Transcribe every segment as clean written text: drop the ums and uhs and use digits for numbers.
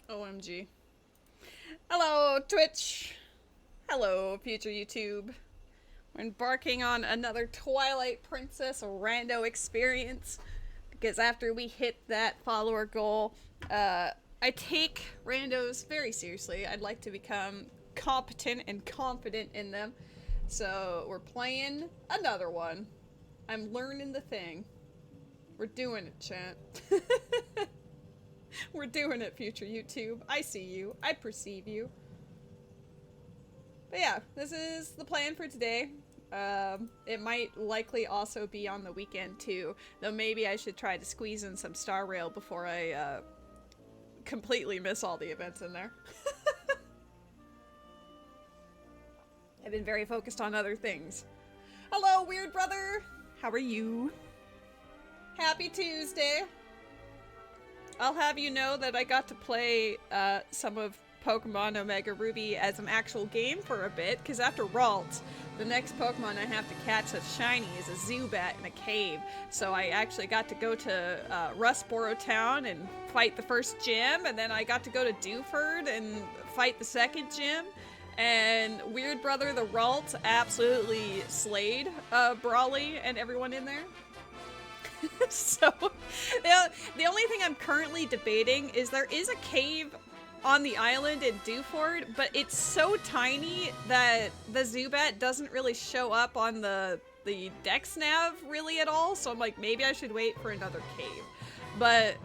OMG. Hello, Twitch. Hello, future YouTube. We're embarking on another Twilight Princess Rando experience. Because after we hit that follower goal, I take randos very seriously. I'd like to become competent and confident in them. So we're playing another one. I'm learning the thing. We're doing it, chat. We're doing it, future YouTube. I see you. I perceive you. But yeah, this is the plan for today. It might likely also be on the weekend too, though maybe I should try to squeeze in some Star Rail before I completely miss all the events in there. I've been very focused on other things. Hello, weird brother! How are you? Happy Tuesday! I'll have you know that I got to play some of Pokemon Omega Ruby as an actual game for a bit, because after Ralt, the next Pokemon I have to catch that's shiny is a Zubat in a cave. So I actually got to go to Rustboro Town and fight the first gym, and then I got to go to Dewford and fight the second gym. And Weird Brother the Ralt absolutely slayed Brawly and everyone in there. So, the only thing I'm currently debating is there is a cave on the island in Dewford, but it's so tiny that the Zubat doesn't really show up on the Dex nav really at all, so I'm like, maybe I should wait for another cave. But,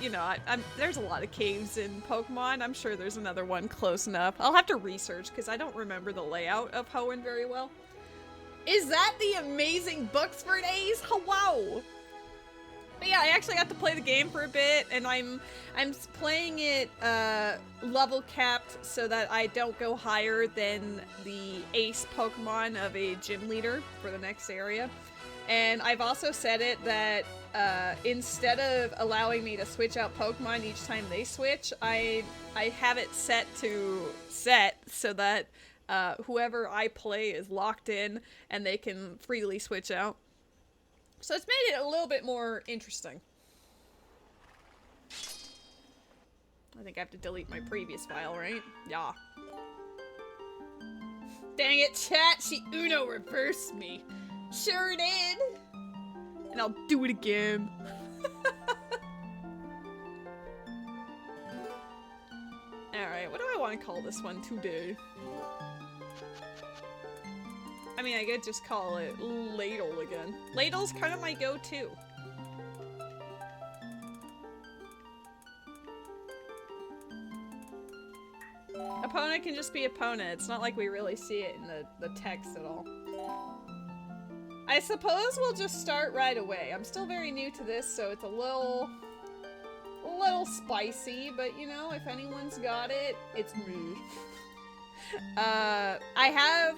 you know, there's a lot of caves in Pokemon. I'm sure there's another one close enough. I'll have to research, because I don't remember the layout of Hoenn very well. Is that the amazing Buxford Ace? Wow! But yeah, I actually got to play the game for a bit, and I'm playing it level capped so that I don't go higher than the ace Pokemon of a gym leader for the next area. And I've also set it that instead of allowing me to switch out Pokemon each time they switch, I have it set so that whoever I play is locked in and they can freely switch out. So it's made it a little bit more interesting. I think I have to delete my previous file, right? Yeah. Dang it, chat! She Uno reversed me. Sure did! And I'll do it again. Alright, what do I want to call this one today? I mean, I could just call it Ladle again. Ladle's kind of my go-to. Opponent can just be opponent. It's not like we really see it in the text at all. I suppose we'll just start right away. I'm still very new to this, so it's a little spicy, but you know, if anyone's got it, it's me. I have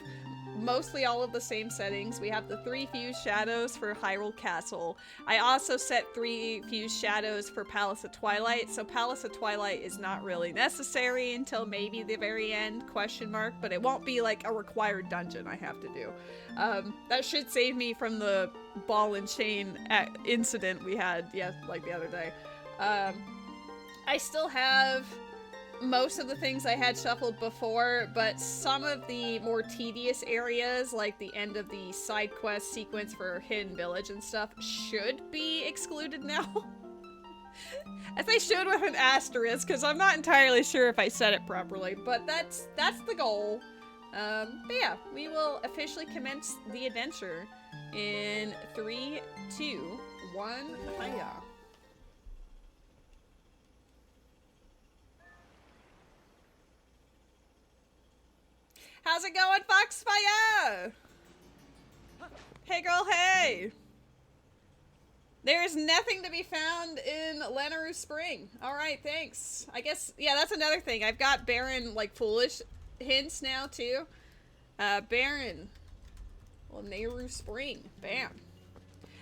mostly all of the same settings. We have the 3 fused shadows for Hyrule Castle. I also set 3 fused shadows for Palace of Twilight, so Palace of Twilight is not really necessary until maybe the very end, question mark, but it won't be like a required dungeon I have to do. That should save me from the ball and chain incident we had, like the other day. I still have most of the things I had shuffled before, but some of the more tedious areas, like the end of the side quest sequence for Hidden Village and stuff, should be excluded now. I say should with an asterisk, because I'm not entirely sure if I said it properly, but that's the goal. But yeah, we will officially commence the adventure in 3, 2, 1, hiya. How's it going, Foxfire? Hey girl, hey! There is nothing to be found in Lanayru Spring. Alright, thanks. I guess, yeah, that's another thing. I've got Baron, like, foolish hints now, too. Baron. Lanayru Spring. Bam.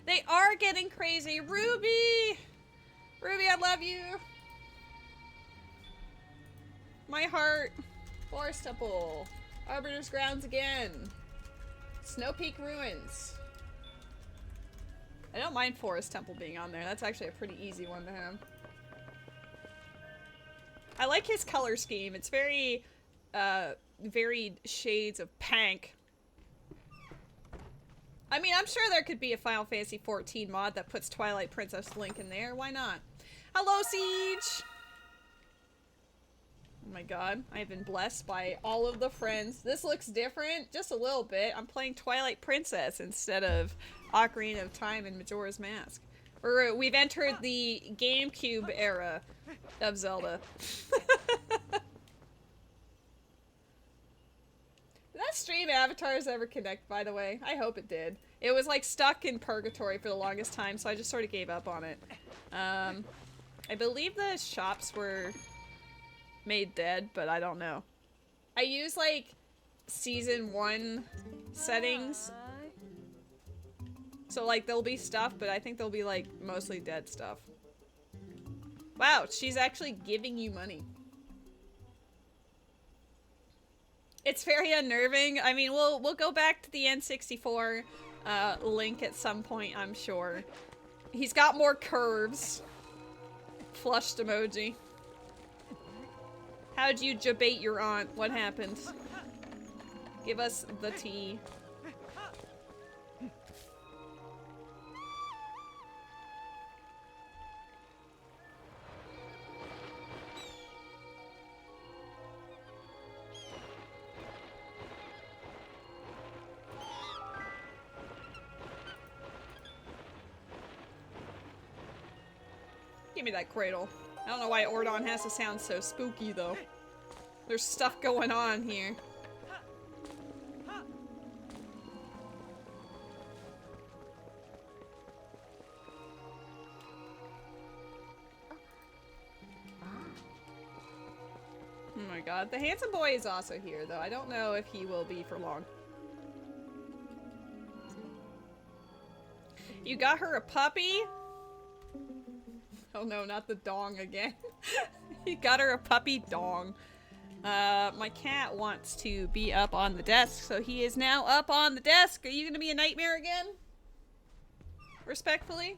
They are getting crazy. Ruby! Ruby, I love you. My heart. Forest Temple. Arbiter's Grounds again. Snow Peak Ruins. I don't mind Forest Temple being on there. That's actually a pretty easy one to have. I like his color scheme. It's very, varied shades of pink. I mean, I'm sure there could be a Final Fantasy XIV mod that puts Twilight Princess Link in there. Why not? Hello, Siege! Oh my god, I've been blessed by all of the friends. This looks different, just a little bit. I'm playing Twilight Princess instead of Ocarina of Time and Majora's Mask. We've entered the GameCube era of Zelda. Did that stream Avatars ever connect, by the way? I hope it did. It was like stuck in purgatory for the longest time, so I just sort of gave up on it. I believe the shops were made dead, but I don't know. I use like season 1 settings. So like there'll be stuff, but I think there'll be like mostly dead stuff. Wow, she's actually giving you money. It's very unnerving. I mean, we'll go back to the N64 Link at some point, I'm sure. He's got more curves. Flushed emoji. How'd you jabate your aunt? What happened? Give us the tea. Give me that cradle. I don't know why Ordon has to sound so spooky, though. There's stuff going on here. Oh my god. The handsome boy is also here, though. I don't know if he will be for long. You got her a puppy? Oh no, not the dong again. You got her a puppy dong. My cat wants to be up on the desk, so he is now up on the desk. Are you gonna be a nightmare again? Respectfully?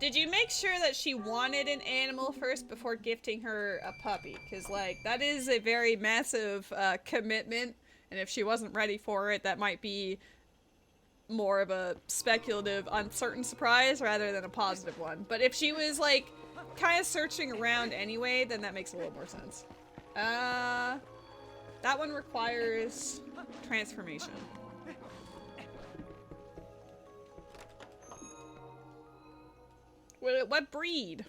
Did you make sure that she wanted an animal first before gifting her a puppy? Because, like, that is a very massive commitment, and if she wasn't ready for it, that might be more of a speculative, uncertain surprise rather than a positive one. But if she was, like, kind of searching around anyway, then that makes a little more sense. That one requires transformation. What breed?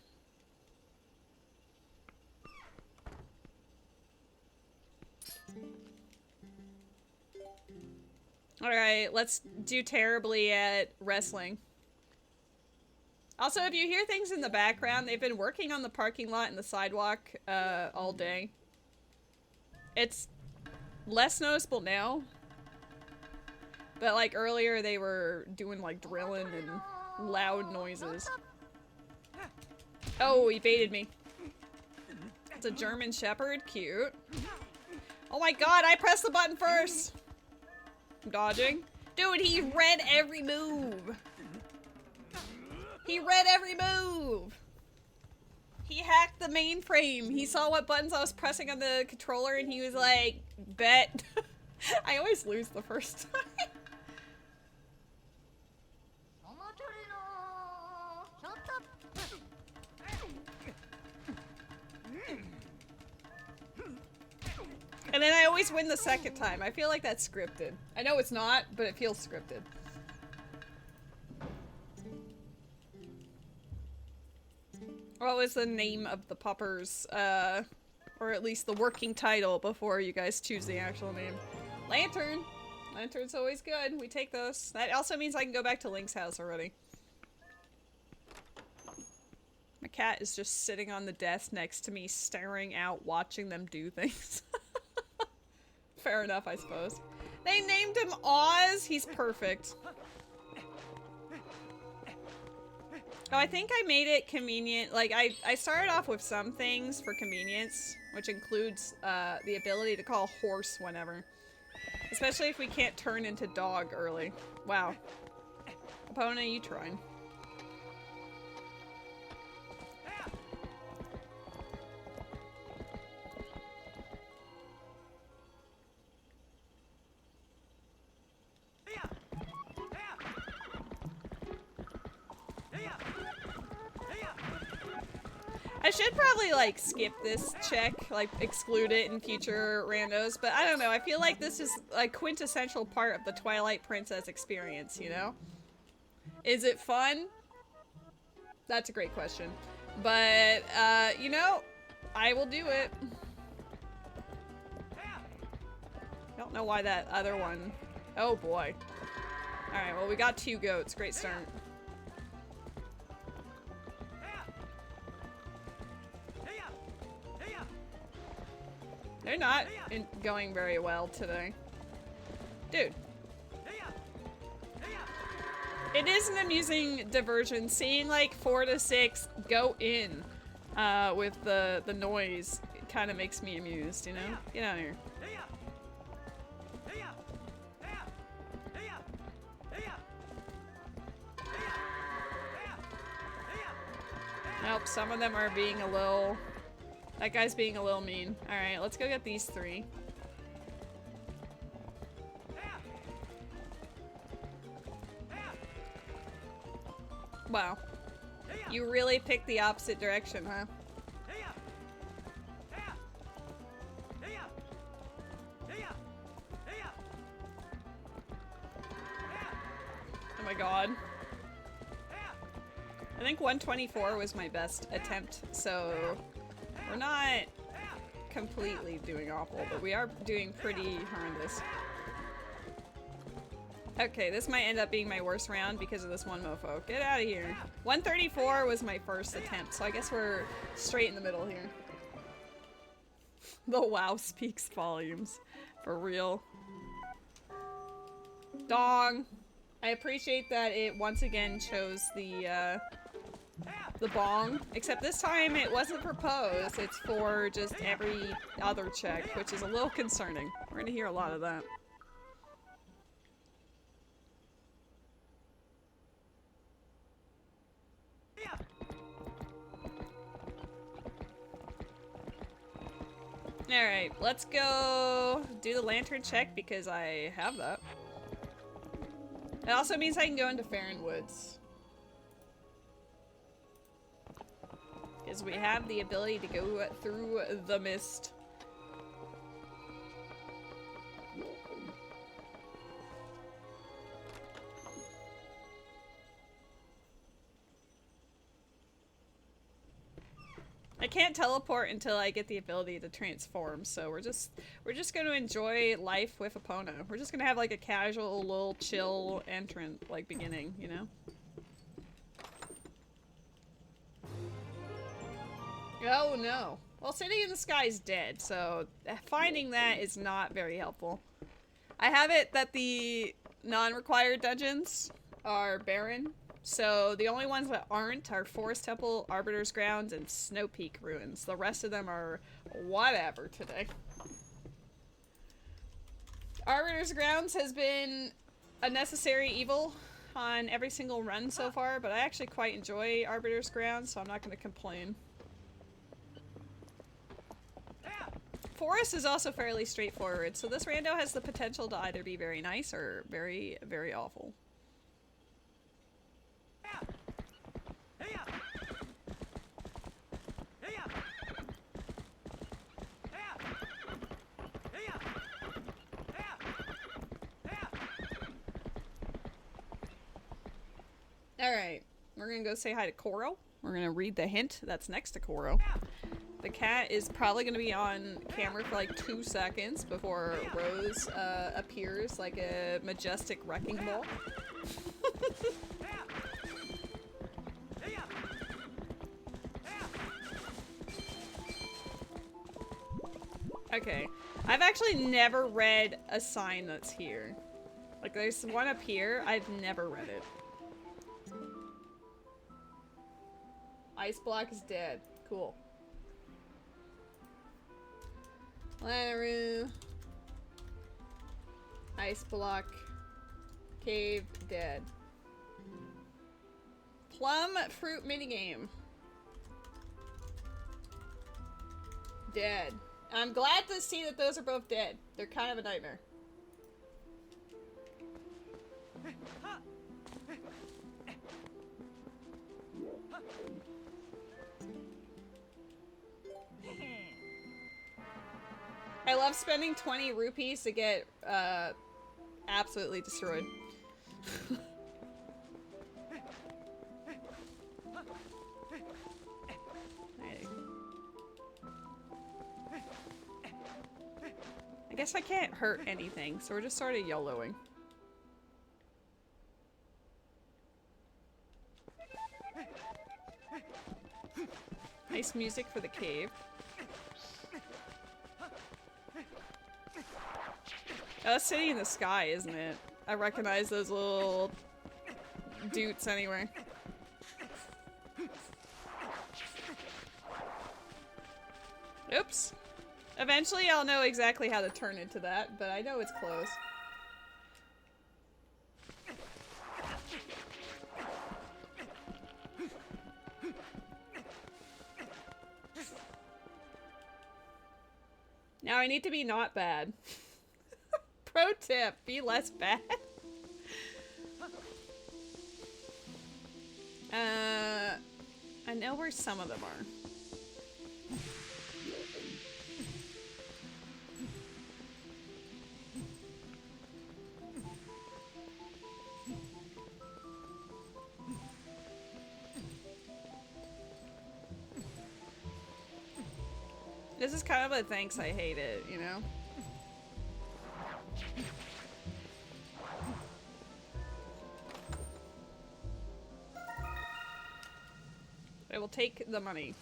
Alright, let's do terribly at wrestling. Also, if you hear things in the background, they've been working on the parking lot and the sidewalk all day. It's less noticeable now. But like earlier they were doing like drilling and loud noises. Oh, he baited me. It's a German Shepherd. Cute. Oh my god, I pressed the button first! I'm dodging. Dude, he read every move! He read every move! He hacked the mainframe. He saw what buttons I was pressing on the controller and he was like, bet. I always lose the first time. And then I always win the second time. I feel like that's scripted. I know it's not, but it feels scripted. What was the name of the puppers? Or at least the working title before you guys choose the actual name. Lantern! Lantern's always good. We take those. That also means I can go back to Link's house already. My cat is just sitting on the desk next to me, staring out, watching them do things. Fair enough, I suppose. They named him Oz. He's perfect. Oh, I think I made it convenient. Like, I started off with some things for convenience, which includes the ability to call horse whenever. Especially if we can't turn into dog early. Wow. Opponent, you trying. I should probably like skip this check, like exclude it in future randos, but I don't know. I feel like this is a quintessential part of the Twilight Princess experience, you know? Is it fun? That's a great question. But, you know, I will do it. I don't know why that other one... Oh boy. Alright, well we got 2 goats. Great start. They're not going very well today. Dude. It is an amusing diversion. Seeing like 4 to 6 go in with the noise kind of makes me amused, you know? Get out of here. Nope, some of them are being a little... That guy's being a little mean. Alright, let's go get these 3. Wow. You really picked the opposite direction, huh? Oh my god. I think 124 was my best attempt, so we're not completely doing awful, but we are doing pretty horrendous. Okay, this might end up being my worst round because of this one mofo. Get out of here. 134 was my first attempt, so I guess we're straight in the middle here. The WoW speaks volumes. For real. Dong! I appreciate that it once again chose the bong, except this time it wasn't for pose, it's for just every other check, which is a little concerning. We're gonna hear a lot of that. Alright, let's go do the lantern check because I have that. It also means I can go into Farron Woods. Because we have the ability to go through the mist. I can't teleport until I get the ability to transform, so we're just gonna enjoy life with Epona. We're just gonna have like a casual, little chill entrant, like beginning, you know? Oh no. Well, City in the Sky is dead, so finding that is not very helpful. I have it that the non-required dungeons are barren, so the only ones that aren't are Forest Temple, Arbiter's Grounds, and Snow Peak Ruins. The rest of them are whatever today. Arbiter's Grounds has been a necessary evil on every single run so far, but I actually quite enjoy Arbiter's Grounds, so I'm not going to complain. Forest is also fairly straightforward, so this rando has the potential to either be very nice or very, very awful. Alright, we're gonna go say hi to Koro. We're gonna read the hint that's next to Koro. The cat is probably going to be on camera for like 2 seconds before Rose appears like a majestic wrecking ball. Okay, I've actually never read a sign that's here. Like there's one up here, I've never read it. Ice block is dead. Cool. Lanaroo. Ice block. Cave dead. Plum fruit minigame. Dead. I'm glad to see that those are both dead. They're kind of a nightmare. I love spending 20 rupees to get absolutely destroyed. I guess I can't hurt anything, so we're just sort of YOLOing. Nice music for the cave. Oh, that's City in the Sky, isn't it? I recognize those little doots anyway. Oops. Eventually I'll know exactly how to turn into that, but I know it's close. Now I need to be not bad. Pro tip, be less bad. I know where some of them are. This is kind of a thanks I hate it, you know? I will take the money.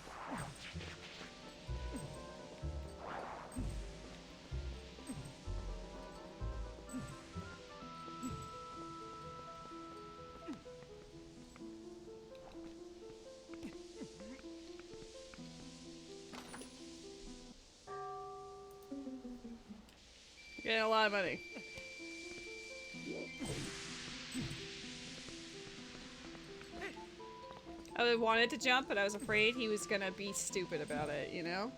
Getting a lot of money. I wanted to jump, but I was afraid he was gonna be stupid about it, you know?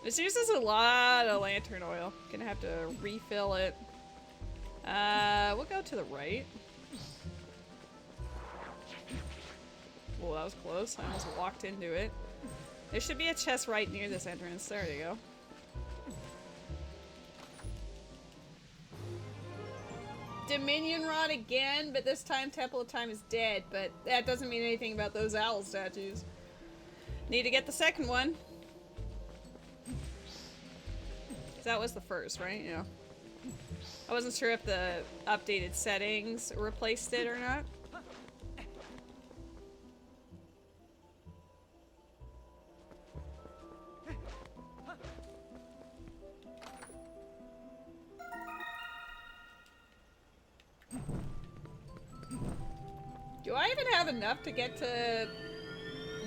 This uses a lot of lantern oil. Gonna have to refill it. We'll go to the right. Well, that was close. I almost walked into it. There should be a chest right near this entrance. There you go. Dominion Rod again, but this time Temple of Time is dead, but that doesn't mean anything about those owl statues. Need to get the second one. That was the first, right? Yeah. I wasn't sure if the updated settings replaced it or not. Do I even have enough to get to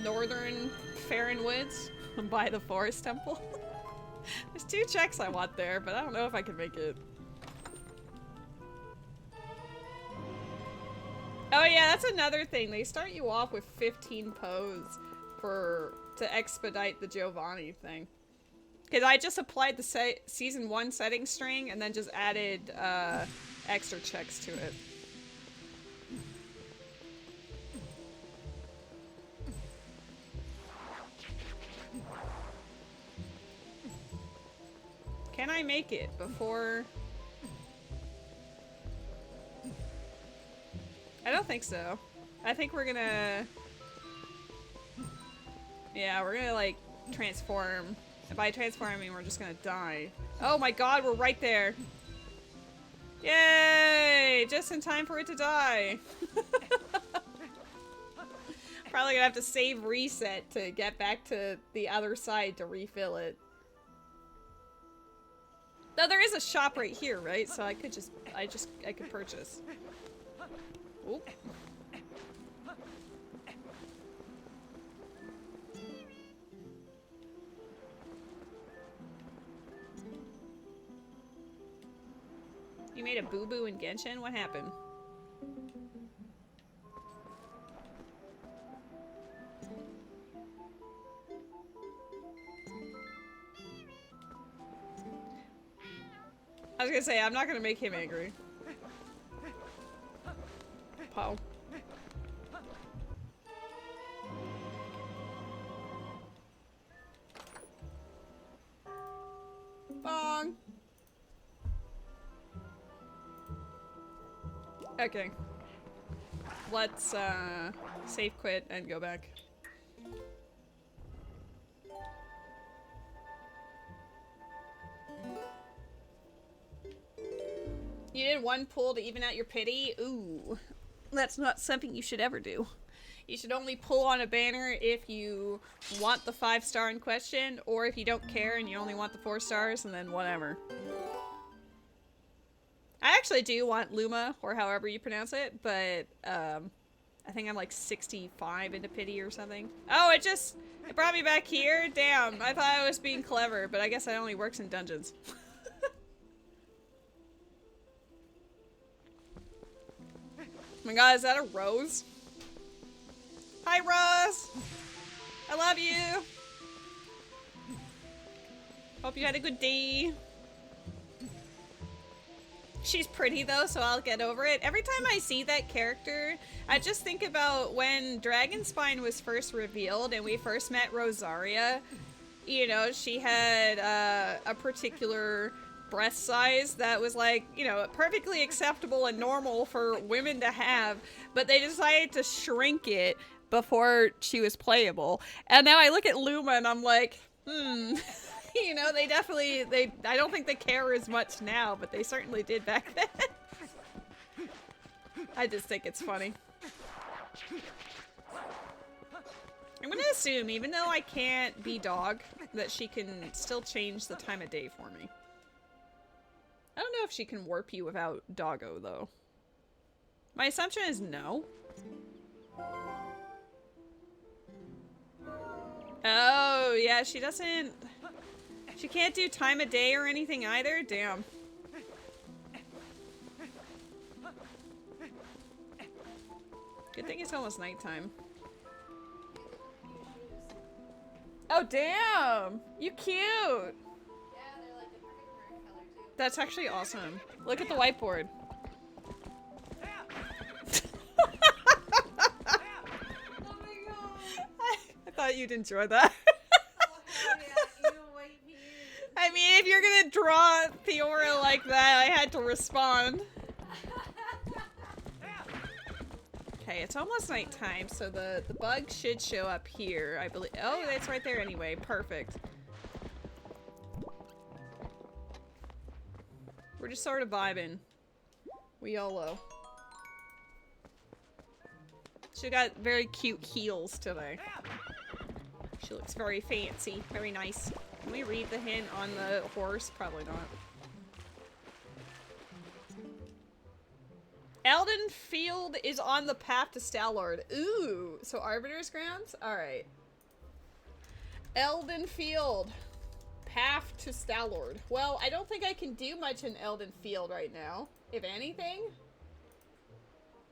northern Farron Woods by the Forest Temple? There's 2 checks I want there, but I don't know if I can make it. Oh yeah, that's another thing. They start you off with 15 poes to expedite the Giovanni thing. Because I just applied the season 1 setting string and then just added extra checks to it. Can I make it before... I don't think so. I think we're gonna... Yeah, we're gonna, like, transform. And by transform, I mean we're just gonna die. Oh my god, we're right there! Yay! Just in time for it to die! Probably gonna have to save reset to get back to the other side to refill it. Though there is a shop right here, right? So I could just, I could purchase. Oop. You made a boo-boo in Genshin? What happened? I was gonna say, I'm not gonna make him angry. Pow. Okay. Let's save quit and go back. You did one pull to even out your pity? Ooh. That's not something you should ever do. You should only pull on a banner if you want the 5-star in question, or if you don't care and you only want the 4 stars, and then whatever. I actually do want Luma, or however you pronounce it, but I think I'm like 65 into pity or something. Oh, it brought me back here? Damn, I thought I was being clever, but I guess that only works in dungeons. Oh my god, is that a rose? Hi, Rose! I love you! Hope you had a good day. She's pretty though, so I'll get over it. Every time I see that character, I just think about when Dragonspine was first revealed and we first met Rosaria. You know, she had a particular breast size that was like, you know, perfectly acceptable and normal for women to have, but they decided to shrink it before she was playable. And now I look at Luma and I'm like, you know, they definitely, I don't think they care as much now, but they certainly did back then. I just think it's funny. I'm gonna assume, even though I can't be dog, that she can still change the time of day for me. I don't know if she can warp you without doggo, though. My assumption is no. Oh, yeah, she doesn't... She can't do time of day or anything either? Damn. Good thing it's almost nighttime. Oh, damn! You cute! Yeah, they're like the perfect bird color too. That's actually awesome. Look at the whiteboard. Oh my god! I thought you'd enjoy that. Oh hell yeah, you white beard. I mean, if you're gonna draw Theora like that, I had to respond. Okay, it's almost nighttime, so the bug should show up here, I believe. Oh, it's right there anyway. Perfect. We're just sort of vibing. We YOLO. She got very cute heels today. She looks very fancy, very nice. Can we read the hint on the horse? Probably not. Elden Field is on the path to Stalord. Ooh, so Arbiter's Grounds? Alright. Elden Field. Path to Stalord. Well, I don't think I can do much in Elden Field right now. If anything.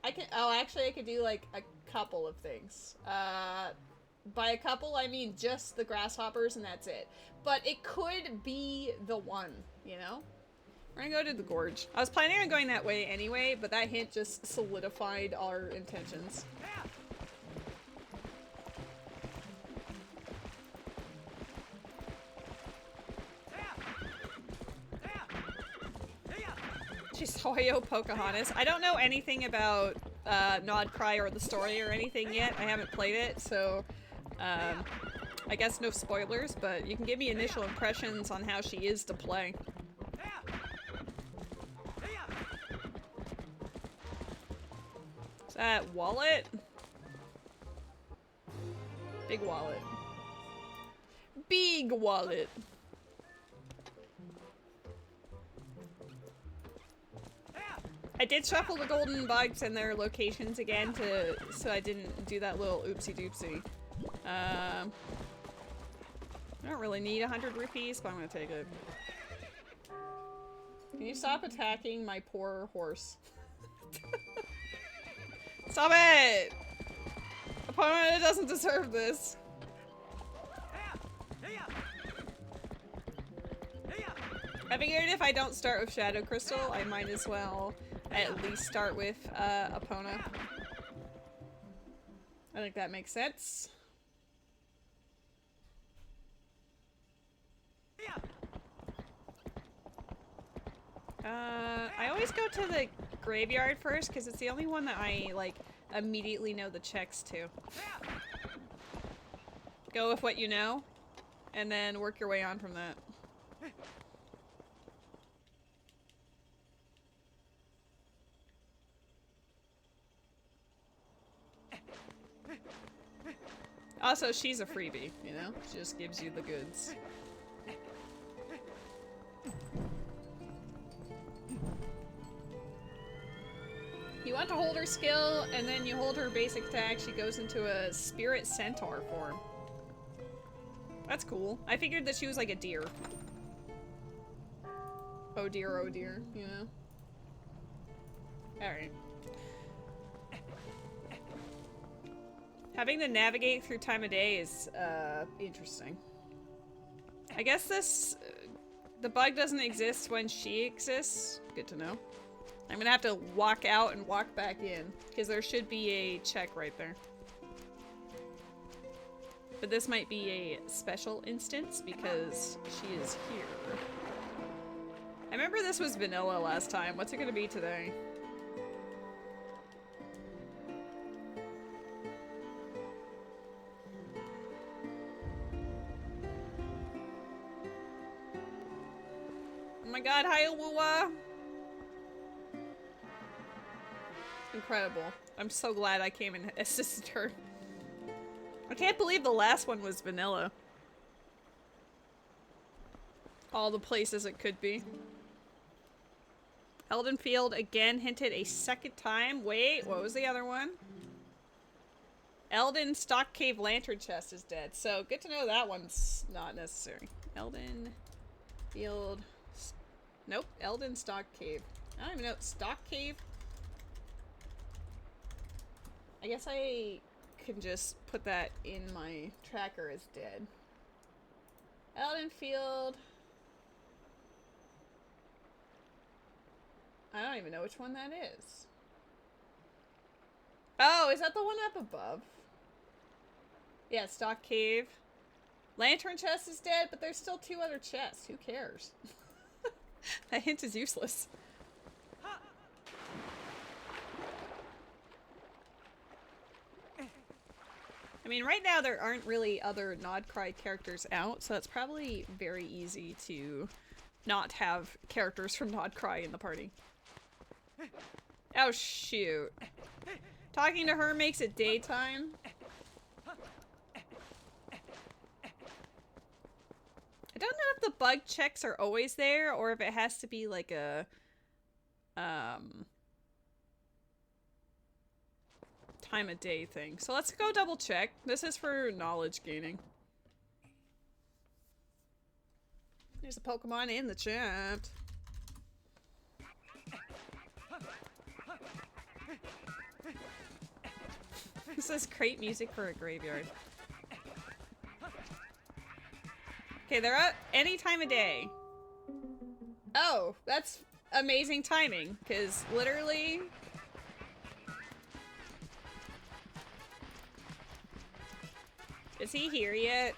I can- oh, actually I could do like a couple of things. By a couple, I mean just the grasshoppers and that's it. But it could be the one, you know? We're gonna go to the gorge. I was planning on going that way anyway, but that hint just solidified our intentions. She's Hoyo Pocahontas. I don't know anything about Nod Cry or the story or anything yet. I haven't played it, so I guess no spoilers, but you can give me initial impressions on how she is to play. Is that wallet? Big wallet. Big wallet. I did shuffle the golden bugs and their locations again so I didn't do that little oopsie doopsie. I don't really need 100 rupees, but I'm gonna take it. Can you stop attacking my poor horse? Stop it! Opponent doesn't deserve this. I figured if I don't start with Shadow Crystal, I might as well at least start with Epona. I think that makes sense. I always go to the graveyard first, because it's the only one that I, like, immediately know the checks to. Go with what you know, and then work your way on from that. Also, she's a freebie, you know? She just gives you the goods. You want to hold her skill, and then you hold her basic attack, she goes into a spirit centaur form. That's cool. I figured that she was like a deer. Oh dear, you know? Alright. Having to navigate through time of day is, interesting. I guess this, the bug doesn't exist when she exists. Good to know. I'm gonna have to walk out and walk back in, because there should be a check right there. But this might be a special instance, because she is here. I remember this was vanilla last time. What's it gonna be today? Oh my god, Hyrule! Incredible. I'm so glad I came and assisted her. I can't believe the last one was vanilla. All the places it could be. Eldenfield again hinted a second time. Wait, what was the other one? Elden Stock Cave Lantern Chest is dead. So good to know that one's not necessary. Elden Field. Nope. Elden Stock Cave. I don't even know. Stock Cave? I guess I can just put that in my tracker as dead. Elden Field. I don't even know which one that is. Oh, is that the one up above? Yeah, Stock Cave. Lantern Chest is dead, but there's still 2 other chests. Who cares? That hint is useless. I mean, right now there aren't really other Nodcry characters out, so it's probably very easy to not have characters from Nodcry in the party. Oh, shoot. Talking to her makes it daytime. I don't know if the bug checks are always there, or if it has to be like a, time of day thing. So let's go double check. This is for knowledge gaining. There's a Pokemon in the chat. This is great music for a graveyard. Okay, they're up any time of day. Oh, that's amazing timing, because literally... Is he here yet?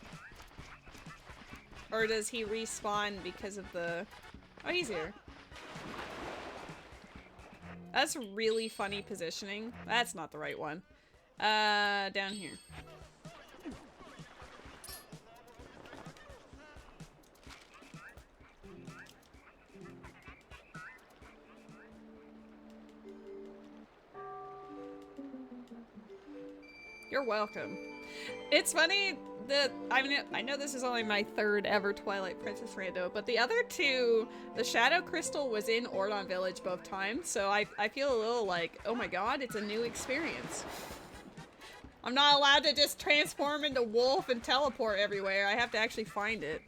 Or does he respawn because of the... Oh, he's here. That's really funny positioning. That's not the right one. Down here. You're welcome. It's funny that, I mean, I know this is only my 3rd ever Twilight Princess Rando, but the other 2, the Shadow Crystal was in Ordon Village both times, so I feel a little like, oh my god, it's a new experience. I'm not allowed to just transform into wolf and teleport everywhere. I have to actually find it.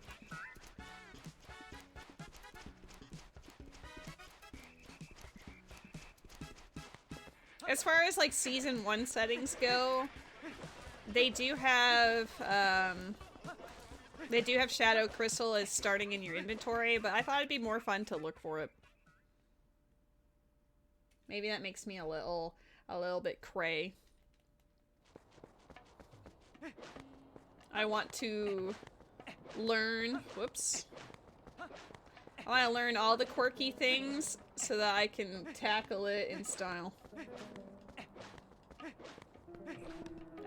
As far as like season 1 settings go, they do have Shadow Crystal as starting in your inventory, but I thought it'd be more fun to look for it. Maybe that makes me a little bit cray. I want to learn, whoops. I want to learn all the quirky things so that I can tackle it in style.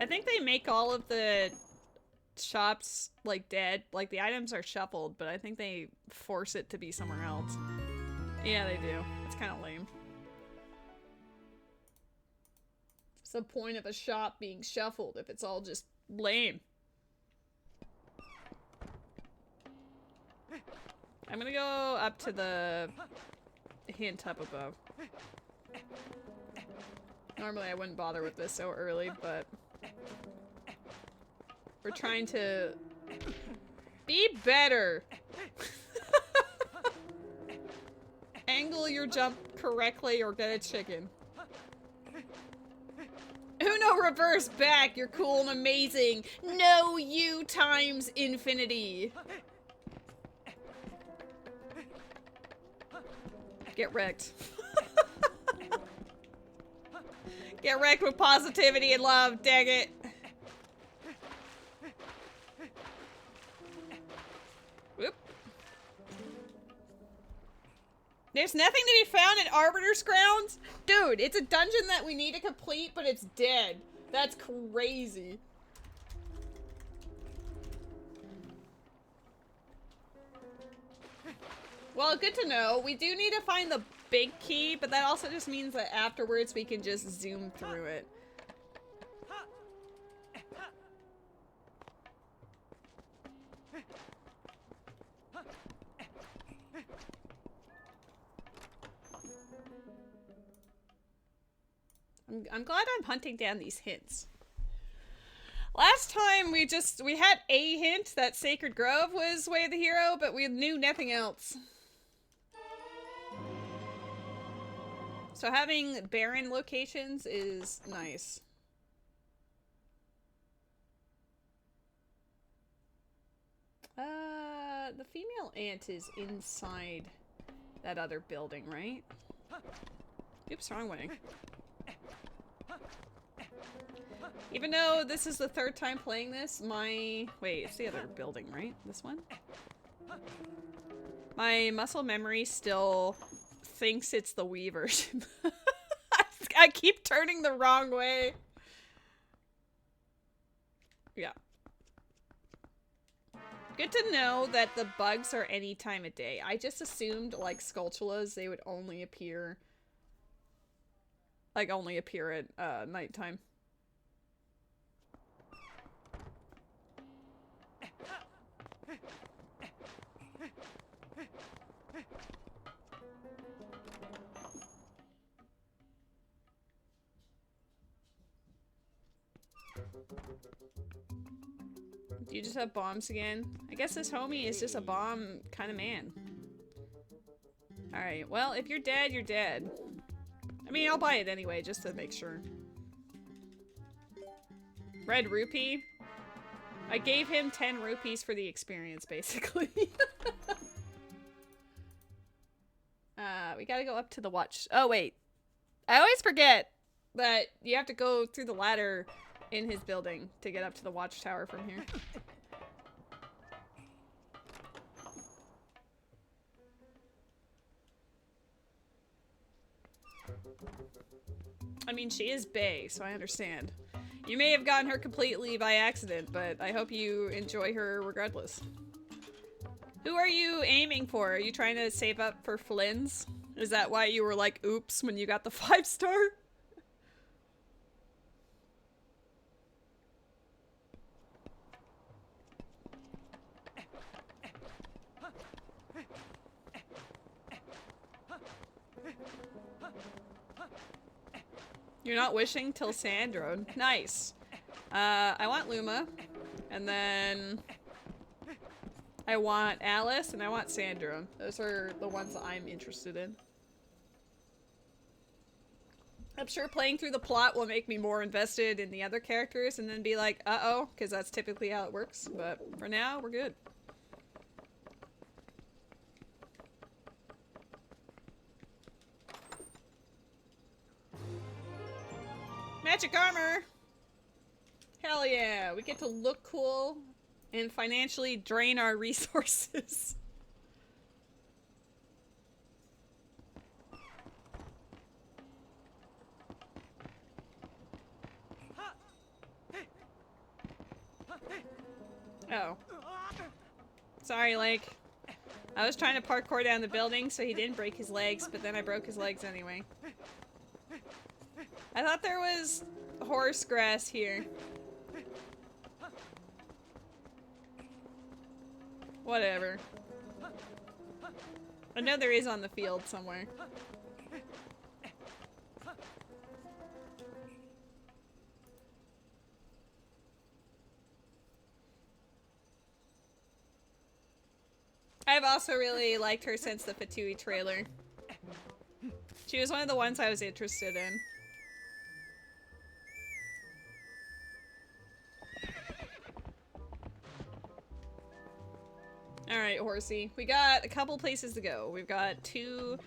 I think they make all of the shops like dead. Like the items are shuffled, but I think they force it to be somewhere else. Yeah, they do. It's kind of lame. What's the point of a shop being shuffled if it's all just lame? I'm gonna go up to the hint up above. Normally I wouldn't bother with this so early, but we're trying to be better. Angle your jump correctly or get a chicken. Uno reverse back, you're cool and amazing. No you times infinity. Get wrecked. Get wrecked with positivity and love, dang it. Whoop. There's nothing to be found in Arbiter's Grounds? Dude, it's a dungeon that we need to complete, but it's dead. That's crazy. Well, good to know. We do need to find the big key, but that also just means that afterwards we can just zoom through it. I'm glad I'm hunting down these hints. Last time we had a hint that Sacred Grove was Way of the Hero, but we knew nothing else. So having barren locations is nice. The female ant is inside that other building, right? Oops, wrong way. Even though this is the third time playing this, wait, it's the other building, right? This one? My muscle memory still thinks it's the Wii version. I keep turning the wrong way. Yeah. Good to know that the bugs are any time of day. I just assumed, like Skulltulas, they would only appear... like, only appear at nighttime. Do you just have bombs again? I guess this homie is just a bomb kind of man. Alright, well, if you're dead, you're dead. I mean, I'll buy it anyway, just to make sure. Red rupee? I gave him 10 rupees for the experience, basically. We gotta go up to the watch. Oh, wait. I always forget that you have to go through the ladder in his building to get up to the watchtower from here. I mean, she is bae, so I understand. You may have gotten her completely by accident, but I hope you enjoy her regardless. Who are you aiming for? Are you trying to save up for Flynn's? Is that why you were like, oops, when you got the 5-star? You're not wishing till Sandro. Nice. I want Luma. And then I want Alice and I want Sandro. Those are the ones that I'm interested in. I'm sure playing through the plot will make me more invested in the other characters and then be like, uh-oh, because that's typically how it works. But for now, we're good. Magic armor! Hell yeah, we get to look cool and financially drain our resources. Oh. Sorry, Lake. I was trying to parkour down the building so he didn't break his legs, but then I broke his legs anyway. I thought there was horse grass here. Whatever. I know there is on the field somewhere. I've also really liked her since the Fatui trailer. She was one of the ones I was interested in. Alright, horsey. We got a couple places to go. We've got two...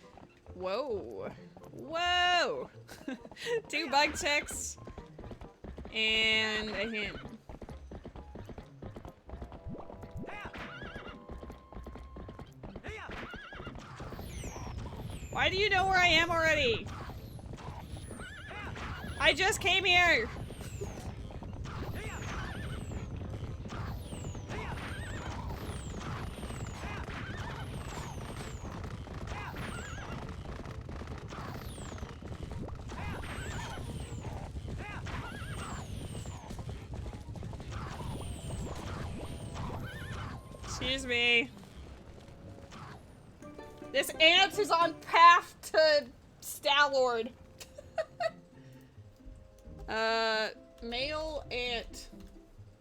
Whoa. Whoa! 2 bug checks. And a hint. Why do you know where I am already? I just came here! Excuse me. This ant is on path to Stalord. Male ant.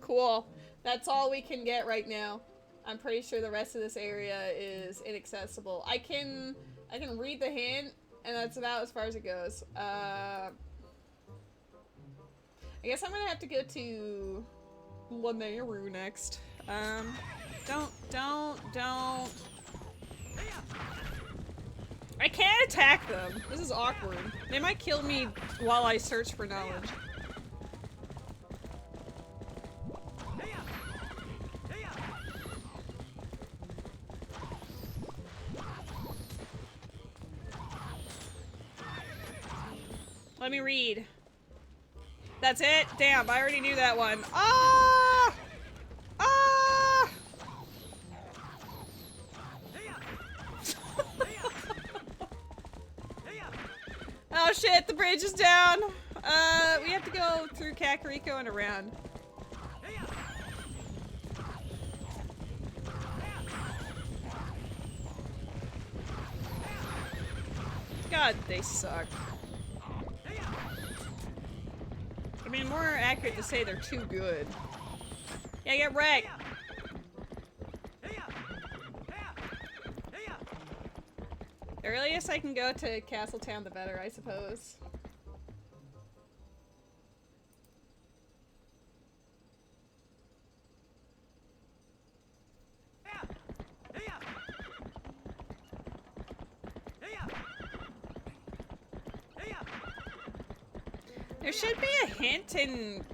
Cool. That's all we can get right now. I'm pretty sure the rest of this area is inaccessible. I can read the hint, and that's about as far as it goes. I guess I'm gonna have to go to Laneru next. Don't. I can't attack them. This is awkward. They might kill me while I search for knowledge. Let me read. That's it? Damn, I already knew that one. Ah! Ah! Oh shit, the bridge is down. We have to go through Kakariko and around. God, they suck. I mean, more accurate to say they're too good. Yeah, get wrecked. The earliest I can go to Castletown, the better, I suppose. There should be a hint in,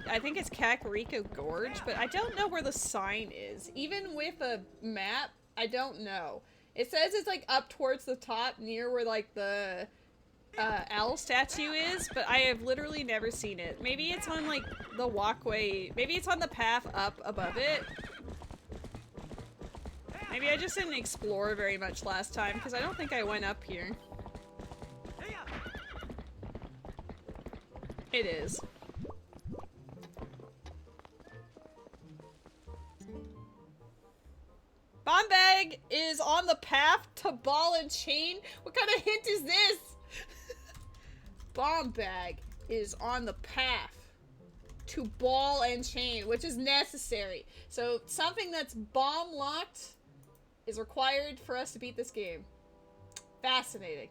I think it's Kakariko Gorge, but I don't know where the sign is. Even with a map, I don't know. It says it's like up towards the top near where like the owl statue is, but I have literally never seen it. Maybe it's on like the walkway, maybe it's on the path up above it. Maybe I just didn't explore very much last time because I don't think I went up here. It is. Bombag is on the path to Ball and Chain? What kind of hint is this? Bombag is on the path to Ball and Chain, which is necessary. So something that's bomb locked is required for us to beat this game. Fascinating.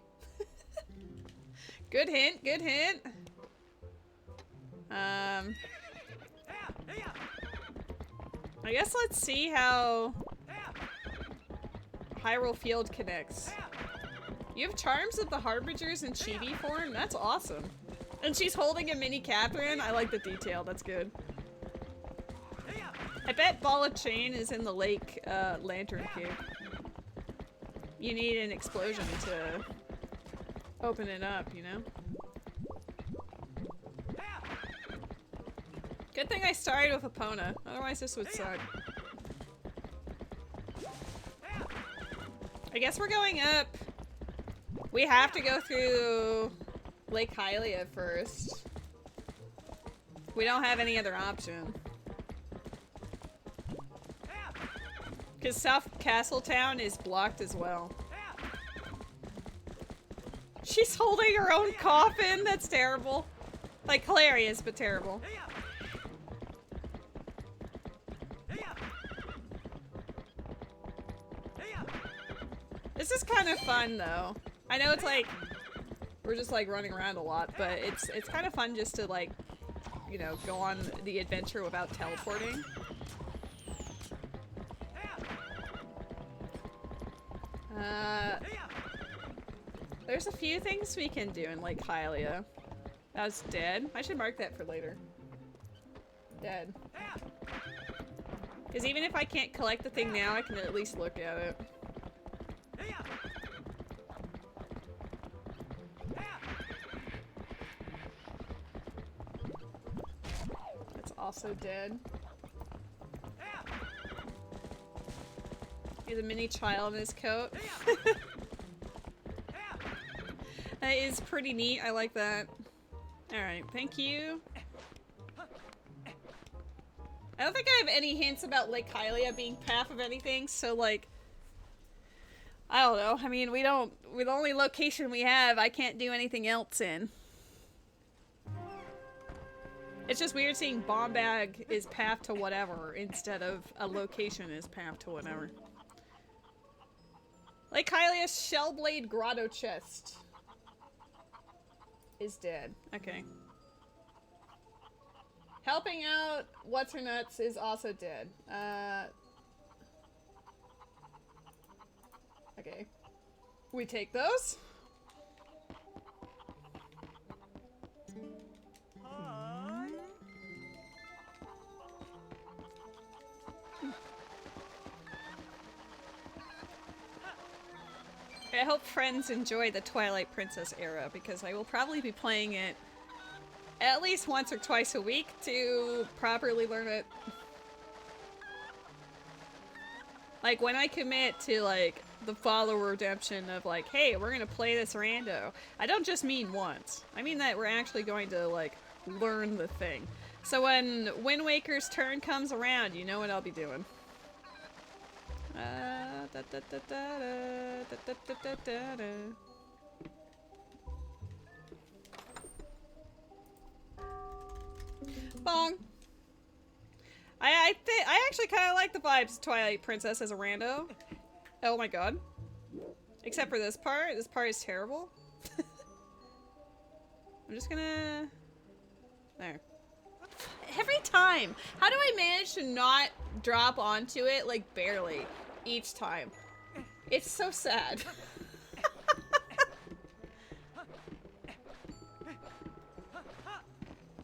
Good hint, good hint. I guess let's see how Hyrule Field connects. You have charms of the Harbingers in chibi form? That's awesome. And she's holding a mini Catherine? I like the detail, that's good. I bet Ball of Chain is in the lake lantern cave. You need an explosion to open it up, you know? Good thing I started with Epona, otherwise this would suck. I guess we're going up. We have to go through Lake Hylia first. We don't have any other option. Because South Castletown is blocked as well. She's holding her own coffin? That's terrible. Like, hilarious, but terrible. This is kind of fun, though. I know it's like, we're just like running around a lot, but it's kind of fun just to like, you know, go on the adventure without teleporting. There's a few things we can do in Lake Hylia. That was dead. I should mark that for later. Dead. Because even if I can't collect the thing now, I can at least look at it. It's also dead. He has a mini child in his coat. That is pretty neat. I like that. Alright, thank you. I don't think I have any hints about Lake Hylia being path of anything, so like, I don't know. I mean, with the only location we have, I can't do anything else in. It's just weird seeing Bombag is path to whatever instead of a location is path to whatever. Lake Hylia's Shellblade Grotto chest is dead. Okay. Helping out What's Her Nuts is also dead. Okay. We take those. I hope friends enjoy the Twilight Princess era, because I will probably be playing it at least once or twice a week to properly learn it. Like, when I commit to, like, the follower redemption of, like, hey, we're gonna play this rando, I don't just mean once. I mean that we're actually going to, like, learn the thing. So when Wind Waker's turn comes around, you know what I'll be doing. Bong. I actually kind of like the vibes of Twilight Princess as a rando. Oh my god. Except for this part. This part is terrible. I'm just gonna... There. Every time! How do I manage to not drop onto it, like, barely? Each time. It's so sad.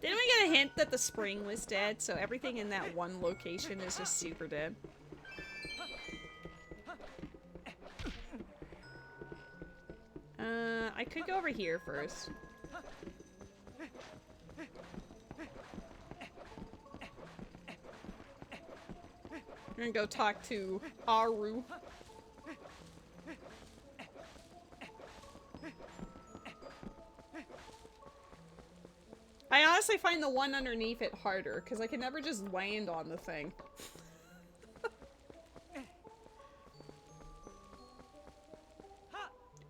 Didn't we get a hint that the spring was dead, so everything in that one location is just super dead? I could go over here first. I'm gonna go talk to Aru. I honestly find the one underneath it harder, because I can never just land on the thing.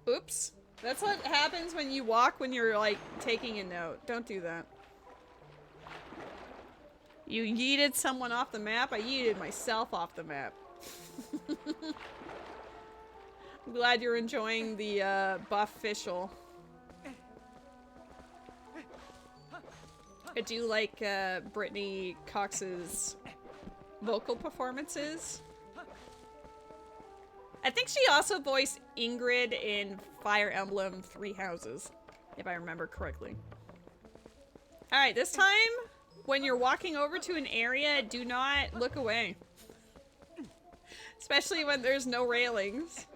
Oops. That's what happens when you walk when you're, like, taking a note. Don't do that. You yeeted someone off the map? I yeeted myself off the map. I'm glad you're enjoying the, buff official. I do like, Brittany Cox's vocal performances. I think she also voiced Ingrid in Fire Emblem Three Houses, if I remember correctly. Alright, this time, when you're walking over to an area, do not look away. Especially when there's no railings.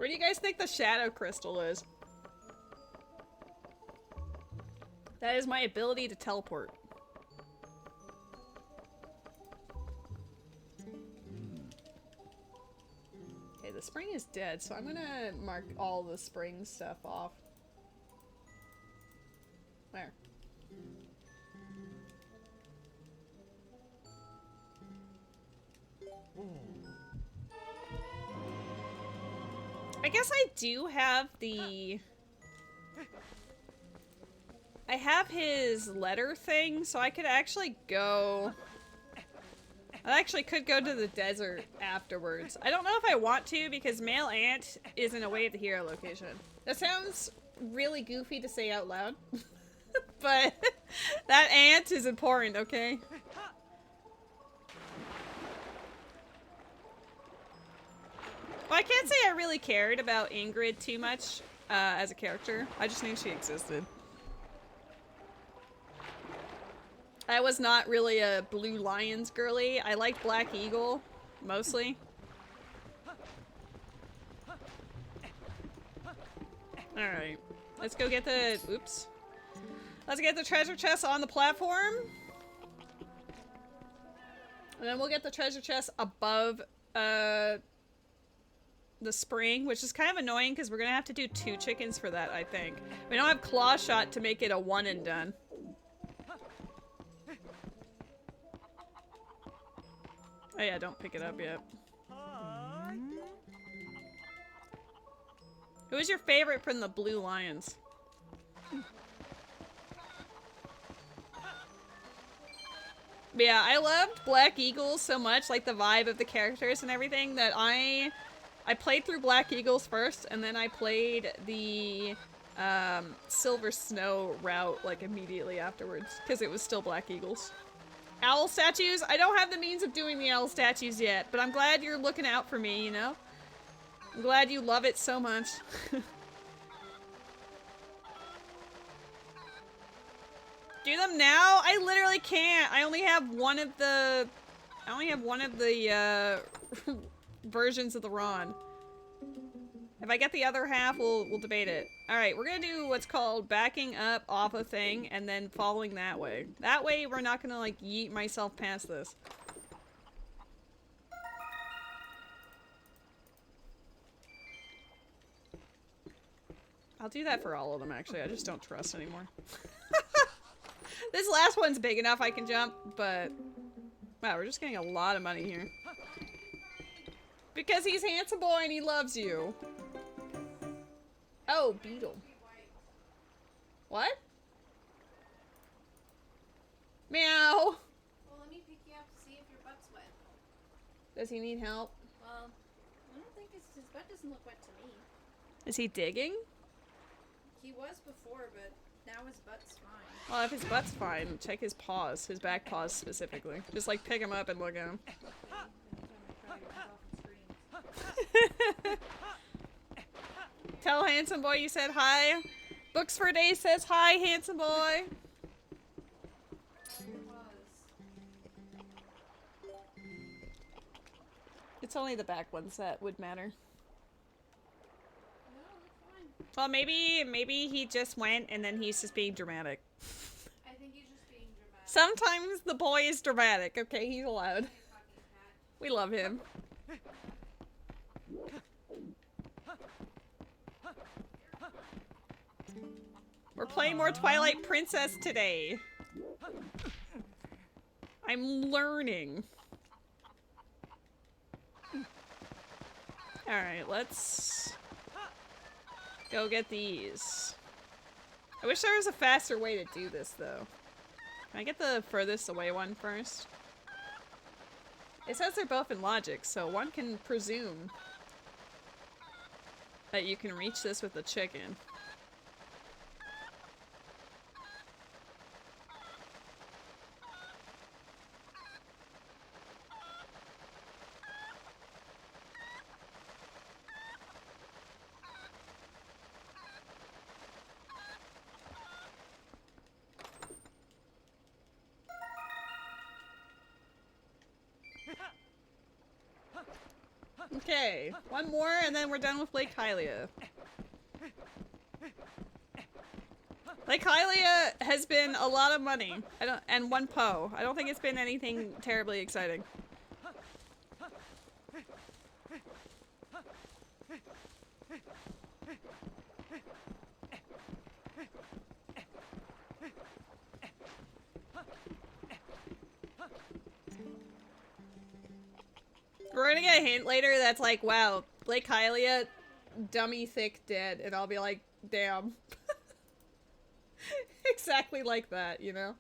Where do you guys think the shadow crystal is? That is my ability to teleport. Okay, the spring is dead, so I'm gonna mark all the spring stuff off. Where? I guess I do have the... I have his letter thing, so I could actually go... I actually could go to the desert afterwards. I don't know if I want to, because male ant isn't away at the hero location. That sounds really goofy to say out loud. But that ant is important, okay? Well, I can't say I really cared about Ingrid too much as a character. I just knew she existed. I was not really a Blue Lions girly. I liked Black Eagle, mostly. Alright. Let's go get the... Oops. Let's get the treasure chest on the platform. And then we'll get the treasure chest above the spring, which is kind of annoying because we're gonna have to do 2 chickens for that, I think. We don't have claw shot to make it a one and done. Oh yeah, don't pick it up yet. Who was your favorite from the Blue Lions? But yeah, I loved Black Eagles so much, like the vibe of the characters and everything, that I played through Black Eagles first, and then I played the Silver Snow route like immediately afterwards, because it was still Black Eagles. Owl statues? I don't have the means of doing the owl statues yet, but I'm glad you're looking out for me, you know? I'm glad you love it so much. Do them now? I literally can't. I only have one of the... versions of the Ron. If I get the other half, we'll debate it. Alright, we're gonna do what's called backing up off a thing and then following that way. That way we're not gonna like yeet myself past this. I'll do that for all of them actually, I just don't trust anymore. This last one's big enough I can jump, but... Wow, we're just getting a lot of money here. Because he's handsome boy and he loves you. Oh, beetle. What? Meow. Well, let me pick you up to see if your butt's wet. Does he need help? Well, I don't think his butt doesn't look wet to me. Is he digging? He was before, but now his butt's fine. Well, if his butt's fine, check his paws. His back paws specifically. Just like pick him up and look at him. Tell handsome boy you said hi. Books for Days says hi, handsome boy. It's only the back ones that would matter. Well, maybe he just went and then he's just being dramatic. I think he's just being dramatic. Sometimes the boy is dramatic. Okay, he's allowed. We love him. We're playing more Twilight Princess today. I'm learning. Alright, let's go get these. I wish there was a faster way to do this, though. Can I get the furthest away one first? It says they're both in logic, so one can presume that you can reach this with a chicken. Okay, one more and then we're done with Lake Hylia. Lake Hylia has been a lot of money. And one Poe. I don't think it's been anything terribly exciting. We're gonna get a hint later that's like, wow, Lake Hylia, dummy thick dead, and I'll be like, damn. Exactly like that, you know?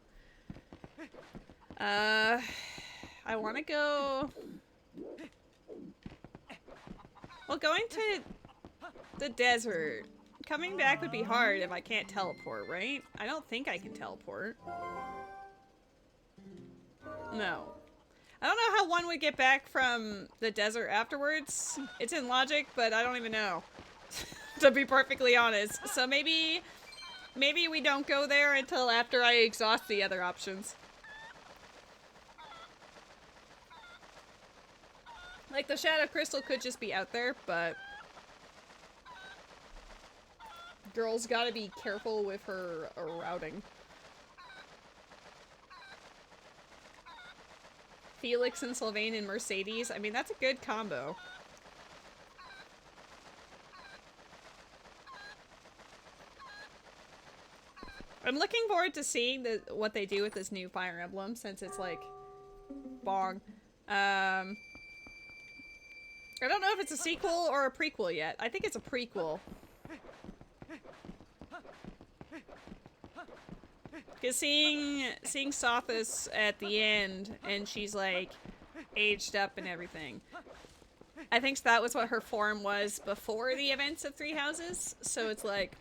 I wanna go... Well, going to the desert, coming back would be hard if I can't teleport, right? I don't think I can teleport. No. I don't know how one would get back from the desert afterwards. It's in logic, but I don't even know. To be perfectly honest. So maybe we don't go there until after I exhaust the other options. Like, the Shadow Crystal could just be out there, but... Girl's gotta be careful with her routing. Felix and Sylvain and Mercedes. I mean, that's a good combo. I'm looking forward to seeing what they do with this new Fire Emblem, since it's like bong. I don't know if it's a sequel or a prequel yet. I think it's a prequel. Because seeing Sophis at the end, and she's like aged up and everything. I think that was what her form was before the events of Three Houses. So it's like,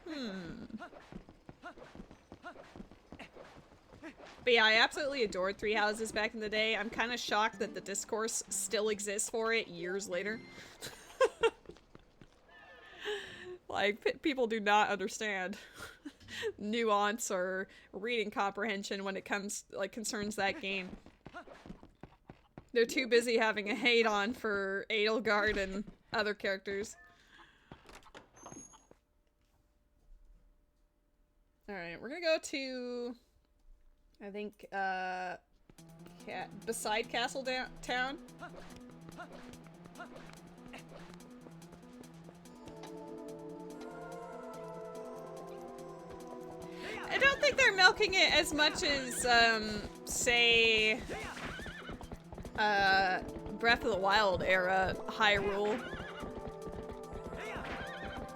But yeah, I absolutely adored Three Houses back in the day. I'm kind of shocked that the discourse still exists for it years later. Like, people do not understand nuance or reading comprehension when it comes, like, concerns that game. They're too busy having a hate on for Edelgard and other characters. Alright, we're gonna go to, I think, beside Castle Town. I don't think they're milking it as much as, say, Breath of the Wild era Hyrule.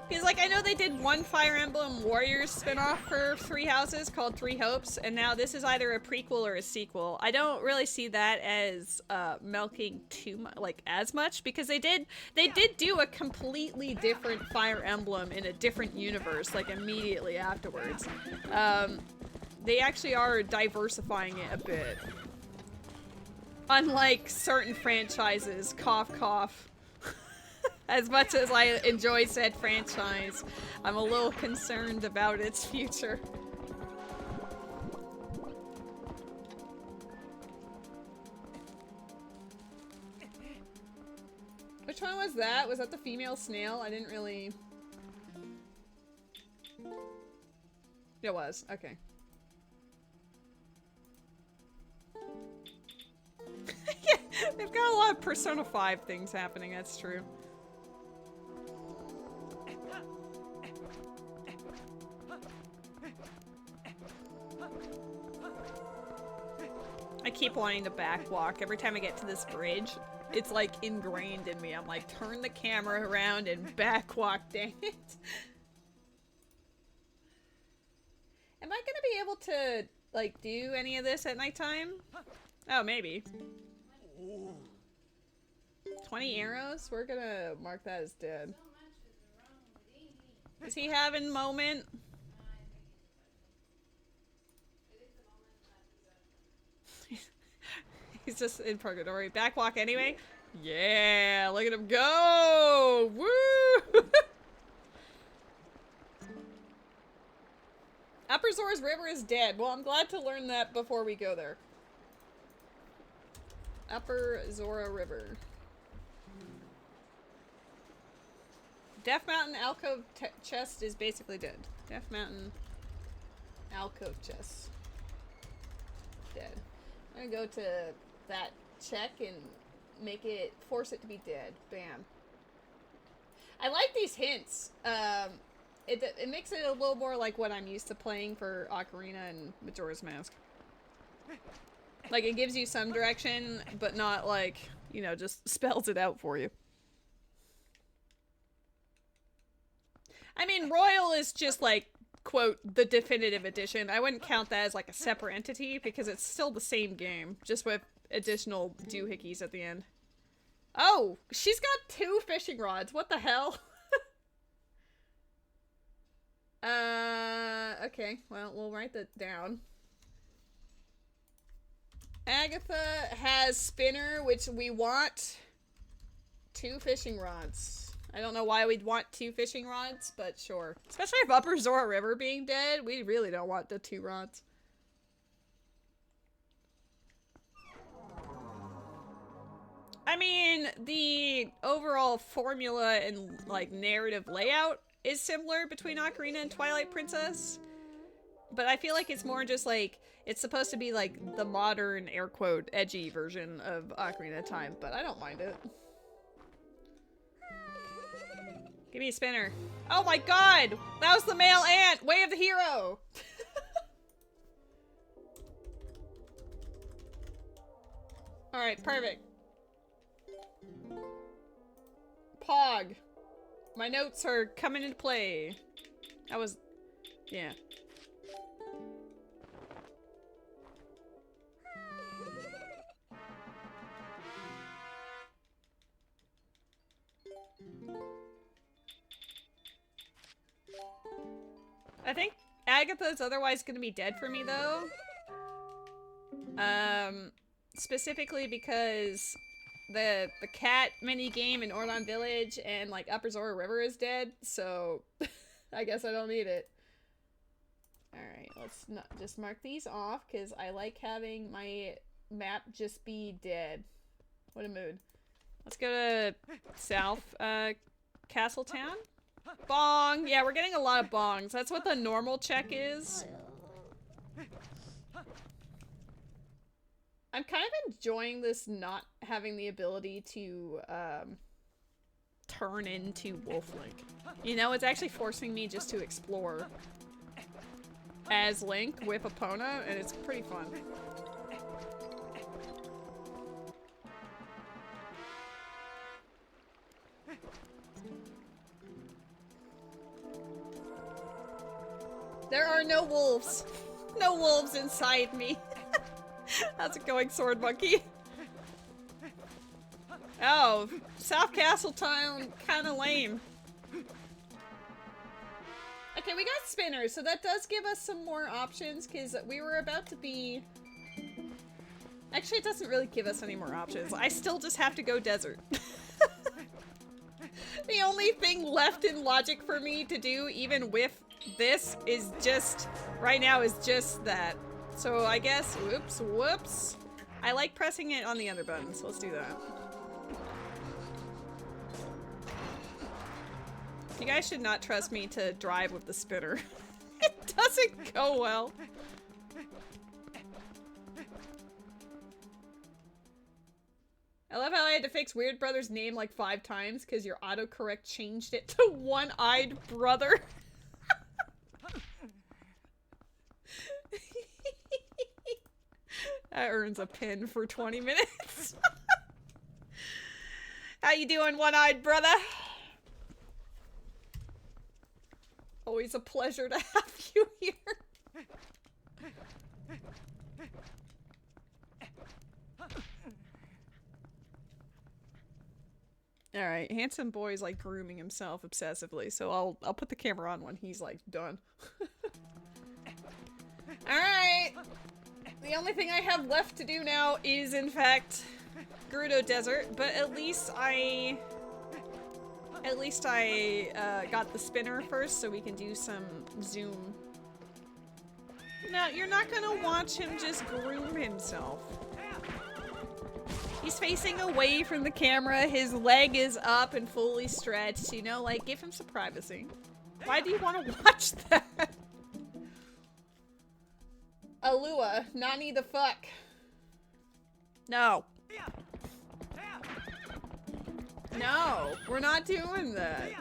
Because, like, I know they did one Fire Emblem Warriors spinoff for Three Houses called Three Hopes, and now this is either a prequel or a sequel. I don't really see that as, milking too much, like, as much, because they did do a completely different Fire Emblem in a different universe, like, immediately afterwards. They actually are diversifying it a bit. Unlike certain franchises, cough cough. As much as I enjoy said franchise, I'm a little concerned about its future. Which one was that? Was that the female snail? I didn't really... It was. Okay. Yeah, they've got a lot of Persona 5 things happening, that's true. I keep wanting to backwalk. Every time I get to this bridge, it's like ingrained in me. I'm like, turn the camera around and backwalk, dang it. Am I gonna be able to, like, do any of this at nighttime? Oh, maybe. 20 arrows? We're gonna mark that as dead. Is he having moment? He's just in purgatory. Backwalk anyway? Yeah, look at him go! Woo! Upper Zora's River is dead. Well, I'm glad to learn that before we go there. Upper Zora River. Death Mountain alcove chest is basically dead. Death Mountain alcove chest. Dead. I'm gonna go to that check and make it, force it to be dead. Bam. I like these hints. It makes it a little more like what I'm used to playing for Ocarina and Majora's Mask. Like, it gives you some direction, but not like, you know, just spells it out for you. I mean, Royal is just like, quote, the definitive edition. I wouldn't count that as like a separate entity because it's still the same game, just with additional doohickeys at the end. Oh, she's got 2 fishing rods. What the hell? Okay. Well, we'll write that down. Agatha has spinner, which we want 2 fishing rods. I don't know why we'd want 2 fishing rods, but sure. Especially if Upper Zora River being dead, we really don't want the 2 rods. I mean, the overall formula and, like, narrative layout is similar between Ocarina and Twilight Princess. But I feel like it's more just, like, it's supposed to be, like, the modern, air quote, edgy version of Ocarina of Time. But I don't mind it. Give me a spinner. Oh my god! That was the male ant! Way of the hero! Alright, perfect. Pog. My notes are coming into play. That was... yeah. I think Agatha's otherwise gonna be dead for me, though. Specifically because the cat minigame in Ordon Village and, like, Upper Zora River is dead, so I guess I don't need it. Alright, let's not just mark these off, because I like having my map just be dead. What a mood. Let's go to South, Castletown? Bong! Yeah, we're getting a lot of bongs. That's what the normal check is. I'm kind of enjoying this not having the ability to, turn into Wolf Link. You know, it's actually forcing me just to explore as Link with Epona, and it's pretty fun. There are no wolves. No wolves inside me. How's it going, Sword Monkey? Oh, South Castletown, kind of lame. Okay, we got spinners, so that does give us some more options, because we were about to be... Actually, it doesn't really give us any more options. I still just have to go desert. The only thing left in logic for me to do, even with this, is just... right now is just that. So I guess... whoops. I like pressing it on the other button, so let's do that. You guys should not trust me to drive with the spinner. It doesn't go well. I love how I had to fix Weird Brother's name like 5 times because your autocorrect changed it to One-Eyed Brother. That earns a pin for 20 minutes. How you doing, One-Eyed Brother? Always a pleasure to have you here. Alright, handsome boy's like grooming himself obsessively, so I'll put the camera on when he's like done. Alright! The only thing I have left to do now is, in fact, Gerudo Desert, but at least I got the spinner first so we can do some zoom. No, you're not gonna watch him just groom himself. He's facing away from the camera. His leg is up and fully stretched. You know, like, give him some privacy. Why do you want to watch that? Alua, Nani the fuck. No. No, we're not doing that.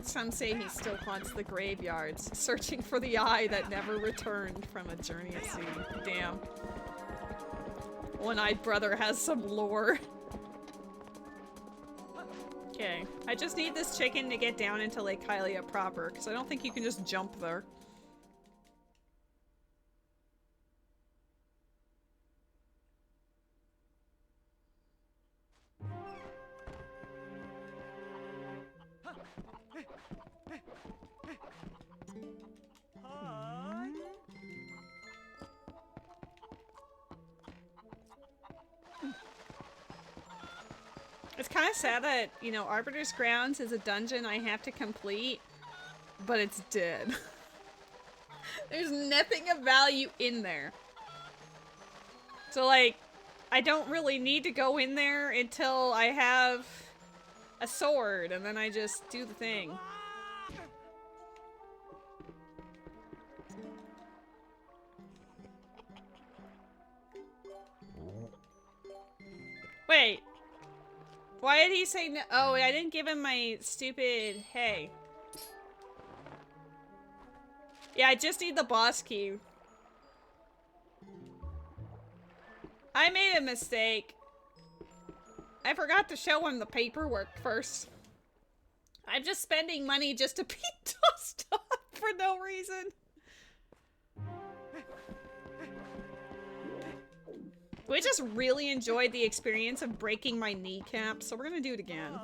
Some say he still haunts the graveyards, searching for the eye that never returned from a journey at sea. Damn. One-eyed brother has some lore. Okay, I just need this chicken to get down into Lake Hylia proper, because I don't think you can just jump there. It's kind of sad that, you know, Arbiter's Grounds is a dungeon I have to complete, but it's dead. There's nothing of value in there. So, like, I don't really need to go in there until I have a sword, and then I just do the thing. Wait. Why did he say no? Oh, I didn't give him my stupid hey. Yeah, I just need the boss key. I made a mistake. I forgot to show him the paperwork first. I'm just spending money just to be tossed off for no reason. We just really enjoyed the experience of breaking my kneecap, so we're gonna do it again.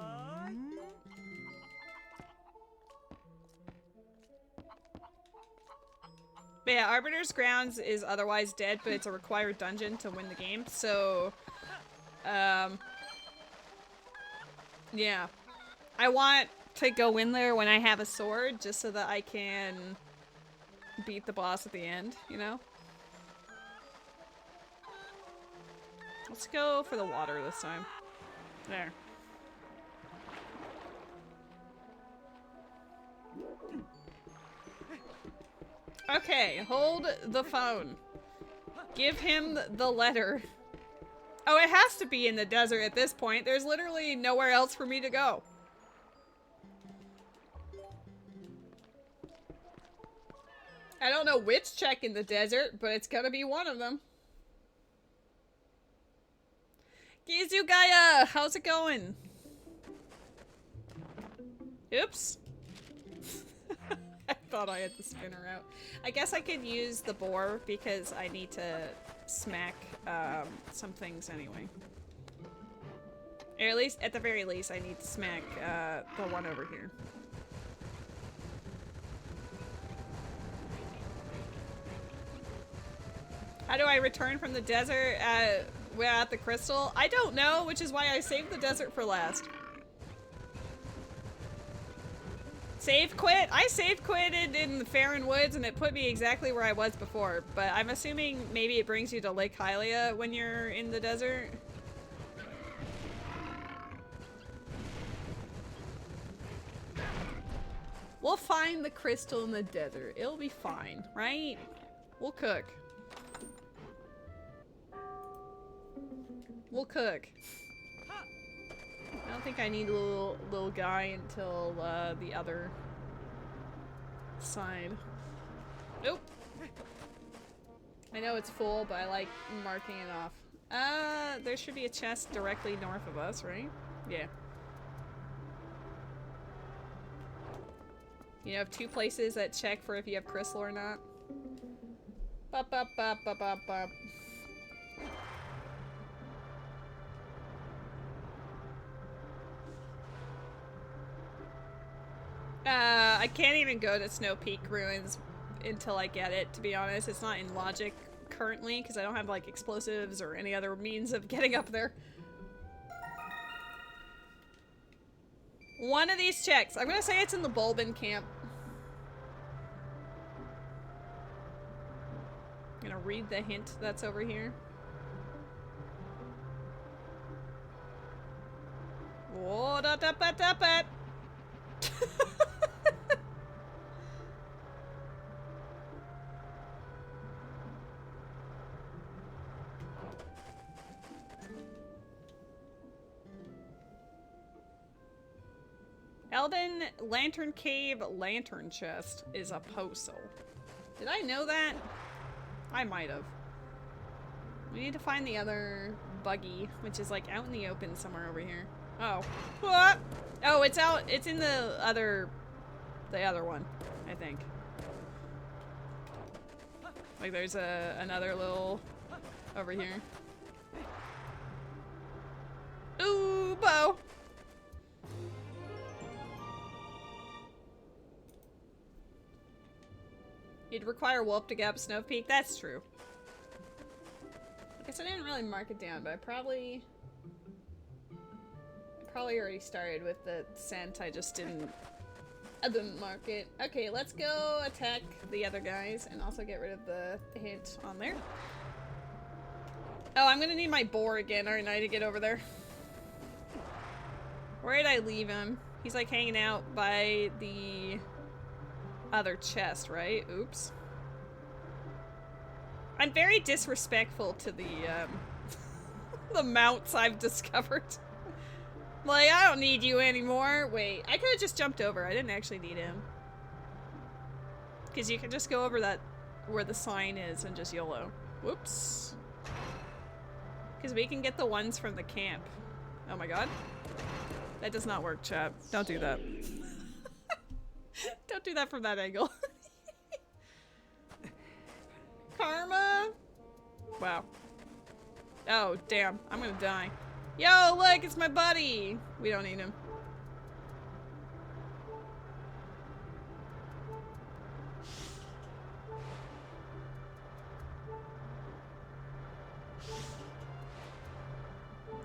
But yeah, Arbiter's Grounds is otherwise dead, but it's a required dungeon to win the game, so... yeah. I want to go in there when I have a sword, just so that I can beat the boss at the end, you know? Let's go for the water this time. There. Okay, hold the phone. Give him the letter. Oh, it has to be in the desert at this point. There's literally nowhere else for me to go. I don't know which check in the desert, but it's gonna be one of them. Gizugaya, how's it going? Oops. I thought I had the spinner out. I guess I could use the boar because I need to smack some things anyway. Or at least, at the very least, I need to smack the one over here. How do I return from the desert without the crystal? I don't know, which is why I saved the desert for last. Save quit? I save quitted in the Farron Woods and it put me exactly where I was before, but I'm assuming maybe it brings you to Lake Hylia when you're in the desert. We'll find the crystal in the desert. It'll be fine, right? We'll cook. We'll cook. I don't think I need a little guy until the other side. Nope. I know it's full, but I like marking it off. There should be a chest directly north of us, right? Yeah. You have two places that check for if you have crystal or not. Bop, bop, bop, bop, bop, bop. I can't even go to Snow Peak Ruins until I get it, to be honest. It's not in logic currently, because I don't have, like, explosives or any other means of getting up there. One of these checks. I'm gonna say it's in the Bulbin camp. I'm gonna read the hint that's over here. Oh, da da ba da ba. Elden Lantern Cave Lantern Chest is a postal. Did I know that? I might have. We need to find the other buggy, which is like out in the open somewhere over here. Oh. What? Oh, it's out. It's in the other one, I think. Like there's another little over here. Ooh, bow. You'd require Wolf to get up Snow Peak. That's true. I guess I didn't really mark it down, but I probably already started with the scent. I didn't mark it. Okay, let's go attack the other guys and also get rid of the hint on there. Oh, I'm gonna need my boar again, aren't I, to get over there? Where did I leave him? He's like hanging out by the other chest, right? Oops. I'm very disrespectful to the the mounts I've discovered. Like, I don't need you anymore. Wait, I could have just jumped over. I didn't actually need him. Because you can just go over that where the sign is and just YOLO. Whoops. Because we can get the ones from the camp. Oh my god. That does not work, chat. Don't do that. Don't do that from that angle. Karma? Wow. Oh, damn. I'm gonna die. Yo, look, it's my buddy! We don't need him.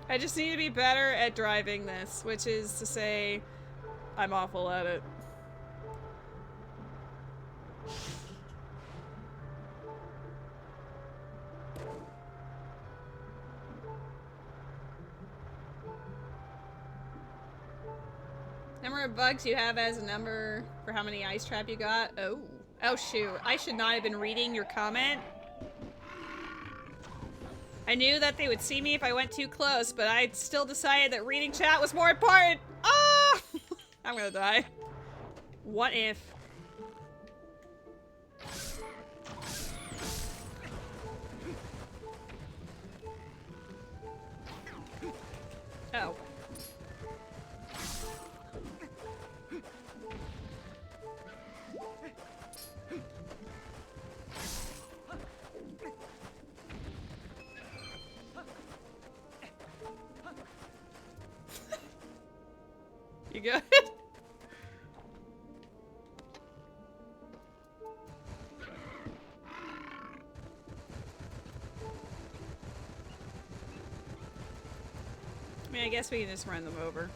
I just need to be better at driving this, which is to say, I'm awful at it. Number of bugs you have as a number for how many ice trap you got. Oh. Oh shoot. I should not have been reading your comment. I knew that they would see me if I went too close, but I still decided that reading chat was more important. Ah! I'm gonna die. What if? Oh. You good? I mean, I guess we can just run them over.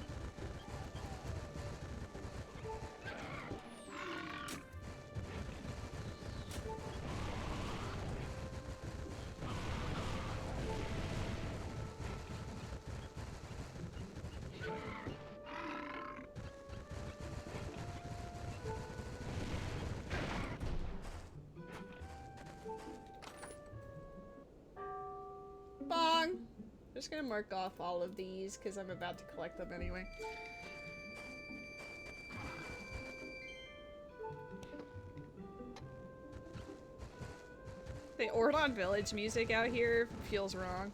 Bong! I'm just gonna mark off all of these because I'm about to collect them anyway. The Ordon Village music out here feels wrong.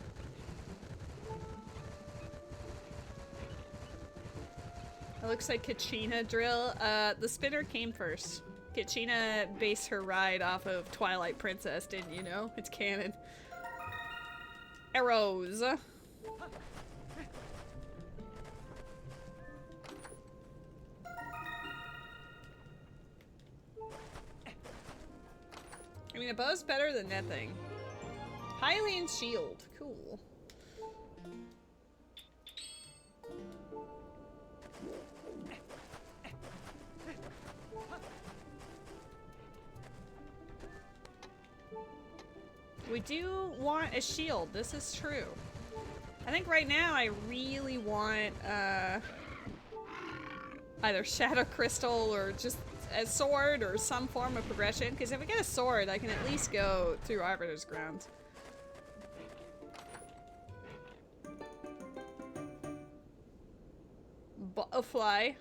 It looks like Kachina drill. The spinner came first. Kachina based her ride off of Twilight Princess, didn't you know? It's canon. Arrows. I mean, a bow's better than nothing. Hylian shield. Cool. We do want a shield. This is true. I think right now I really want either Shadow Crystal or just a sword or some form of progression. Because if I get a sword, I can at least go through Arbiter's Ground. Butterfly.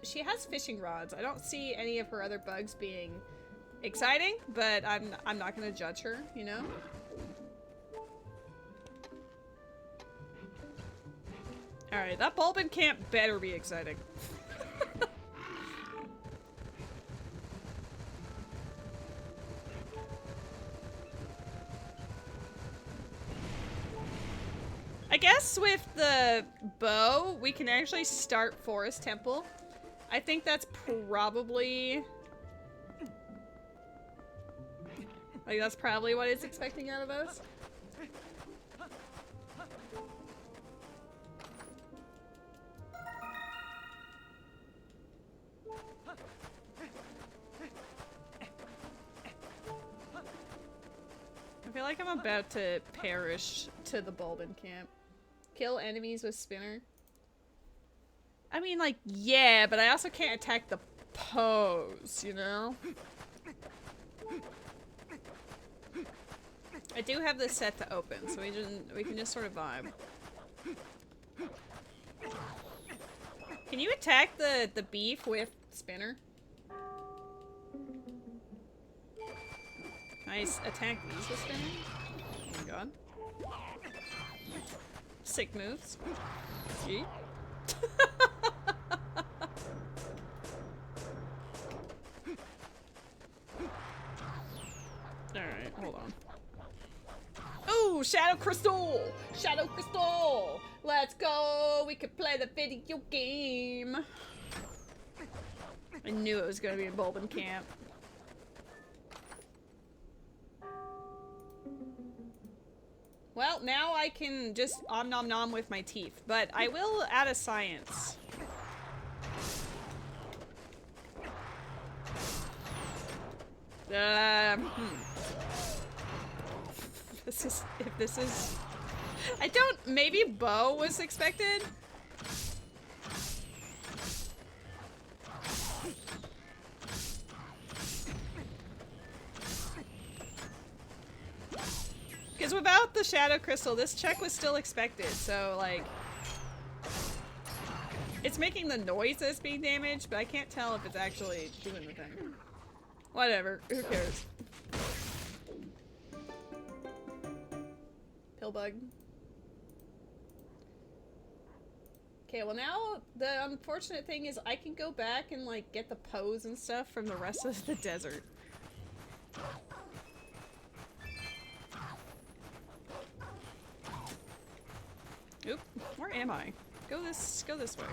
She has fishing rods. I don't see any of her other bugs being exciting, but I'm not gonna judge her, you know? Alright, that Bulbin camp better be exciting. I guess with the bow, we can actually start Forest Temple. I think that's probably... like, that's probably what it's expecting out of us. I feel like I'm about to perish to the Bulbin camp. Kill enemies with spinner. I mean, like, yeah, but I also can't attack the poes, you know? I do have this set to open, so we can just sort of vibe. Can you attack the beef with spinner? Can I attack these with spinner? Oh my god. Sick moves. Yeet. Alright, hold on. Ooh, Shadow Crystal! Shadow Crystal! Let's go! We could play the video game! I knew it was gonna be a Bulbin camp. Well, now I can just om nom nom with my teeth, but I will add a science. If this is... I don't... maybe bow was expected? Because without the Shadow Crystal, this check was still expected, so, like... it's making the noise that's being damaged, but I can't tell if it's actually doing the thing. Whatever, who cares? Pillbug. Okay, well now, the unfortunate thing is I can go back and, like, get the pose and stuff from the rest of the desert. Oop, where am I? Go this way.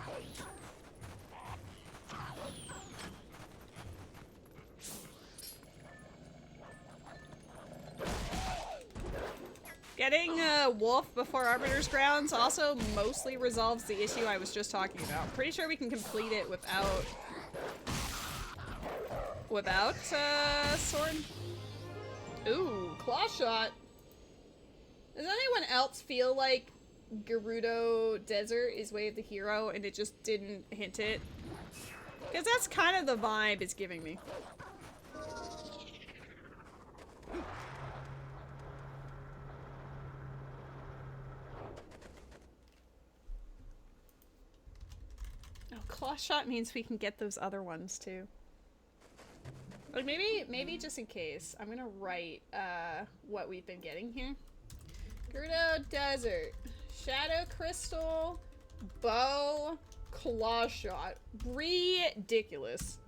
Getting a wolf before Arbiter's Grounds also mostly resolves the issue I was just talking about. Pretty sure we can complete it without sword. Ooh, claw shot. Does anyone else feel like Gerudo Desert is Way of the Hero and it just didn't hint it? Because that's kind of the vibe it's giving me. Oh, claw shot means we can get those other ones too. Like maybe just in case, I'm gonna write what we've been getting here. Gerudo Desert. Shadow Crystal, bow, claw shot. Ridiculous.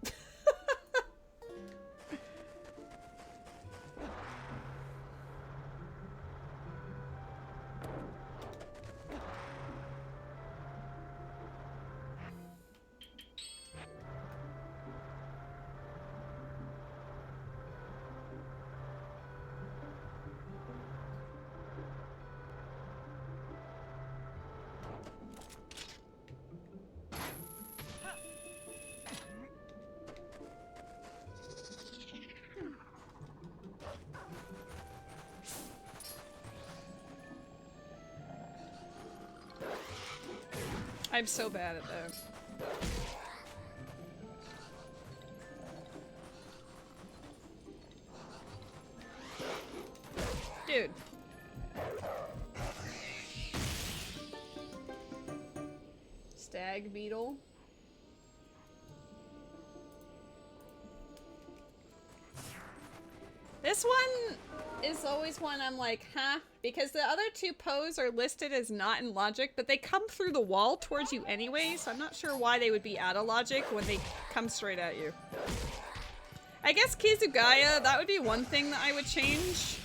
I'm so bad at that. Dude. Stag beetle. This one is always one I'm like, huh? Because the other two poes are listed as not in logic, but they come through the wall towards you anyway, so I'm not sure why they would be out of logic when they come straight at you. I guess Kizugaya, that would be one thing that I would change.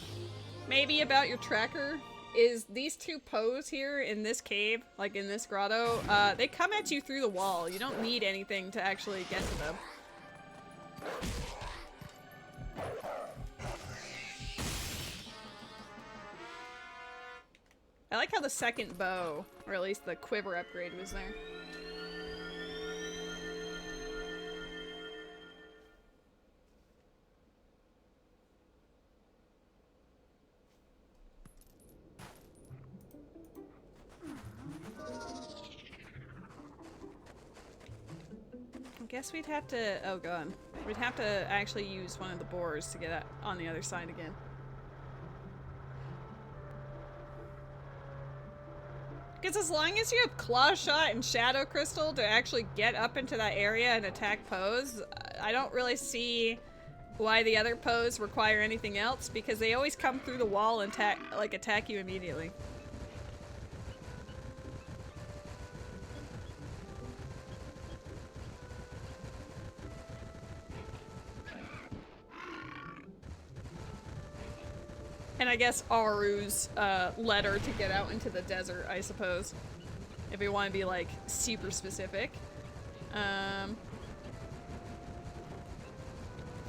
Maybe about your tracker, is these two poes here in this cave, like in this grotto, they come at you through the wall. You don't need anything to actually get to them. I like how the second bow, or at least the quiver upgrade, was there. I guess we'd have to, oh god, we'd have to actually use one of the boars to get on the other side again. Because as long as you have Claw Shot and Shadow Crystal to actually get up into that area and attack poes, I don't really see why the other poes require anything else, because they always come through the wall and attack you immediately. And I guess Aru's letter to get out into the desert, I suppose. If we want to be, like, super specific. I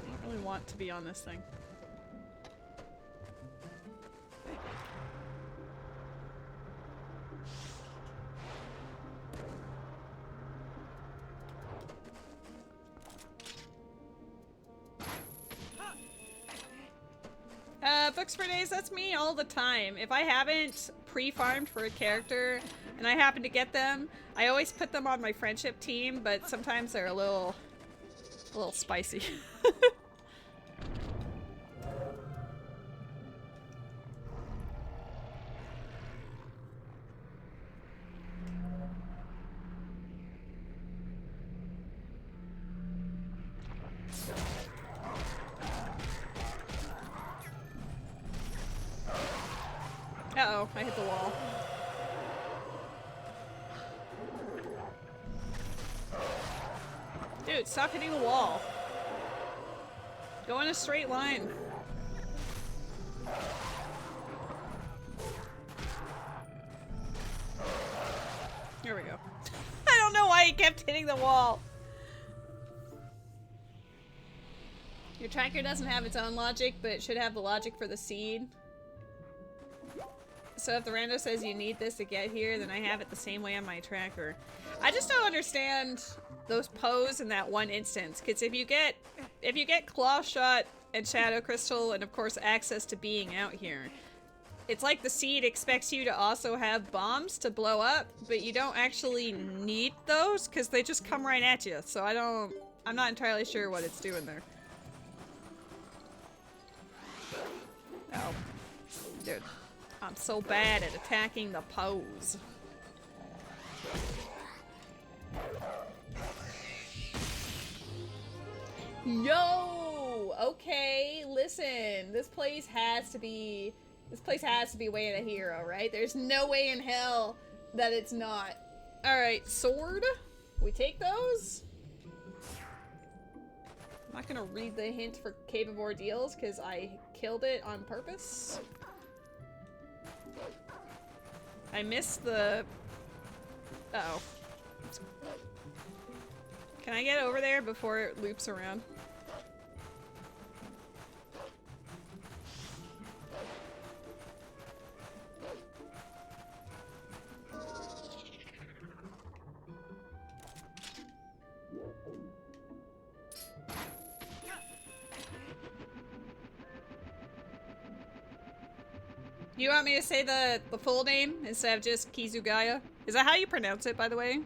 don't really want to be on this thing. Books for days, that's me all the time. If I haven't pre-farmed for a character and I happen to get them, I always put them on my friendship team, but sometimes they're a little spicy. Uh-oh, I hit the wall. Dude, stop hitting the wall. Go in a straight line. Here we go. I don't know why he kept hitting the wall. Your tracker doesn't have its own logic, but it should have the logic for the seed. So if the rando says you need this to get here, then I have it the same way on my tracker. I just don't understand those poes in that one instance, because if you get Claw Shot and Shadow Crystal and of course access to being out here, it's like the seed expects you to also have bombs to blow up, but you don't actually need those because they just come right at you. So I'm not entirely sure what it's doing there. Oh, dude. I'm so bad at attacking the poes. Yo! Okay, listen. This place has to be way in a hero, right? There's no way in hell that it's not. Alright, sword. We take those? I'm not gonna read the hint for Cave of Ordeals because I killed it on purpose. I missed the... Uh-oh. Can I get over there before it loops around? You want me to say the full name instead of just Kizugaya? Is that how you pronounce it, by the way?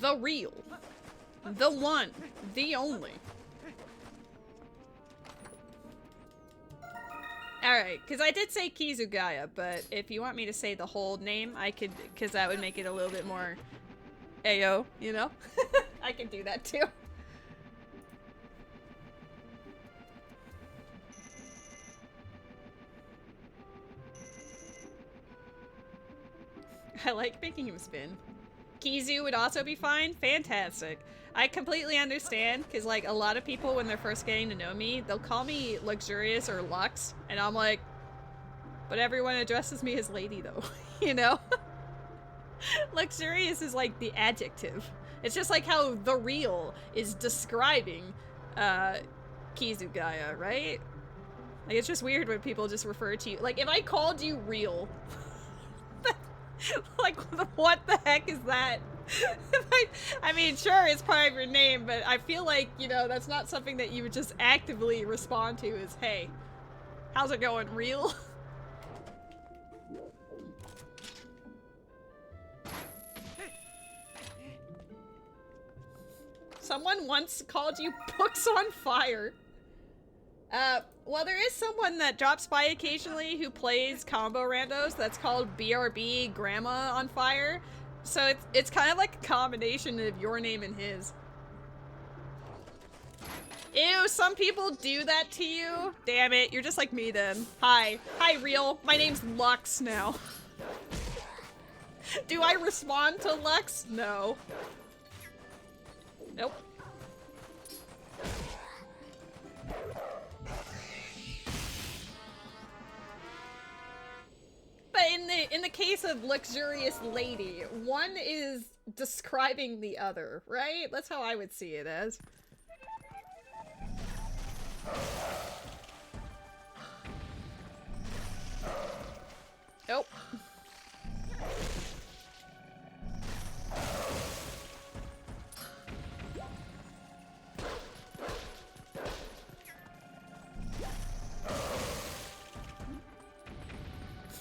The real. The one. The only. Alright, because I did say Kizugaya, but if you want me to say the whole name, I could, because that would make it a little bit more Ayo, you know? I can do that too. I like making him spin. Kizu would also be fine. Fantastic. I completely understand, because, like, a lot of people, when they're first getting to know me, they'll call me Luxurious or Lux, and I'm like, but everyone addresses me as Lady, though, you know? Luxurious is, like, the adjective. It's just like how the real is describing, Kizugaya, right? Like, it's just weird when people just refer to you. Like, if I called you real, like, what the heck is that? I mean, sure, it's part of your name, but I feel like, you know, that's not something that you would just actively respond to as, hey, how's it going, real? Someone once called you books on fire. Well, there is someone that drops by occasionally who plays combo randos that's called BRB Grandma on Fire. So it's kind of like a combination of your name and his. Ew, some people do that to you. Damn it, you're just like me then. Hi. Hi, real. My name's Lux now. Do I respond to Lux? No. Nope. But in the case of Luxurious Lady, one is describing the other, right? That's how I would see it as. Nope.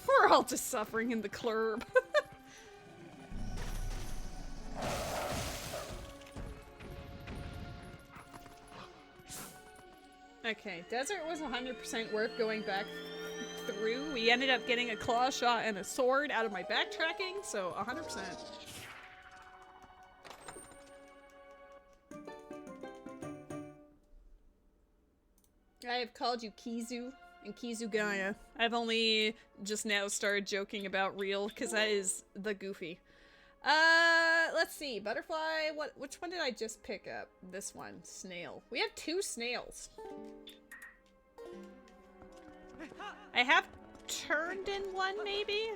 We're all just suffering in the club. Okay, desert was 100% worth going back through. We ended up getting a claw shot and a sword out of my backtracking, so 100%. I have called you Kizu and Kizugaya. I've only just now started joking about real, because that is the goofy. Let's see. Butterfly, which one did I just pick up? This one. Snail. We have 2 snails. I have turned in one, maybe?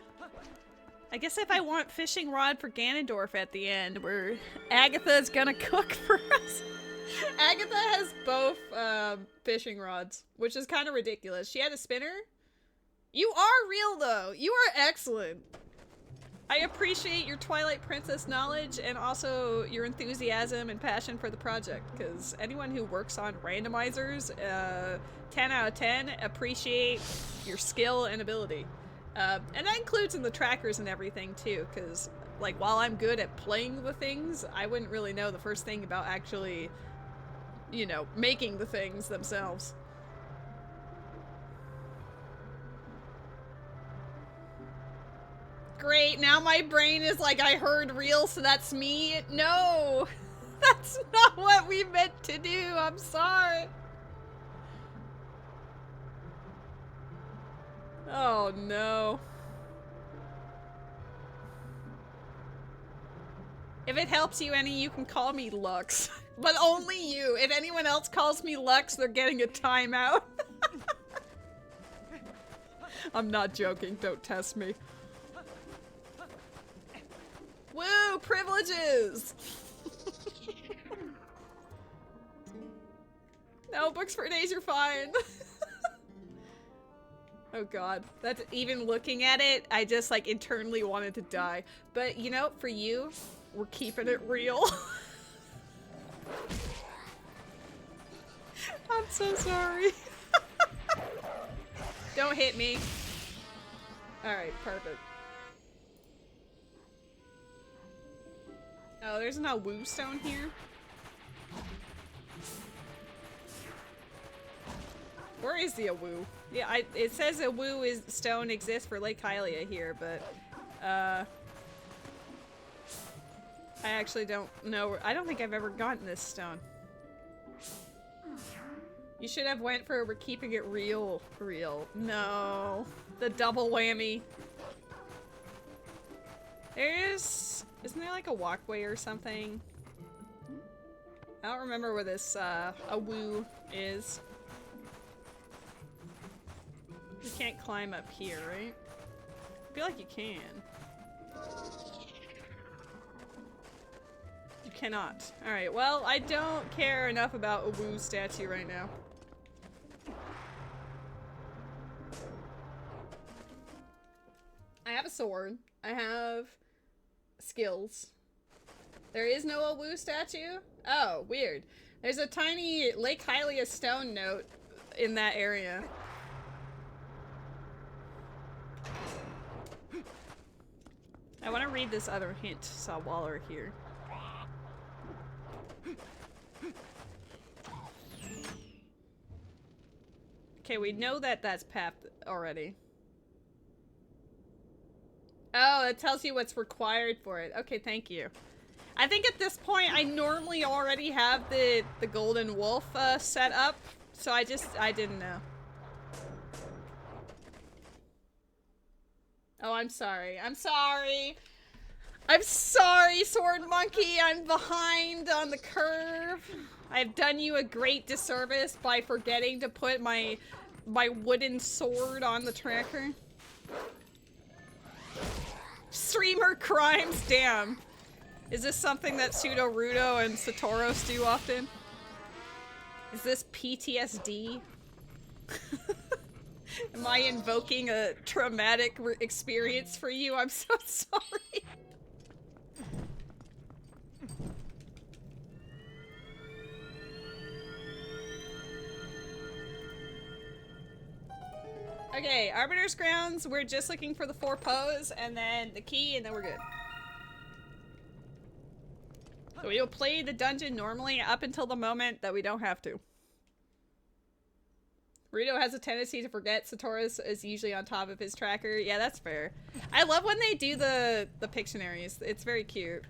I guess if I want fishing rod for Ganondorf at the end, where Agatha's gonna cook for us. Agatha has both fishing rods, which is kind of ridiculous. She had a spinner. You are real, though. You are excellent. I appreciate your Twilight Princess knowledge and also your enthusiasm and passion for the project, because anyone who works on randomizers, 10 out of 10, appreciate your skill and ability. And that includes in the trackers and everything, too, because, like, while I'm good at playing the things, I wouldn't really know the first thing about actually, you know, making the things themselves. Great, now my brain is like, I heard real, so that's me. No! That's not what we meant to do, I'm sorry. Oh no. If it helps you any, you can call me Lux. But only you. If anyone else calls me Lux, they're getting a timeout. I'm not joking, don't test me. Woo! Privileges! No, books for days, you're fine. Oh god. That's, even looking at it, I just, like, internally wanted to die. But, you know, for you, we're keeping it real. I'm so sorry. Don't hit me. Alright, perfect. Oh, there's no woo stone here. Where is the Awu? Yeah, it says Awu stone exists for Lake Hylia here, but I actually don't know. I don't think I've ever gotten this stone. You should have went for we're keeping it real. No. The double whammy. Isn't there like a walkway or something? I don't remember where this Awu is. You can't climb up here, right? I feel like you can. You cannot. Alright, well, I don't care enough about a Wu statue right now. I have a sword. I have skills. There is no Awu statue? Oh, weird. There's a tiny Lake Hylia stone note in that area. I want to read this other hint while we're here. Okay, we know that that's path already. Oh, it tells you what's required for it. Okay, thank you. I think at this point I normally already have the golden wolf set up, so I didn't know. Oh, I'm sorry. I'm sorry. I'm sorry, Sword Monkey. I'm behind on the curve. I've done you a great disservice by forgetting to put my wooden sword on the tracker. Streamer crimes, damn. Is this something that Pseudo Rudo and Satoros do often? Is this PTSD? Am I invoking a traumatic experience for you? I'm so sorry. Okay, Arbiter's Grounds, we're just looking for the 4 poes, and then the key, and then we're good. So we'll play the dungeon normally up until the moment that we don't have to. Rito has a tendency to forget Satoris is usually on top of his tracker. Yeah, that's fair. I love when they do the Pictionaries. It's very cute.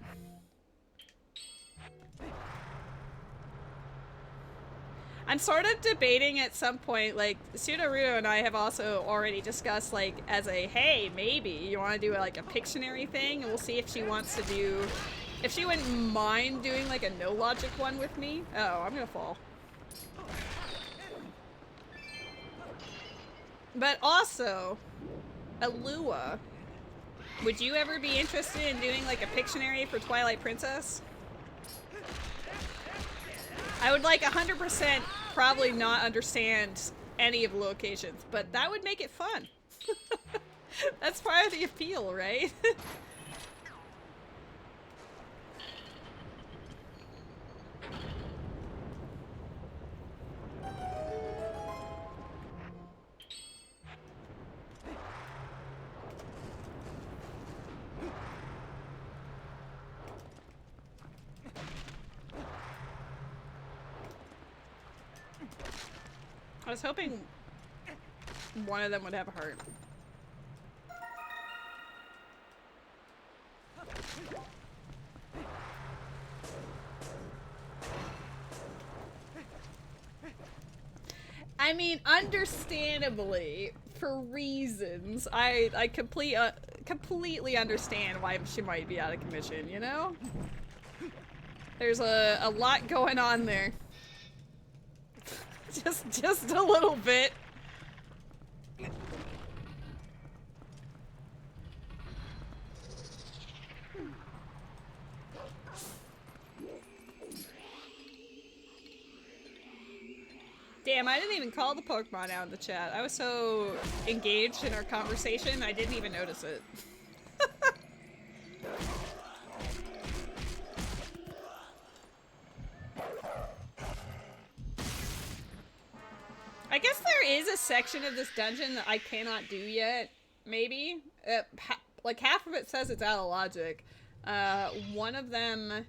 I'm sort of debating at some point, like, Pseudo-Rudo and I have also already discussed, like, as a, hey, maybe you want to do, like, a Pictionary thing, and we'll see if she wants to do, if she wouldn't mind doing, like, a no-logic one with me. Oh, I'm gonna fall. But also, Alua, would you ever be interested in doing, like, a Pictionary for Twilight Princess? I would like 100% probably not understand any of the locations, but that would make it fun. That's part of the appeal, right? I was hoping one of them would have a heart. I mean, understandably, for reasons, I completely understand why she might be out of commission, you know? There's a lot going on there. Just a little bit. Damn, I didn't even call the Pokemon out in the chat. I was so engaged in our conversation, I didn't even notice it. I guess there is a section of this dungeon that I cannot do yet, maybe. Like, half of it says it's out of logic. One of them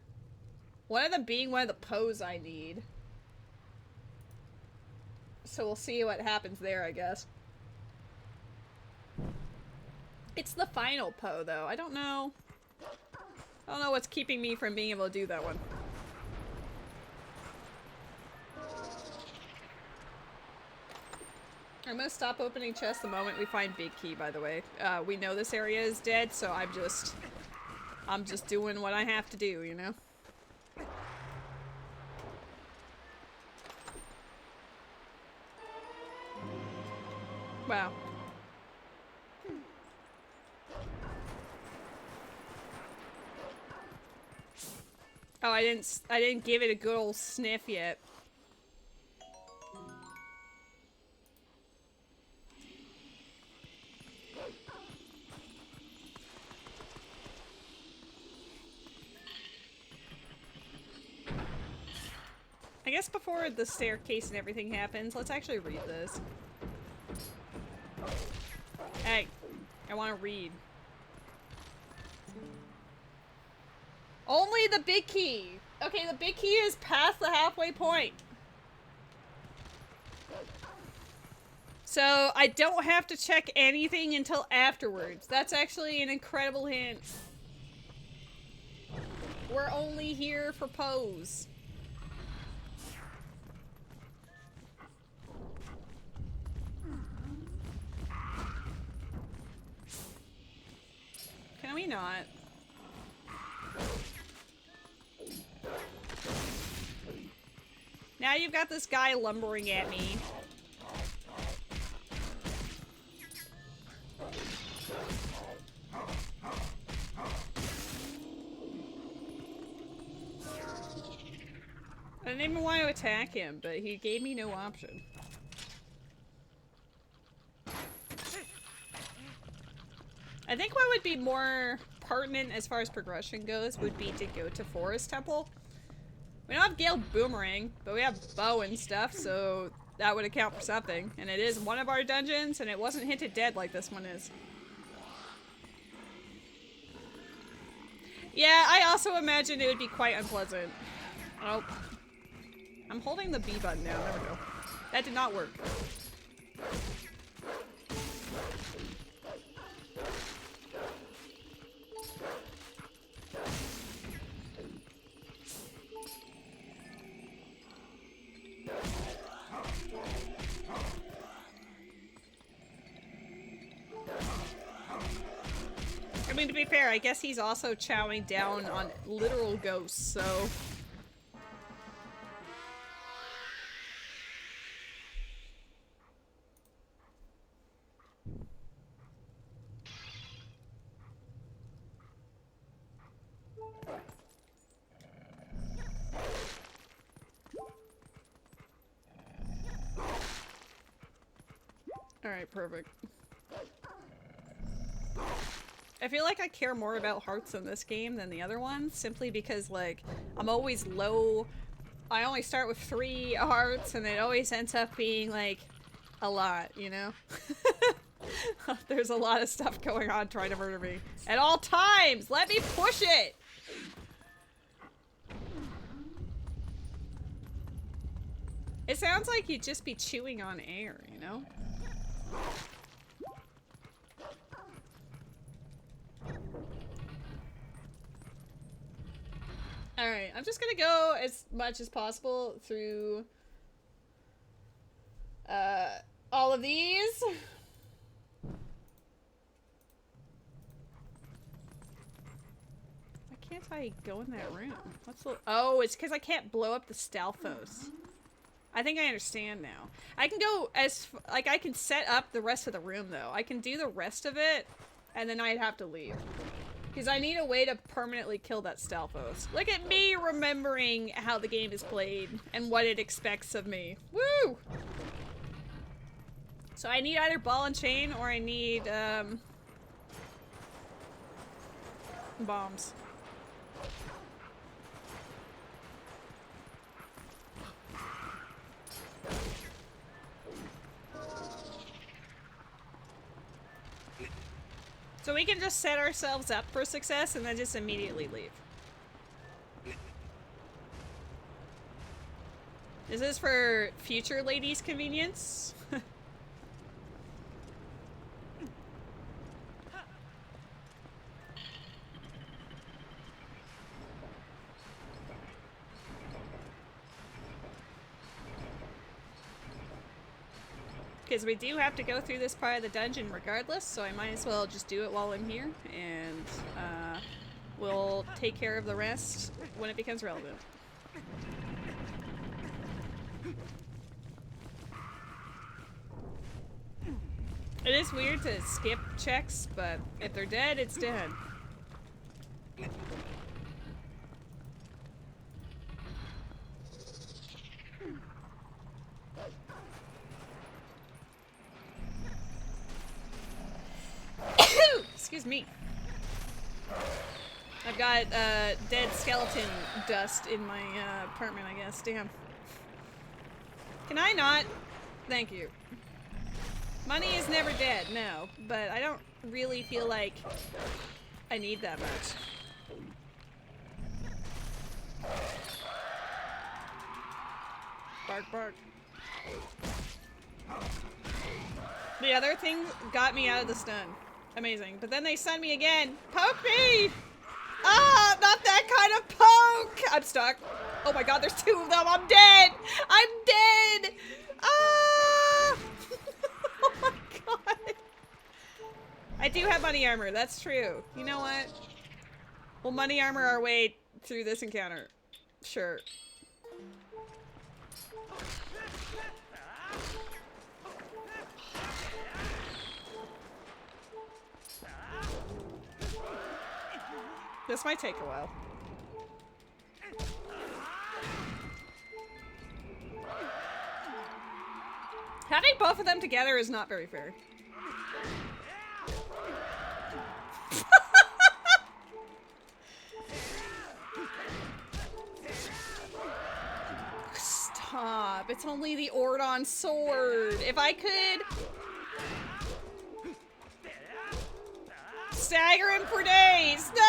being one of the poes I need. So we'll see what happens there, I guess. It's the final poe, though. I don't know what's keeping me from being able to do that one. I'm gonna stop opening chests the moment we find Big Key, by the way. We know this area is dead, so I'm just doing what I have to do, you know? Wow. Oh, I didn't give it a good old sniff yet. I guess before the staircase and everything happens, let's actually read this. Hey, I want to read. Only the big key. Okay, the big key is past the halfway point. So I don't have to check anything until afterwards. That's actually an incredible hint. We're only here for pose. Can we not? Now you've got this guy lumbering at me. I didn't even want to attack him, but he gave me no option. I think what would be more pertinent as far as progression goes would be to go to Forest Temple. We don't have Gale Boomerang, but we have bow and stuff, so that would account for something. And it is one of our dungeons, and it wasn't hinted dead like this one is. Yeah, I also imagined it would be quite unpleasant. Oh. I'm holding the B button now. There we go. That did not work. I mean, to be fair, I guess he's also chowing down on literal ghosts, so... Alright, perfect. I feel like I care more about hearts in this game than the other ones, simply because, like, I'm always low. I only start with 3 hearts, and it always ends up being, like, a lot, you know? There's a lot of stuff going on trying to murder me. At all times! Let me push it! It sounds like you'd just be chewing on air, you know? Alright, I'm just gonna go as much as possible through all of these. Why can't I go in that room? What's the— oh, it's because I can't blow up the Stalfos. I think I understand now. I can go as— like, I can set up the rest of the room, though. I can do the rest of it, and then I'd have to leave. Because I need a way to permanently kill that Stalfos. Look at me remembering how the game is played and what it expects of me. Woo! So I need either ball and chain or I need, bombs. So we can just set ourselves up for success and then just immediately leave. Is this for future ladies' convenience? Because we do have to go through this part of the dungeon regardless, so I might as well just do it while I'm here, and we'll take care of the rest when it becomes relevant. It is weird to skip checks, but if they're dead, it's dead. Excuse me. I've got dead skeleton dust in my apartment, I guess. Damn. Can I not? Thank you. Money is never dead, no, but I don't really feel like I need that much. Bark, bark. The other thing got me out of the stun. Amazing. But then they stun me again. Poke me! Ah, not that kind of poke! I'm stuck. Oh my god, there's two of them. I'm dead! I'm dead! Ah! Oh my god. I do have money armor. That's true. You know what? We'll money armor our way through this encounter. Sure. This might take a while. Having both of them together is not very fair. Stop. It's only the Ordon sword. If I could stagger him for days. No!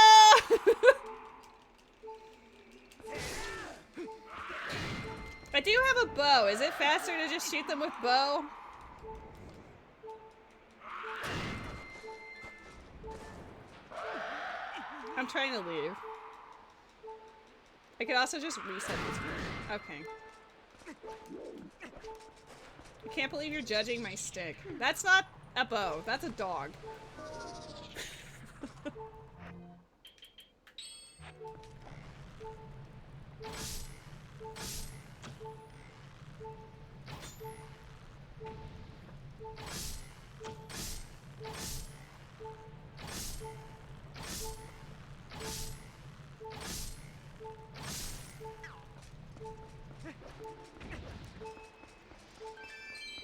I do have a bow. Is it faster to just shoot them with bow? I'm trying to leave. I could also just reset this room. Okay. I can't believe you're judging my stick. That's not a bow. That's a dog.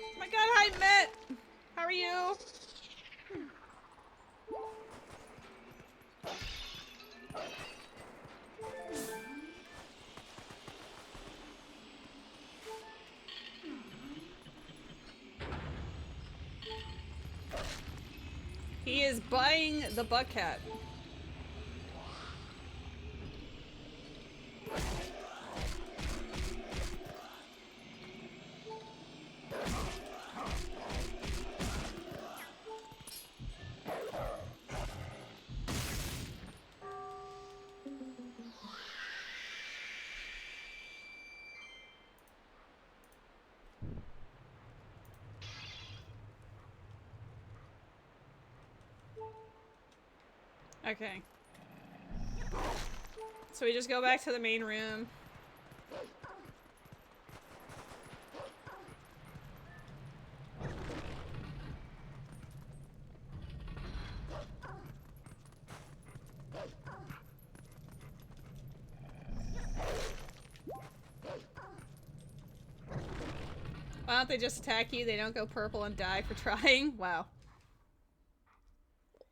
Oh my god, hi Matt! How are you? He is buying the butt cat. Okay. So we just go back to the main room. Why don't they just attack you? They don't go purple and die for trying? Wow.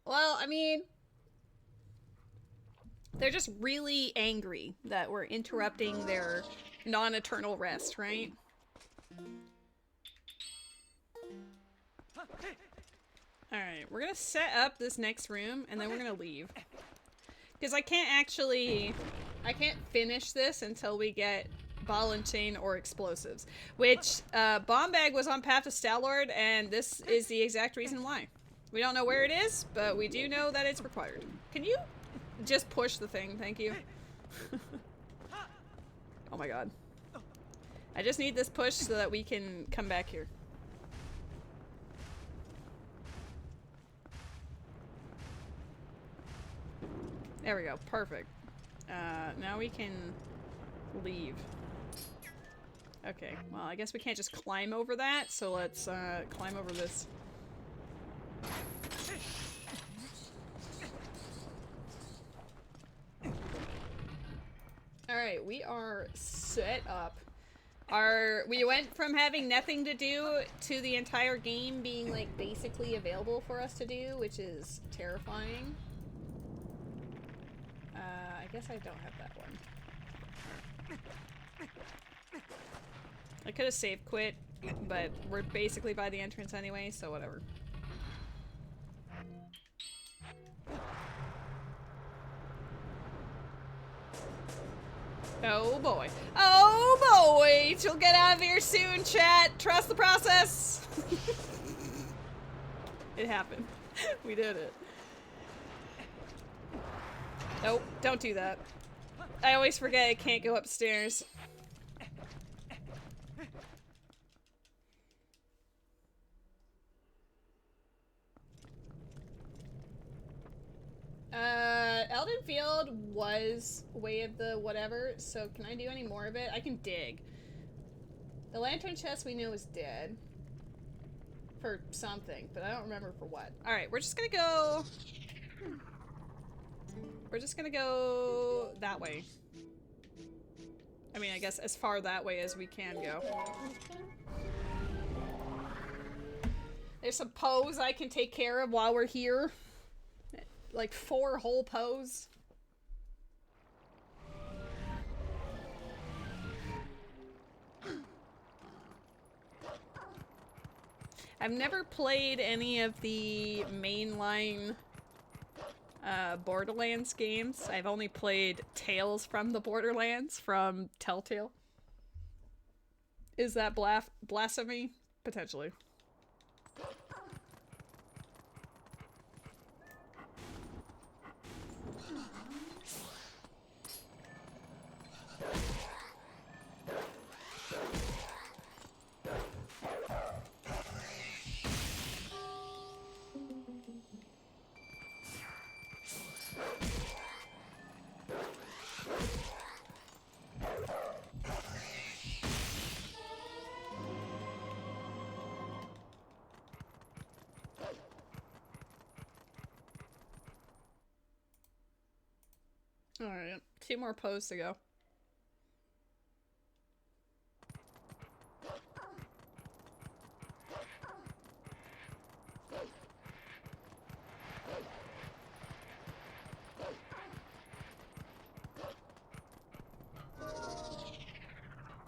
Well, I mean, they're just really angry that we're interrupting their non-eternal rest, right? Alright, we're gonna set up this next room, and then we're gonna leave. Because I can't finish this until we get ball and chain or explosives. Which, Bomb Bag was on Path to Stalord, and this is the exact reason why. We don't know where it is, but we do know that it's required. Can you just push the thing? Thank you. Oh my god. I just need this push so that we can come back here. There we go. Perfect. Now we can leave. Okay, well, I guess we can't just climb over that, so let's climb over this. Alright, we are set up. We went from having nothing to do to the entire game being, like, basically available for us to do, which is terrifying. I guess I don't have that one. I could have save quit, but we're basically by the entrance anyway, so whatever. Oh boy. Oh boy! She'll get out of here soon, chat! Trust the process! It happened. We did it. Nope, don't do that. I always forget I can't go upstairs. Eldenfield was Way of the whatever, so can I do any more of it? I can dig. The lantern chest we knew was dead. For something, but I don't remember for what. Alright, we're just gonna go... We're just gonna go that way. I mean, I guess as far that way as we can go. There's some poes I can take care of while we're here. Like 4 whole poes. I've never played any of the mainline Borderlands games. I've only played Tales from the Borderlands from Telltale. Is that blasphemy? Potentially. Alright, 2 more posts to go.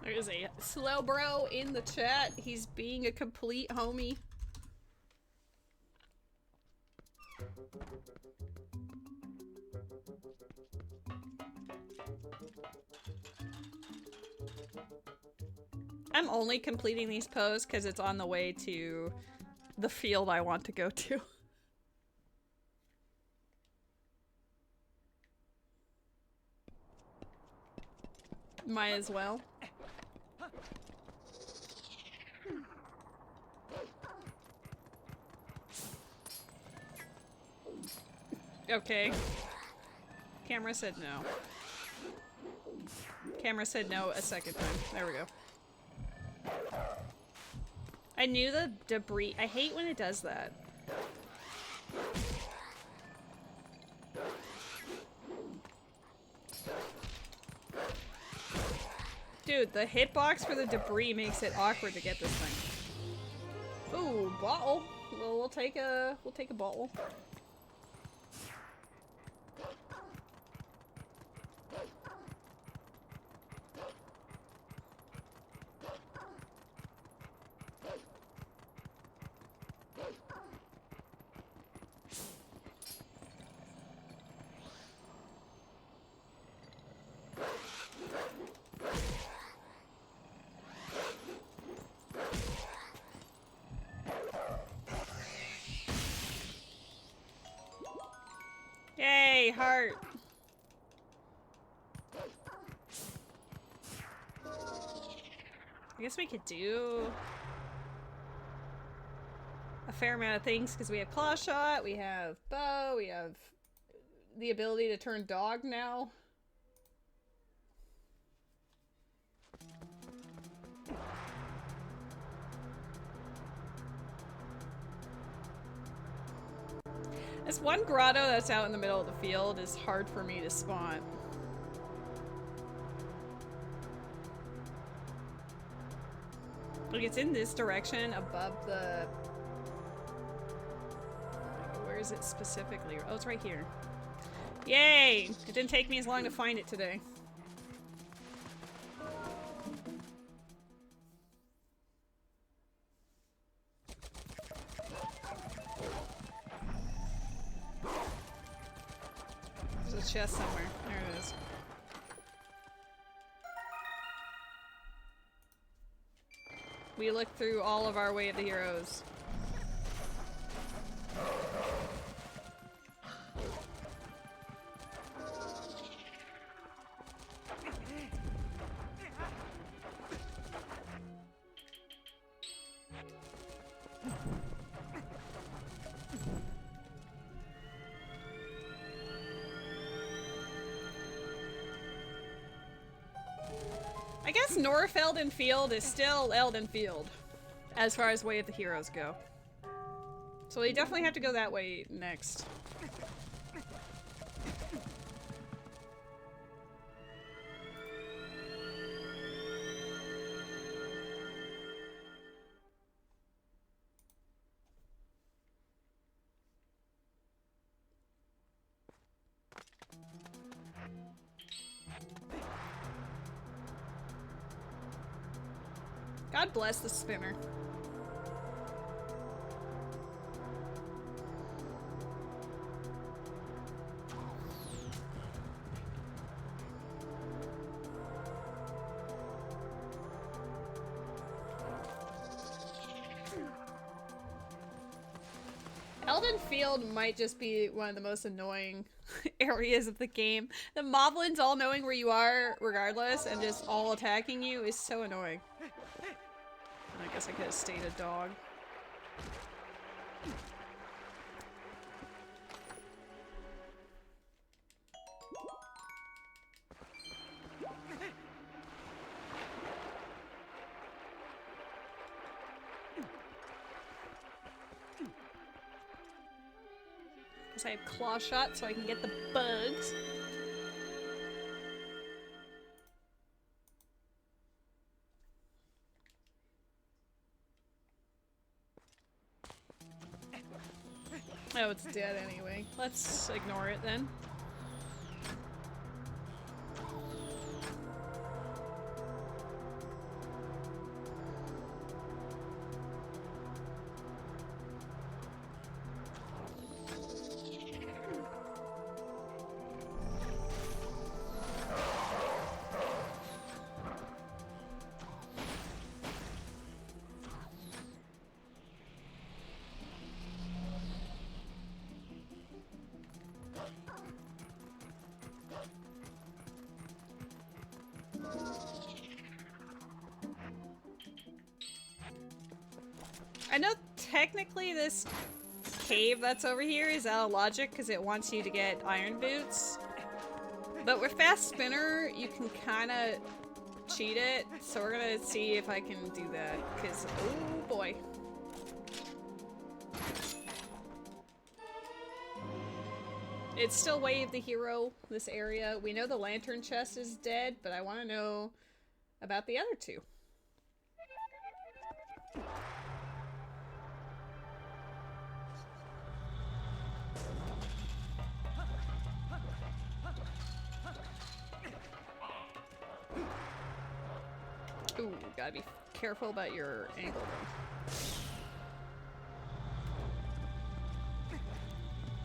There is a slow bro in the chat. He's being a complete homie. I'm only completing these posts because it's on the way to the field I want to go to. Might as well. Okay. Camera said no. Camera said no a second time. There we go. I knew the debris. I hate when it does that. Dude, the hitbox for the debris makes it awkward to get this thing. Ooh, bottle. Well, we'll take a bottle. Yay, heart. I guess we could do a fair amount of things because we have claw shot, we have bow, we have the ability to turn dog now. This one grotto that's out in the middle of the field is hard for me to spawn. Like, it's in this direction above the... Where is it specifically? Oh, it's right here. Yay! It didn't take me as long to find it today. There's a chest somewhere. There it is. We looked through all of our Way of the Heroes. I guess North Elden Field is still Elden Field, as far as Way of the Heroes go. So we definitely have to go that way next. God bless the spinner. Elden Field might just be one of the most annoying areas of the game. The moblins all knowing where you are regardless and just all attacking you is so annoying. I guess I could have stayed a dog. Because I have claw shot so I can get the bugs. Oh, it's dead anyway. Let's ignore it then. I know technically this cave that's over here is out of logic because it wants you to get iron boots. But with Fast Spinner, you can kind of cheat it. So we're gonna see if I can do that because, oh boy. It's still Way of the Hero, this area. We know the lantern chest is dead, but I want to know about the other two. Ooh, gotta be careful about your angle though.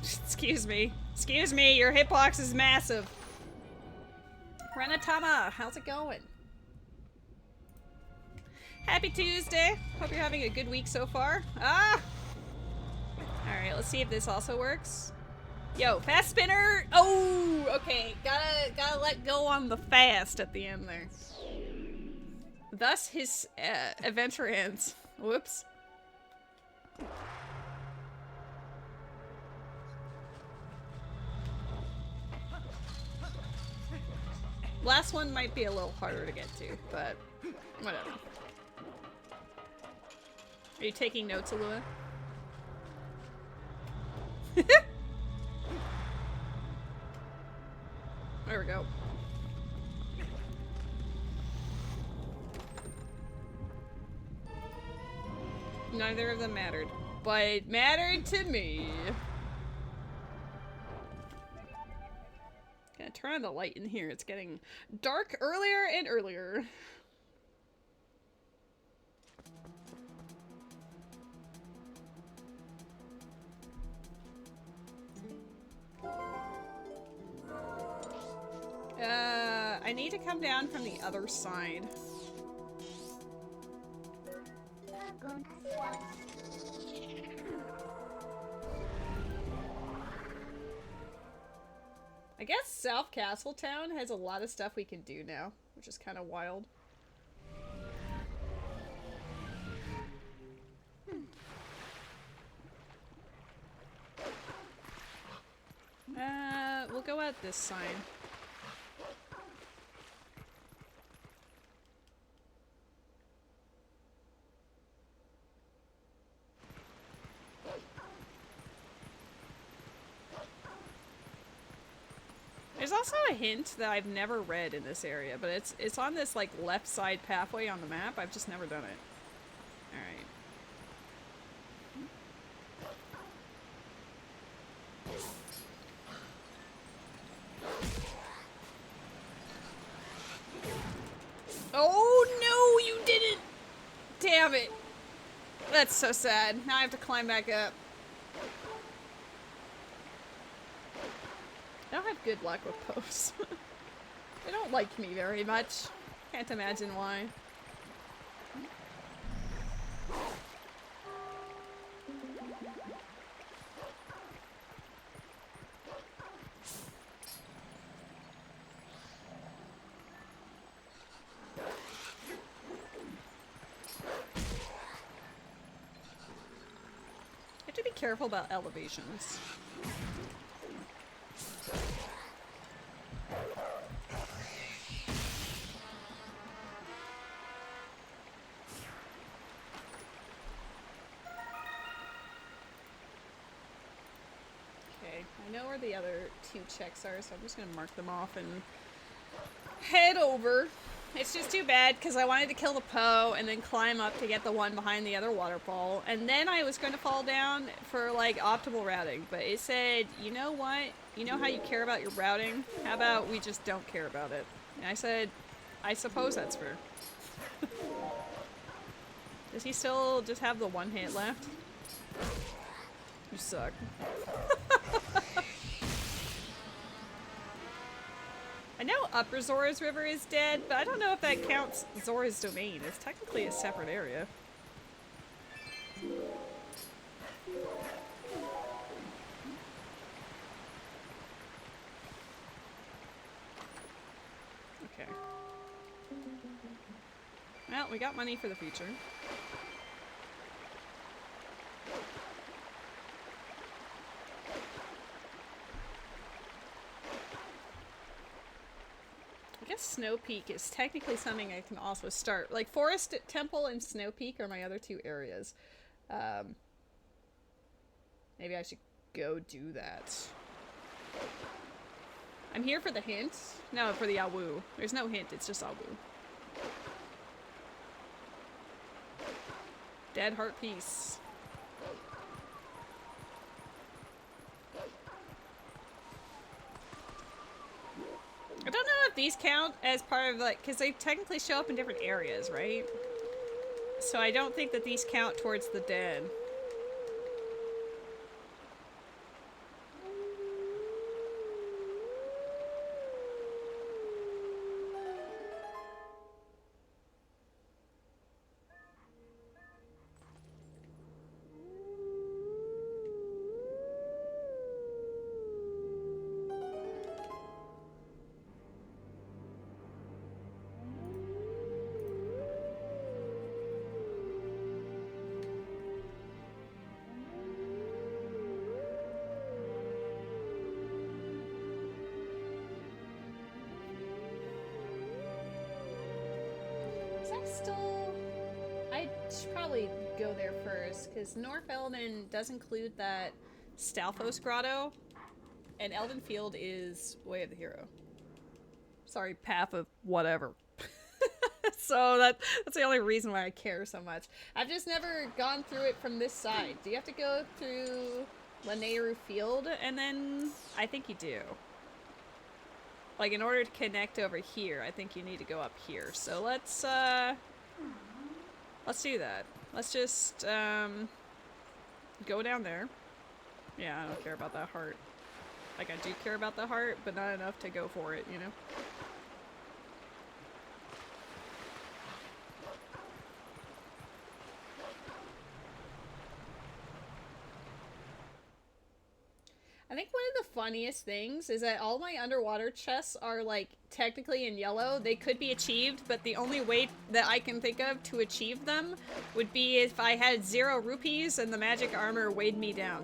Excuse me. Excuse me, your hitbox is massive. Renatama, how's it going? Happy Tuesday. Hope you're having a good week so far. Ah! Alright, let's see if this also works. Yo, fast spinner! Oh, okay. Gotta let go on the fast at the end there. Thus his adventure ends. Whoops. Last one might be a little harder to get to, but whatever. Are you taking notes, Alua? There we go. Neither of them mattered, but it mattered to me. Gonna turn on the light in here. It's getting dark earlier and earlier. I need to come down from the other side. I guess South Castletown has a lot of stuff we can do now, which is kind of wild. We'll go out this side. There's also a hint that I've never read in this area, but it's on this like left side pathway on the map. I've just never done it. Alright. Oh no, you didn't! Damn it. That's so sad. Now I have to climb back up. I don't have good luck with poes. They don't like me very much. Can't imagine why. You have to be careful about elevations. I know where the other two checks are, so I'm just gonna mark them off and head over. It's just too bad because I wanted to kill the Poe and then climb up to get the one behind the other waterfall, and then I was going to fall down for like optimal routing, but it said, you know what? You know how you care about your routing? How about we just don't care about it? And I said, I suppose that's fair. Does he still just have the one hit left? You suck. I know Upper Zora's River is dead, but I don't know if that counts Zora's Domain. It's technically a separate area. Okay. Well, we got money for the future. I guess Snow Peak is technically something I can also start. Like, Forest Temple and Snow Peak are my other two areas. Maybe I should go do that. I'm here for the hint. No, for the Awu. There's no hint, it's just Awu. Dead Heart Piece. I don't know if these count as part of, like, because they technically show up in different areas, right? So I don't think that these count towards the dead. still... I should probably go there first, because North Elden does include that Stalfos Grotto, and Elden Field is Way of the Hero. Sorry, Path of whatever. So that's the only reason why I care so much. I've just never gone through it from this side. Do you have to go through Lanayru Field? And then I think you do. Like, in order to connect over here, I think you need to go up here. So let's do that. Let's just go down there. Yeah, I don't care about that heart. Like, I do care about the heart, but not enough to go for it, you know? I think one of the funniest things is that all my underwater chests are, like, technically in yellow. They could be achieved, but the only way that I can think of to achieve them would be if I had 0 rupees and the magic armor weighed me down.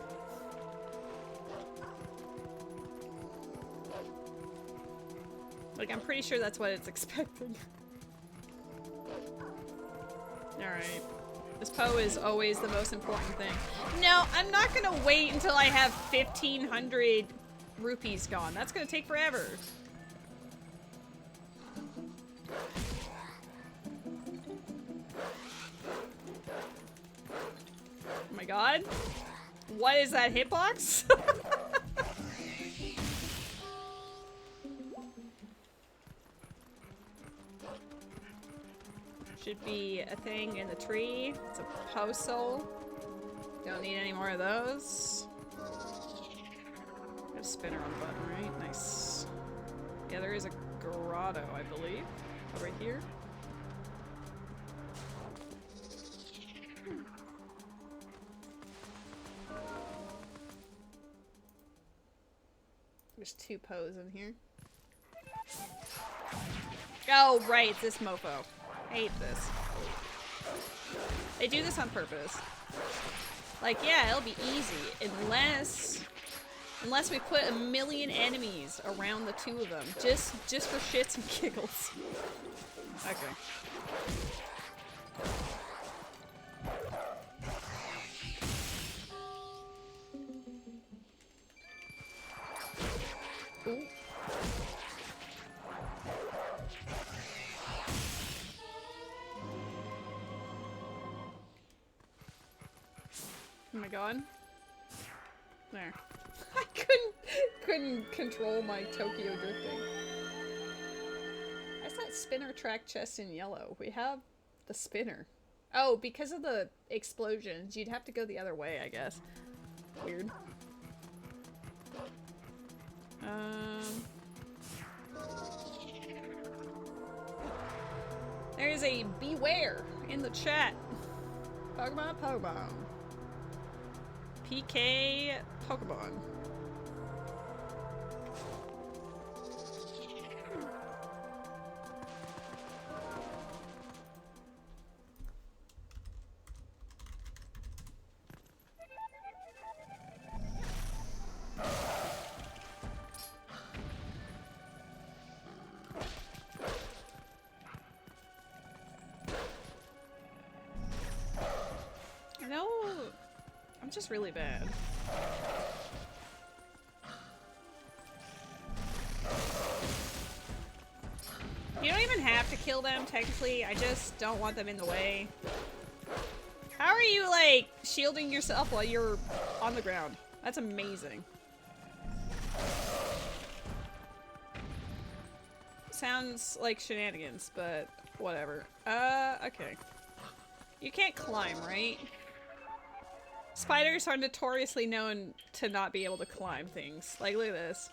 Like, I'm pretty sure that's what it's expecting. Alright. This Poe is always the most important thing. No, I'm not gonna wait until I have 1,500 rupees gone. That's gonna take forever. Oh my god. What is that hitbox? Should be a thing in the tree. It's a Poe soul. Don't need any more of those. Got a spinner on the button, right? Nice. Yeah, there is a grotto, I believe. Over here. There's 2 Poes in here. Oh, right, it's this mofo. I hate this. They do this on purpose. Like, yeah, it'll be easy unless we put 1 million enemies around the 2 of them, just for shits and giggles. Okay. Ooh. Oh my god. There. I couldn't control my Tokyo drifting. That's that spinner track chest in yellow. We have the spinner. Oh, because of the explosions, you'd have to go the other way, I guess. Weird. There is a beware in the chat. Pokemon. PK Pokemon. Just really bad. You don't even have to kill them, technically. I just don't want them in the way. How are you, like, shielding yourself while you're on the ground? That's amazing. Sounds like shenanigans, but whatever. Okay. You can't climb, right? Spiders are notoriously known to not be able to climb things. Like, look at this.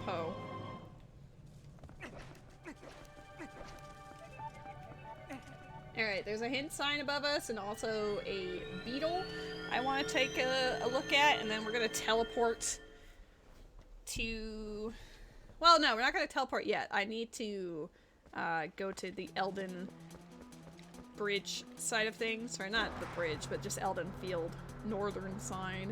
Poe. Alright, Alright, there's a hint sign above us and also a beetle I want to take a look at, and then we're going to teleport to... Well, no, we're not going to teleport yet. I need to go to the Elden Bridge side of things. Sorry, not the bridge, but just Elden Field, northern side.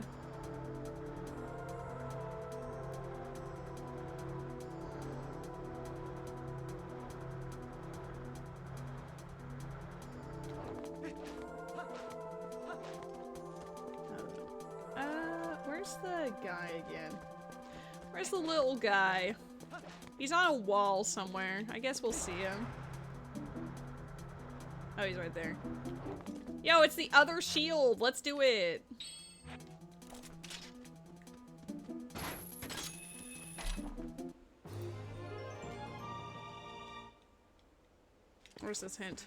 Where's the guy again? Where's the little guy? He's on a wall somewhere. I guess we'll see him. Oh, he's right there. Yo, it's the other shield! Let's do it! Where's this hint?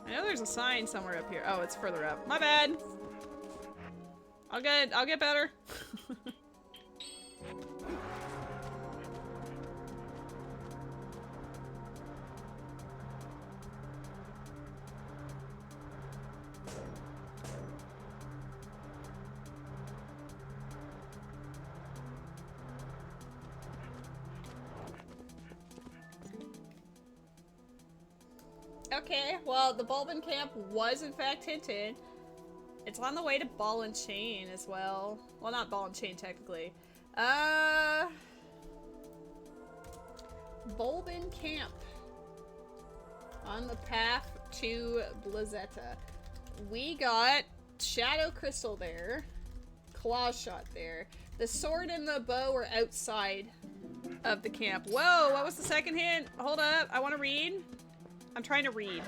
I know there's a sign somewhere up here. Oh, it's further up. My bad! I'll get better. Okay, well, the Bulbin camp was in fact hinted. It's on the way to Ball and Chain as well. Well, not Ball and Chain, technically. Bulbin Camp. On the path to Blazetta. We got Shadow Crystal there. Claw Shot there. The sword and the bow are outside of the camp. Whoa, what was the second hint? Hold up, I want to read. I'm trying to read.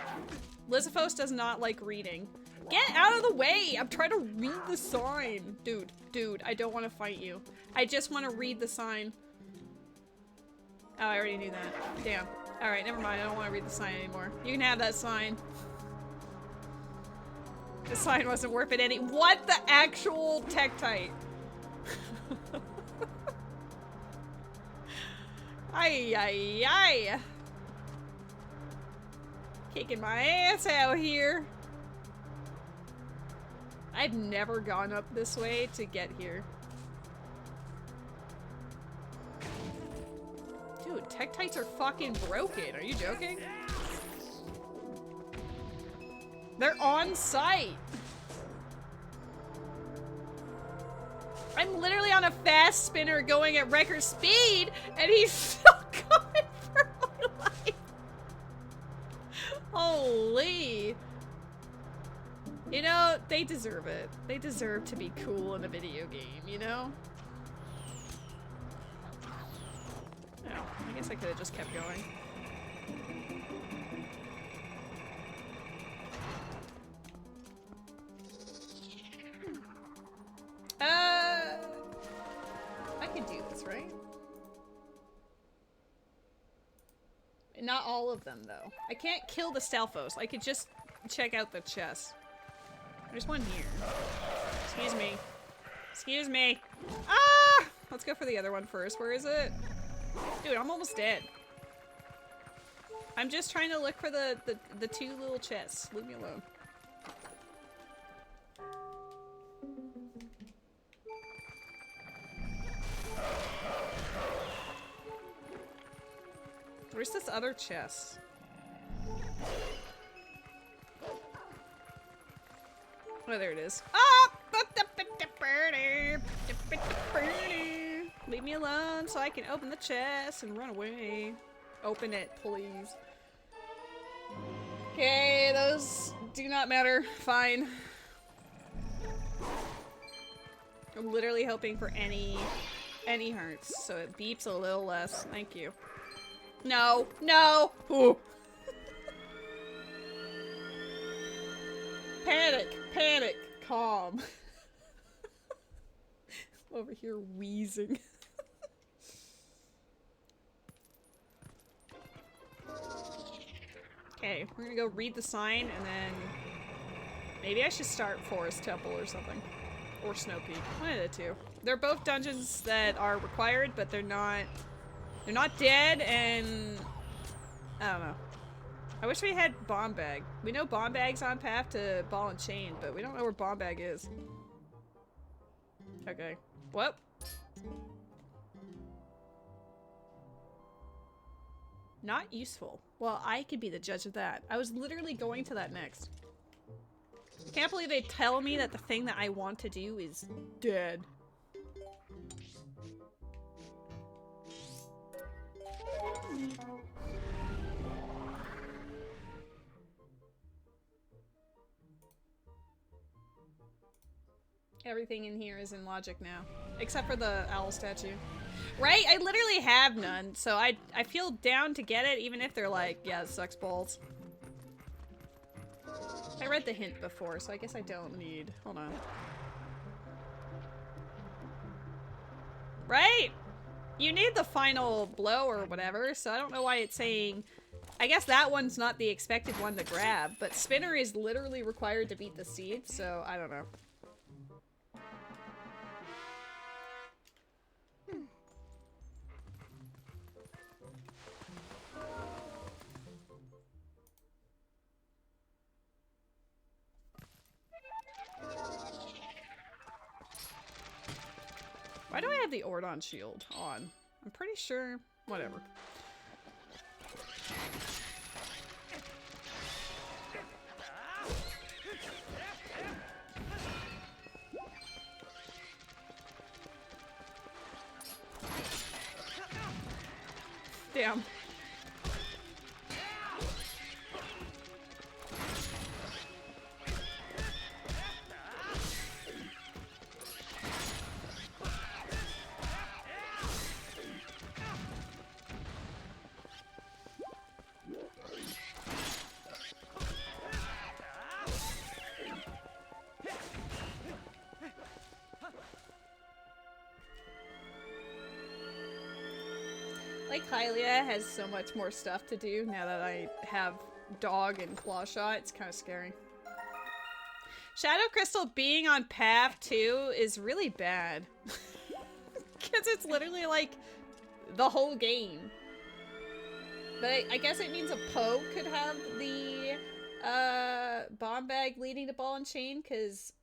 Lizafos does not like reading. Get out of the way! I'm trying to read the sign. Dude, I don't want to fight you. I just want to read the sign. Oh, I already knew that. Damn. Alright, never mind. I don't want to read the sign anymore. You can have that sign. The sign wasn't worth it any- What the actual Tektite? Ay. Kicking my ass out here. I've never gone up this way to get here. Dude, Tektites are fucking broken. Are you joking? They're on site. I'm literally on a fast spinner going at record speed, and he's still coming for my life. Holy. You know, they deserve it. They deserve to be cool in a video game, you know? Oh, I guess I could have just kept going. I could do this, right? Not all of them, though. I can't kill the Stalfos. I could just check out the chest. There's one here. Excuse me. Excuse me. Ah! Let's go for the other one first. Where is it? Dude, I'm almost dead. I'm just trying to look for the two little chests. Leave me alone. Where's this other chest? Oh, there it is. Ah! Leave me alone so I can open the chest and run away. Open it, please. Okay, those do not matter. Fine. I'm literally hoping for any hearts, so it beeps a little less. Thank you. No, no! Ooh. Panic, calm. Over here wheezing. Okay, we're gonna go read the sign and then maybe I should start Forest Temple or something. Or Snow Peak. One of the two. They're both dungeons that are required, but they're not dead, and I don't know. I wish we had bomb bag. We know bomb bag's on path to ball and chain, but we don't know where bomb bag is. Okay. What? Not useful. Well, I could be the judge of that. I was literally going to that next. I can't believe they tell me that the thing that I want to do is dead. Everything in here is in logic now. Except for the owl statue. Right? I literally have none, so I feel down to get it, even if they're like, yeah, it sucks balls. I read the hint before, so I guess I don't need... Hold on. Right? You need the final blow or whatever, so I don't know why it's saying... I guess that one's not the expected one to grab, but Spinner is literally required to beat the seed, so I don't know. Why do I have the Ordon shield on? I'm pretty sure... Whatever. Damn. Like Hylia has so much more stuff to do now that I have dog and claw shot. It's kind of scary. Shadow Crystal being on path 2 is really bad. Because it's literally like the whole game. But I guess it means a Poe could have the bomb bag leading to ball and chain, because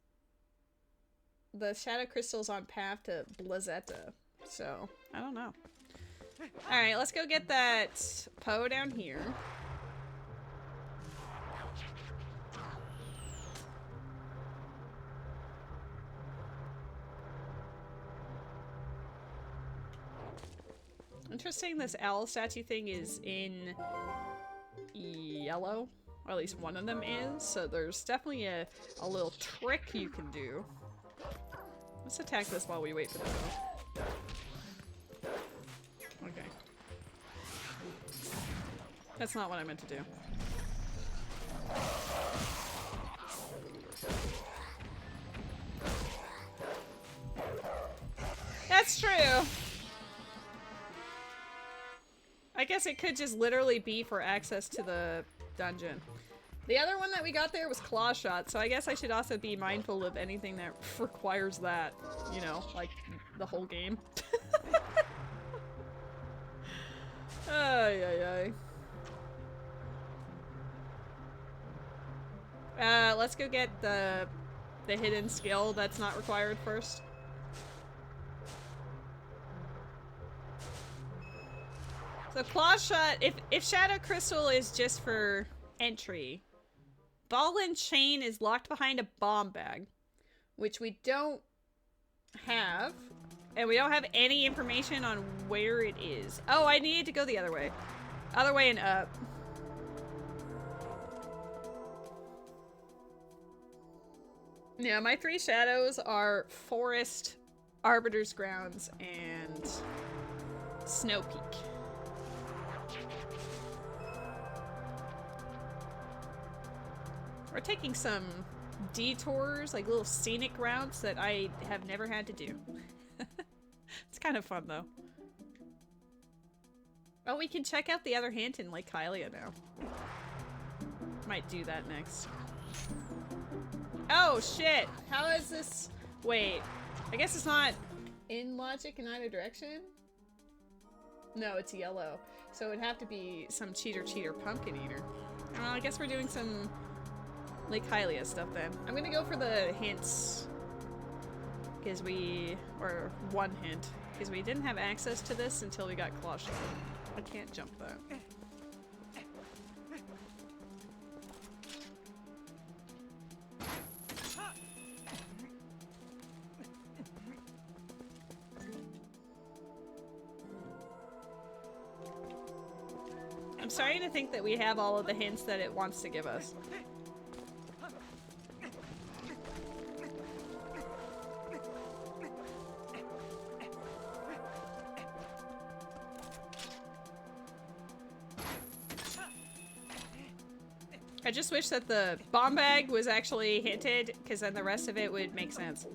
the Shadow Crystal's on path to Blazetta. So, I don't know. Alright, let's go get that Poe down here. Interesting, this owl statue thing is in yellow. Or at least one of them is, so there's definitely a little trick you can do. Let's attack this while we wait for the Poe. Okay. That's not what I meant to do. That's true! I guess it could just literally be for access to the dungeon. The other one that we got there was Claw Shot, so I guess I should also be mindful of anything that requires that, you know, like the whole game. Ay, ay, ay. Let's go get the hidden skill that's not required first. So Claw Shot, if Shadow Crystal is just for entry, Ball and Chain is locked behind a bomb bag, which we don't have. And we don't have any information on where it is. Oh, I needed to go the other way. Other way and up. Yeah, my 3 shadows are Forest, Arbiter's Grounds, and Snow Peak. We're taking some detours, like little scenic routes that I have never had to do. It's kind of fun, though. Oh, we can check out the other hint in Lake Hylia now. Might do that next. Oh, shit! How is this... Wait. I guess it's not in logic in either direction? No, it's yellow. So it'd have to be some cheater pumpkin eater. I guess we're doing some Lake Hylia stuff then. I'm gonna go for the hints. Because or one hint. Because we didn't have access to this until we got Colossian. I can't jump that. I'm starting to think that we have all of the hints that it wants to give us. I just wish that the bomb bag was actually hinted, because then the rest of it would make sense.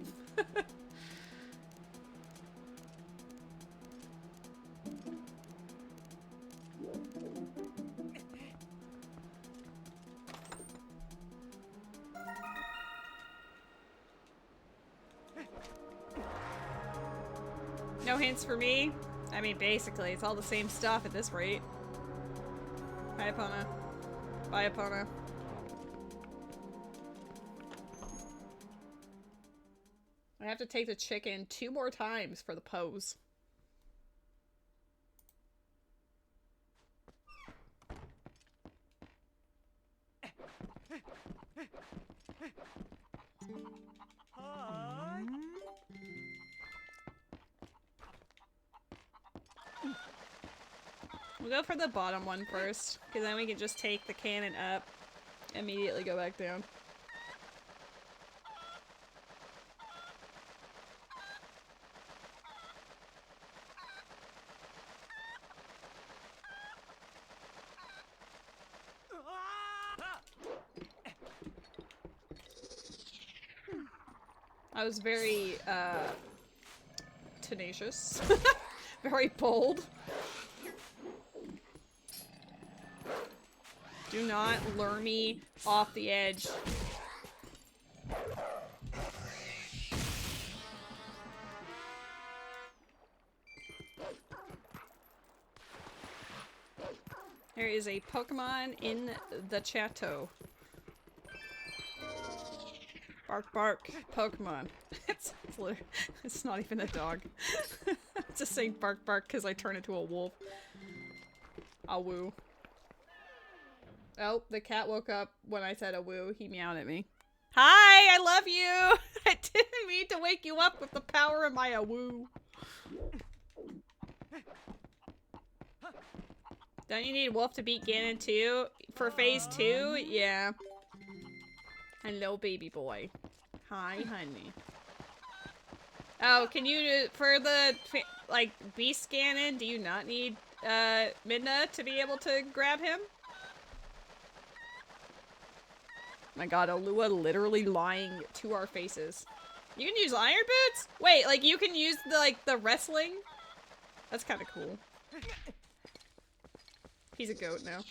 No hints for me? I mean, basically, it's all the same stuff at this rate. Bye, Epona. Bye, Epona. I have to take the chicken 2 more times for the pose. We'll go for the bottom one first, because then we can just take the cannon up, immediately go back down. I was very, tenacious. Very bold. Do not lure me off the edge. There is a Pokemon in the chateau. Bark, bark, Pokemon. It's not even a dog. It's just saying bark, bark because I turn into a wolf. A woo. Oh, the cat woke up when I said a woo. He meowed at me. Hi, I love you! I didn't mean to wake you up with the power of my a woo. Don't you need Wolf to beat Ganon too? For phase 2? Yeah. Hello, baby boy. Hi, honey. Oh, can you, for the, like, Beast Ganon, do you not need, Midna to be able to grab him? My god, Alua literally lying to our faces. You can use Iron Boots? Wait, like, you can use the, like, the wrestling? That's kind of cool. He's a goat now.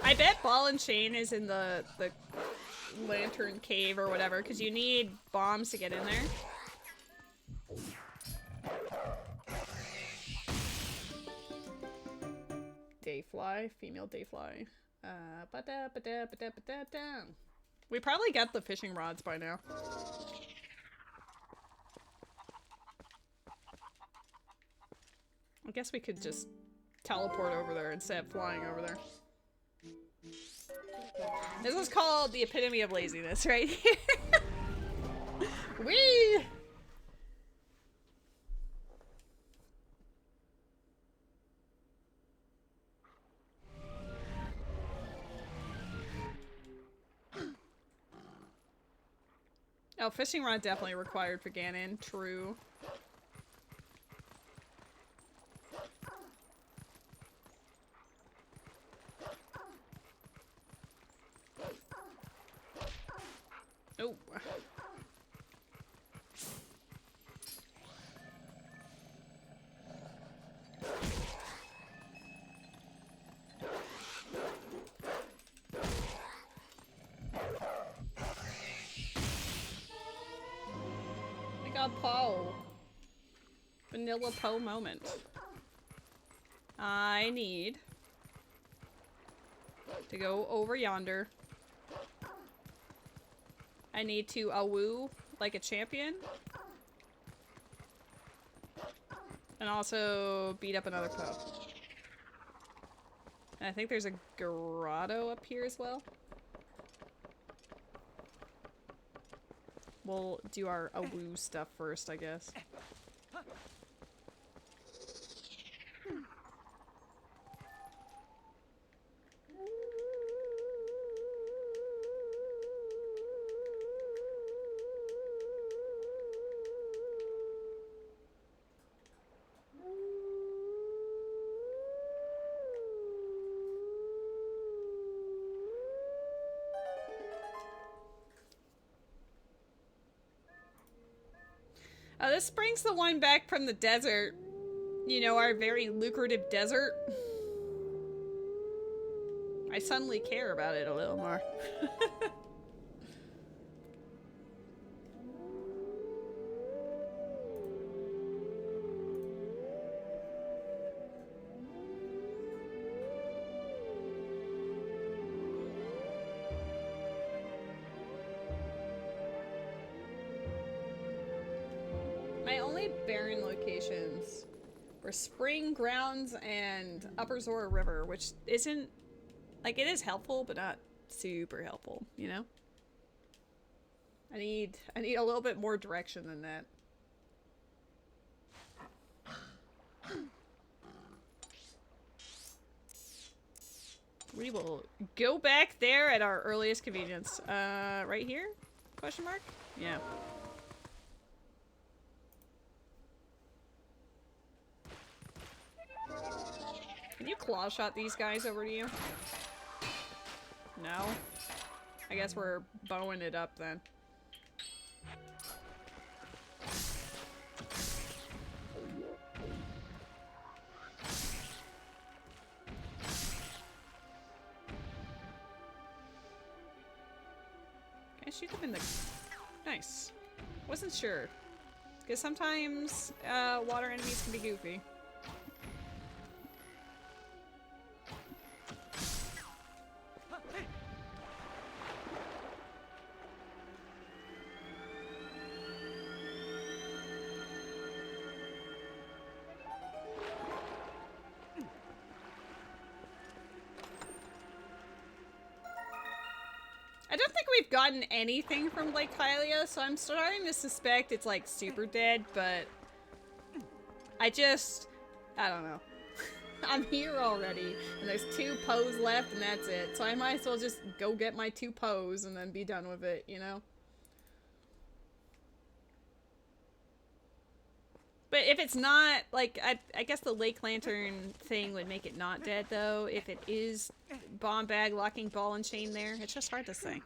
I bet Ball and Chain is in the Lantern Cave or whatever, because you need bombs to get in there. Dayfly, female Dayfly. We probably got the fishing rods by now. I guess we could just teleport over there instead of flying over there. This is called the epitome of laziness right here. Whee! Oh, fishing rod definitely required for Ganon. True. Oh. We got Poe. Vanilla Poe moment. I need to go over yonder. I need to awoo like a champion. And also beat up another poe. And I think there's a grotto up here as well. We'll do our awoo stuff first, I guess. This brings the one back from the desert. You know, our very lucrative desert. I suddenly care about it a little more. My only barren locations were Spring Grounds and Upper Zora River, which isn't, like, it is helpful, but not super helpful, you know? I need a little bit more direction than that. We will go back there at our earliest convenience. Right here? Question mark? Yeah. Can you claw shot these guys over to you? No? I guess we're bowing it up then. Can I shoot them in the... Nice. Wasn't sure. Because sometimes water enemies can be goofy. I don't think we've gotten anything from Lake Hylia, so I'm starting to suspect it's like super dead, but I don't know. I'm here already, and there's 2 poes left, and that's it. So I might as well just go get my 2 poes and then be done with it, you know? But if it's not, like, I guess the Lake Lantern thing would make it not dead, though. If it is bomb bag, locking ball and chain there, it's just hard to say.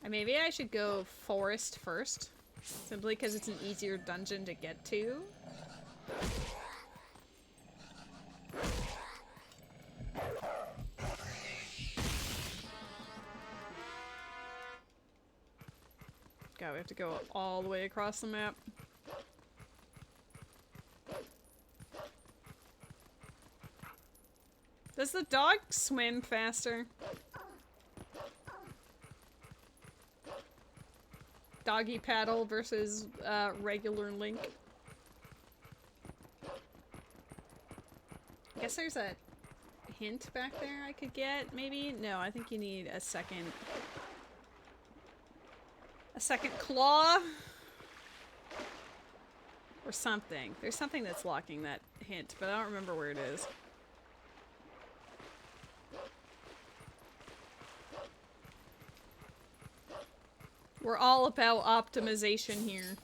And maybe I should go forest first, simply because it's an easier dungeon to get to. God, we have to go all the way across the map. Does the dog swim faster? Doggy paddle versus regular Link. I guess there's a hint back there I could get, maybe? No, I think you need a second claw or something. There's something that's locking that hint, but I don't remember where it is. We're all about optimization here.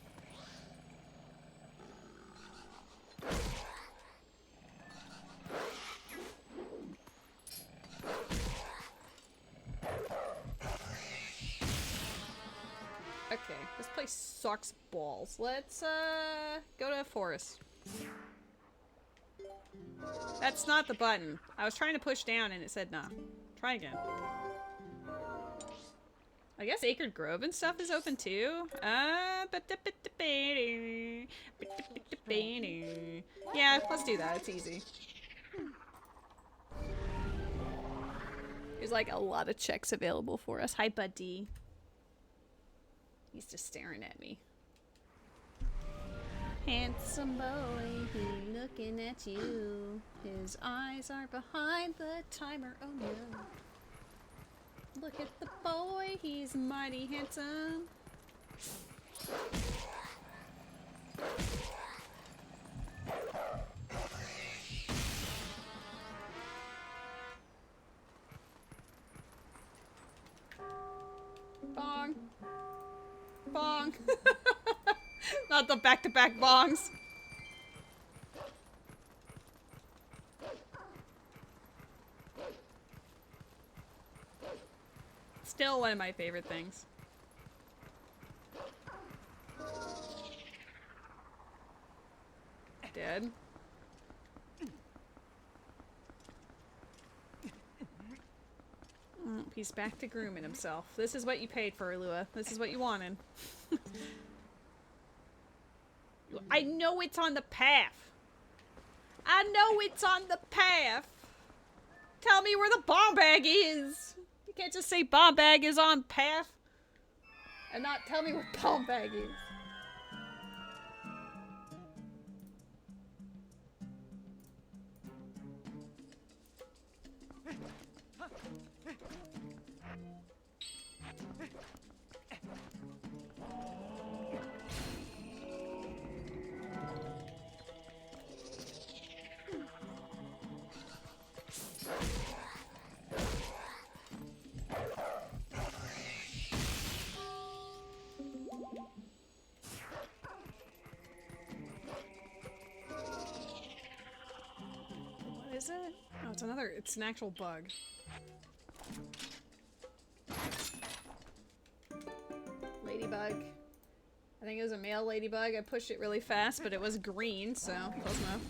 Okay, this place sucks balls. Let's go to a forest. That's not the button. I was trying to push down and it said no. Try again. I guess Acred Grove and stuff is open too. Yeah, let's do that. It's easy. There's like a lot of checks available for us. Hi, buddy. He's just staring at me. Handsome boy, he looking at you. His eyes are behind the timer. Oh no. Look at the boy, he's mighty handsome. Bong. Bong. Not the back-to-back bongs. Still one of my favorite things. Dead. He's back to grooming himself. This is what you paid for, Lua. This is what you wanted. I know it's on the path. I know it's on the path. Tell me where the bomb bag is. You can't just say bomb bag is on path and not tell me where bomb bag is. Is it? Oh, it's another, it's an actual bug. Ladybug. I think it was a male ladybug. I pushed it really fast, but it was green, so close enough.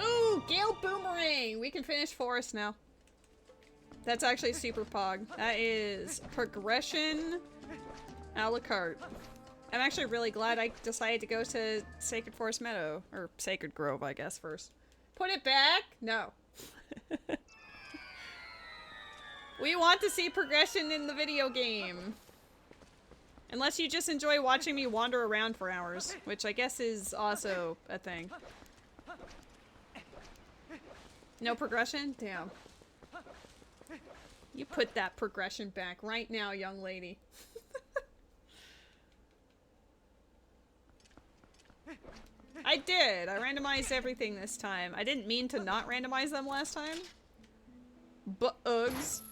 Ooh, Gale Boomerang! We can finish Forest now. That's actually super pog. That is progression a la carte. I'm actually really glad I decided to go to Sacred Forest Meadow. Or Sacred Grove, I guess, first. Put it back? No. We want to see progression in the video game. Unless you just enjoy watching me wander around for hours, which I guess is also a thing. No progression? Damn. You put that progression back right now, young lady. I did. I randomized everything this time. I didn't mean to not randomize them last time. Bugs.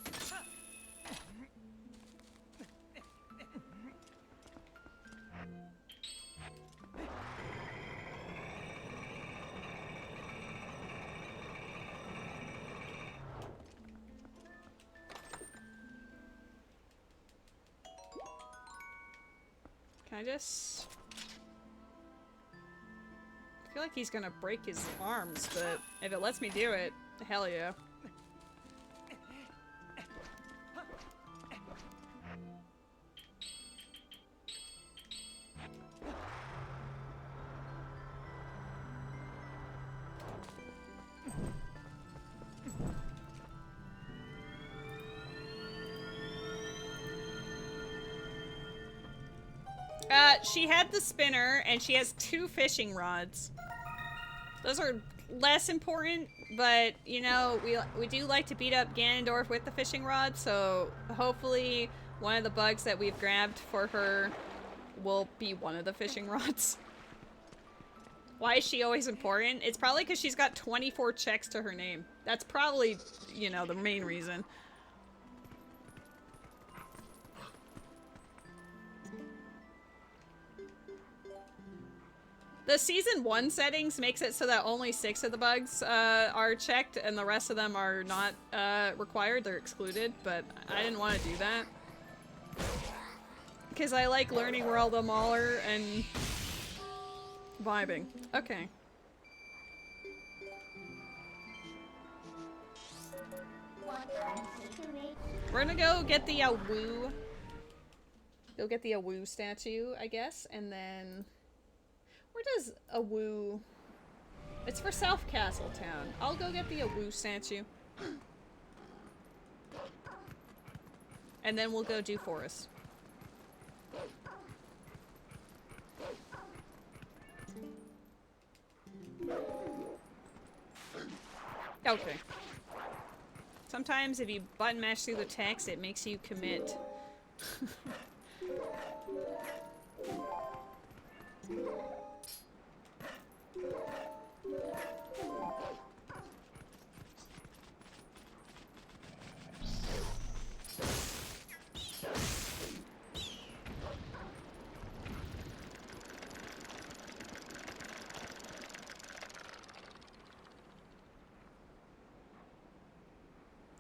Can I just... I feel like he's gonna break his arms, but if it lets me do it, hell yeah. She had the spinner, and she has 2 fishing rods. Those are less important, but, you know, we do like to beat up Ganondorf with the fishing rod, so hopefully one of the bugs that we've grabbed for her will be one of the fishing rods. Why is she always important? It's probably because she's got 24 checks to her name. That's probably, you know, the main reason. The Season 1 settings makes it so that only 6 of the bugs are checked and the rest of them are not required. They're excluded, but I didn't want to do that. Because I like learning where all them all are, and Vibing. Okay. We're gonna go get the Woo. Go get the Woo statue, I guess, and then where does Woo? It's for South Castle Town. I'll go get the Woo statue, and then we'll go do Forest. Okay. Sometimes if you button mash through the text, it makes you commit.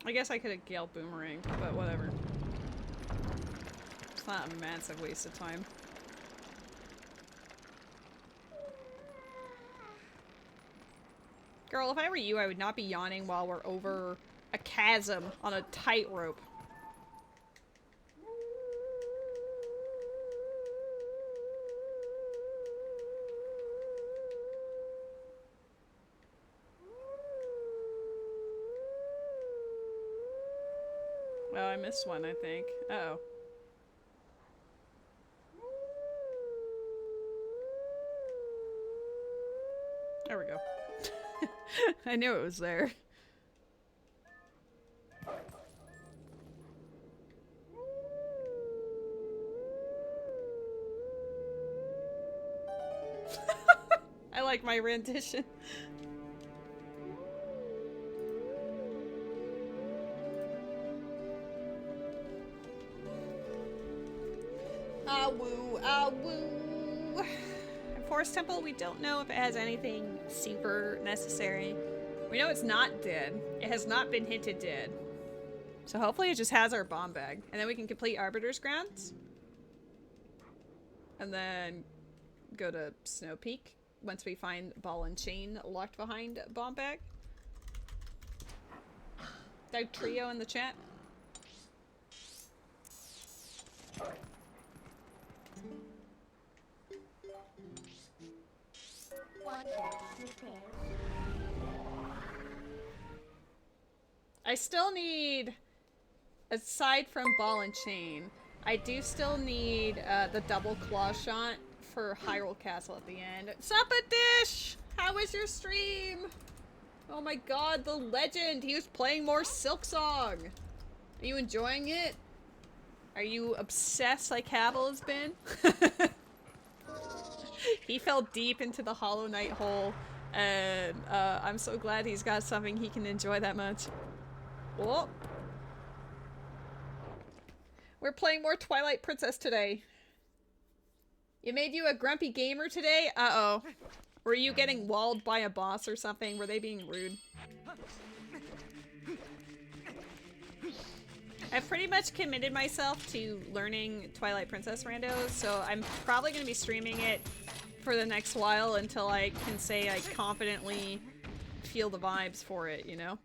I guess I could have Gale Boomerang, but whatever. It's not a massive waste of time. Girl, if I were you, I would not be yawning while we're over a chasm on a tightrope. Oh, I missed one, I think. Uh-oh. There we go. I knew it was there. I like my rendition. Woo, woo. In Forest Temple, we don't know if it has anything super necessary. We know it's not dead. It has not been hinted dead. So hopefully it just has our bomb bag. And then we can complete Arbiter's Grounds. And then go to Snow Peak once we find Ball and Chain locked behind bomb bag. Doug Trio in the chat. I still need, aside from Ball and Chain, I do still need the double claw shot for Hyrule Castle at the end. Sup a dish! How was your stream? Oh my god, the legend! He was playing more Silksong! Are you enjoying it? Are you obsessed like Havel has been? He fell deep into the Hollow Knight hole, and I'm so glad he's got something he can enjoy that much. Oh. We're playing more Twilight Princess today. It made you a grumpy gamer today? Uh-oh. Were you getting walled by a boss or something? Were they being rude? I've pretty much committed myself to learning Twilight Princess Rando, so I'm probably going to be streaming it for the next while until I can say I confidently feel the vibes for it, you know?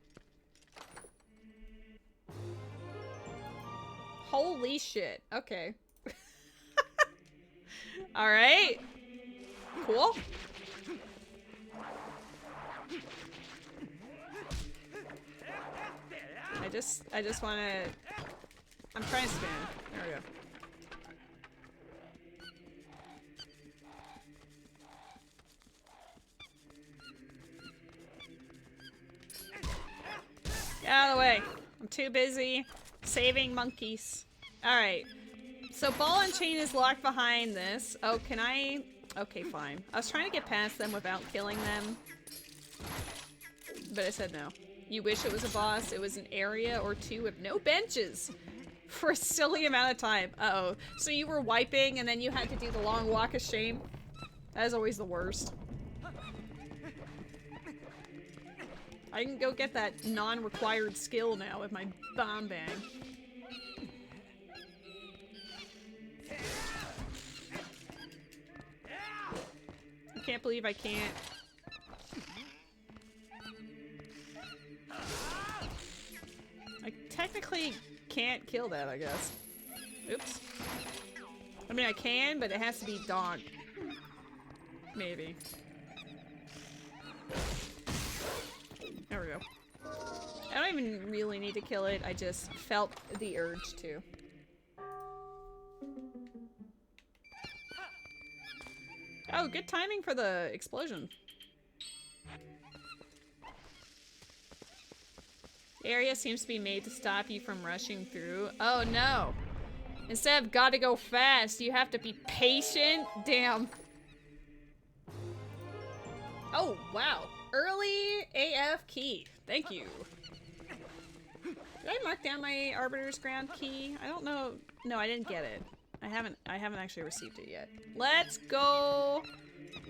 Holy shit. Okay. Alright. Cool. I just wanna... I'm trying to spin. There we go. Get out of the way. I'm too busy saving monkeys. Alright. So Ball and Chain is locked behind this. Oh, can I... Okay, fine. I was trying to get past them without killing them. But I said no. You wish it was a boss. It was an area or two with no benches for a silly amount of time. Uh-oh. So you were wiping and then you had to do the long walk of shame? That is always the worst. I can go get that non-required skill now with my bomb bang. can't believe I can't. I technically can't kill that, I guess. Oops. I mean, I can, but it has to be dawn. Maybe. There we go. I don't even really need to kill it. I just felt the urge to. Oh, good timing for the explosion. The area seems to be made to stop you from rushing through. Oh no. Instead of gotta go fast, you have to be patient. Damn. Oh, wow. Early AF key. Thank you. Did I mark down my Arbiter's Ground key? I don't know. No, I didn't get it. I haven't actually received it yet. Let's go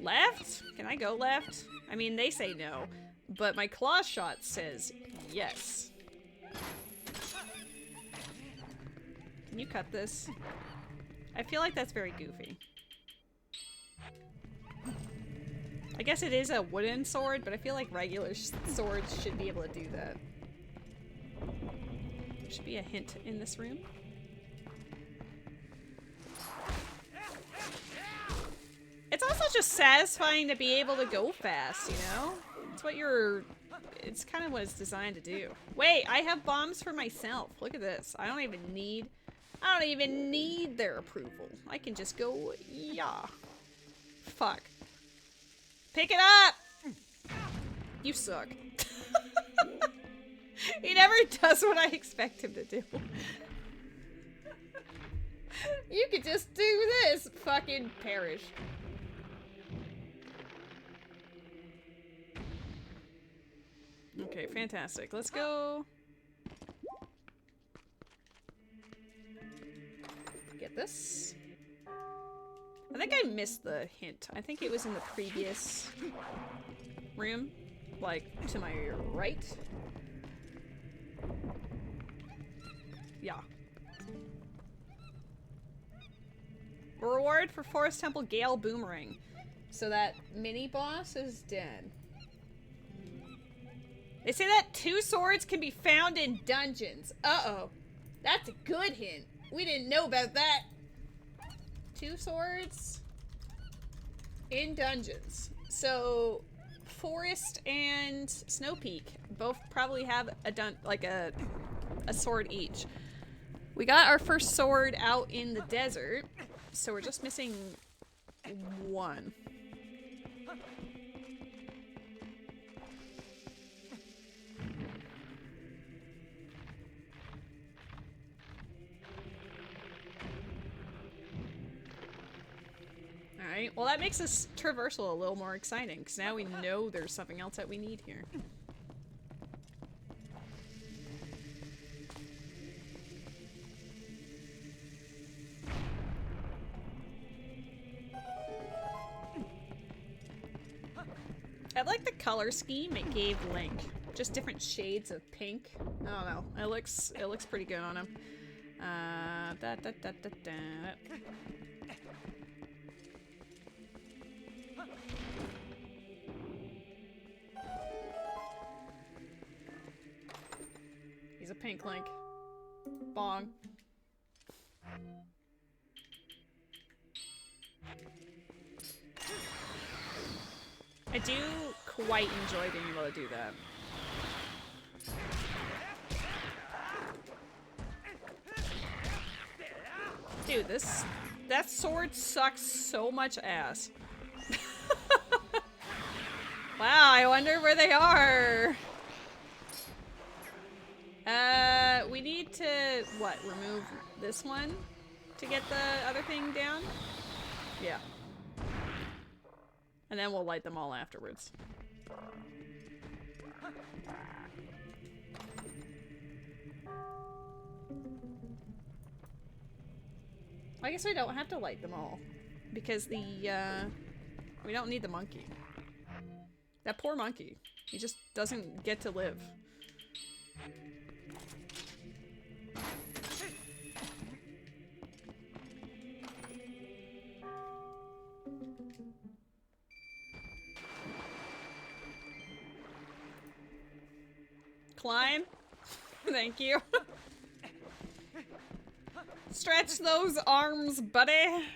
left? Can I go left? I mean, they say no, but my claw shot says yes. Can you cut this? I feel like that's very goofy. I guess it is a wooden sword, but I feel like regular swords should be able to do that. There should be a hint in this room. It's also just satisfying to be able to go fast, you know? It's kind of what it's designed to do. Wait, I have bombs for myself. Look at this. I don't even need their approval. I can just go, yeah. Fuck. Pick it up! You suck. He never does what I expect him to do. You could just do this. Fucking perish. Okay, fantastic. Let's go. Get this. I think I missed the hint. I think it was in the previous room. Like, to my right. Yeah. Reward for Forest Temple Gale Boomerang. So that mini boss is dead. They say that 2 swords can be found in dungeons. Uh-oh. That's a good hint. We didn't know about that. 2 swords in dungeons. So Forest and Snow Peak both probably have a sword each. We got our first sword out in the desert, so we're just missing 1. Alright, well that makes this traversal a little more exciting, because now we know there's something else that we need here. I like the color scheme it gave Link. Just different shades of pink. I don't know. It looks pretty good on him. He's a pink Link. Bong. I do quite enjoy being able to do that. Dude, that sword sucks so much ass. Wow, I wonder where they are. We need to, what, remove this one to get the other thing down? Yeah. And then we'll light them all afterwards. I guess we don't have to light them all. Because we don't need the monkey. That poor monkey. He just doesn't get to live. climb? Thank you. Stretch those arms, buddy.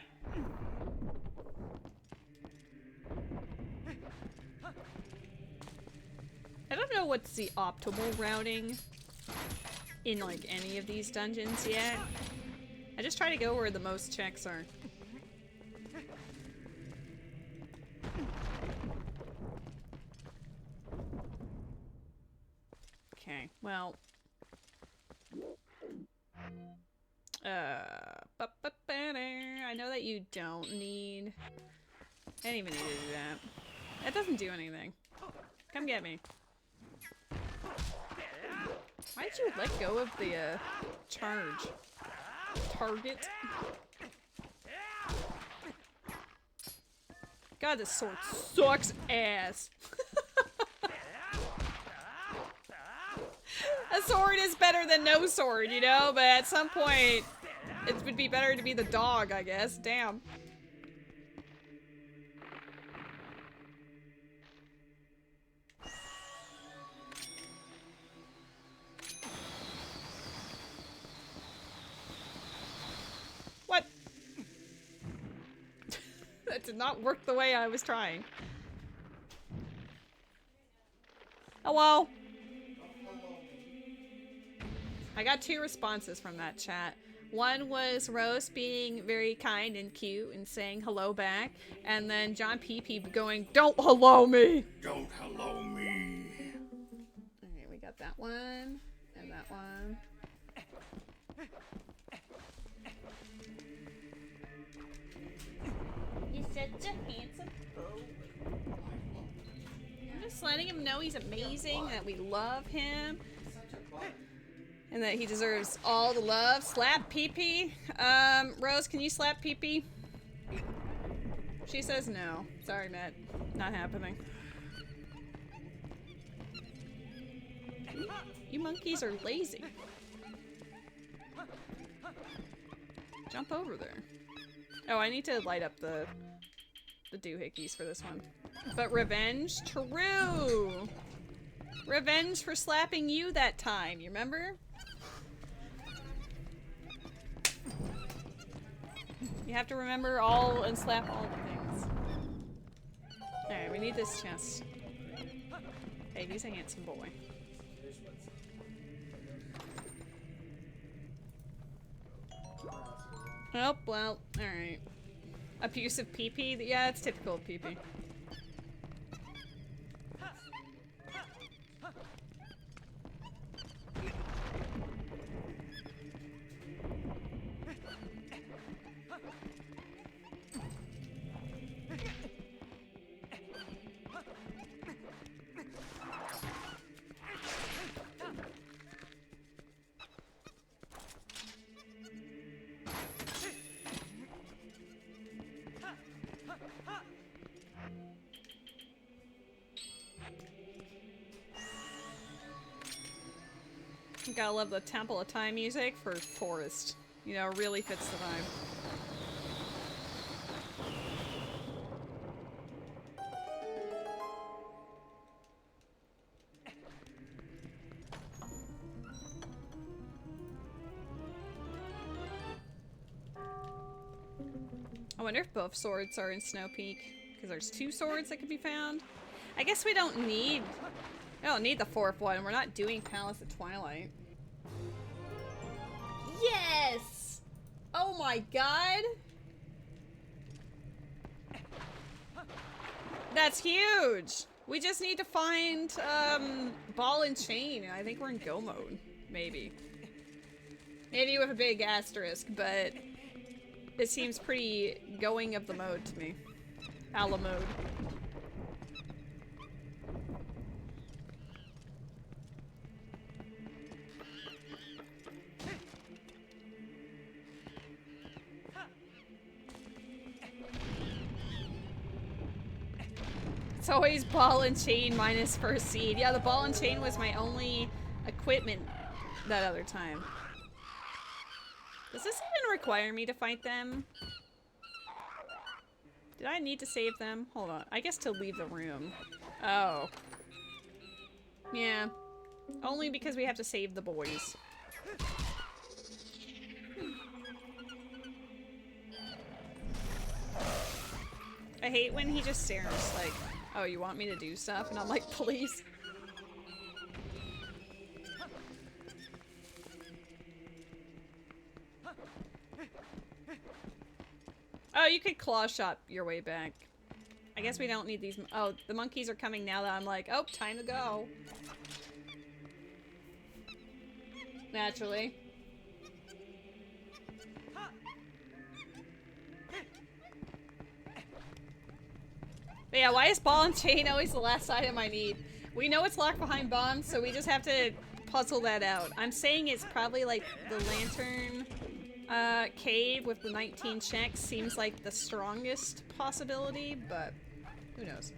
I don't know what's the optimal routing in like any of these dungeons yet. I just try to go where the most checks are. Okay, well. I know that you don't need. I didn't even need to do that. That doesn't do anything. Come get me. Why'd you let go of the charge? Target? God, this sword sucks ass. A sword is better than no sword, you know? But at some point, it would be better to be the dog, I guess. Damn. What? That did not work the way I was trying. Hello? I got 2 responses from that chat. One was Rose being very kind and cute and saying hello back, and then John Pee going, "Don't hello me!" Don't hello me. Okay, we got that one, and that one. He's such a handsome boy. I'm just letting him know he's amazing, that we love him. And that he deserves all the love. Slap pee-pee. Rose, can you slap pee-pee? She says no. Sorry, Matt. Not happening. You monkeys are lazy. Jump over there. Oh, I need to light up the doohickeys for this one. But revenge? True! Revenge for slapping you that time, you remember? You have to remember all and slap all the things. Alright, we need this chest. Hey, he's a handsome boy. Oh, well, alright. Abusive pee-pee? Yeah, it's typical of pee-pee. Gotta love the Temple of Time music for Forest. You know, really fits the vibe. I wonder if both swords are in Snow Peak, because there's 2 swords that could be found. I guess we don't need the 4th one. We're not doing Palace of Twilight. Yes! Oh my god! That's huge! We just need to find, Ball and Chain, and I think we're in Go mode. Maybe. Maybe with a big asterisk, but it seems pretty going of the mode to me. A la mode. It's always ball and chain minus first seed. Yeah, the ball and chain was my only equipment that other time. Does this even require me to fight them? Did I need to save them? Hold on. I guess to leave the room. Oh. Yeah. Only because we have to save the boys. I hate when he just stares like, oh, you want me to do stuff? And I'm like, please. Oh, you could claw shot your way back. I guess we don't need these. Oh, the monkeys are coming now that I'm like, oh, time to go. Naturally. But yeah, why is ball and chain always the last item I need? We know it's locked behind bombs, so we just have to puzzle that out. I'm saying it's probably like the lantern cave with the 19 checks seems like the strongest possibility, but who knows.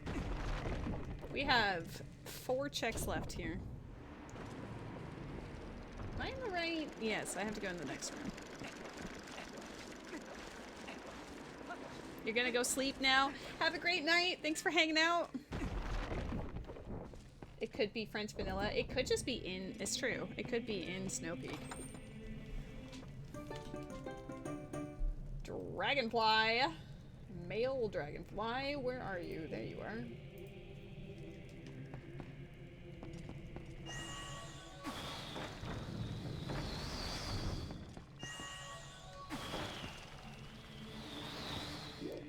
We have 4 checks left here. Am I in the right? Yes, I have to go in the next room. You're gonna go sleep now? Have a great night. Thanks for hanging out. It could be French vanilla. It could just be in... It's true. It could be in Snow Peak. Dragonfly. Male dragonfly. Where are you? There you are.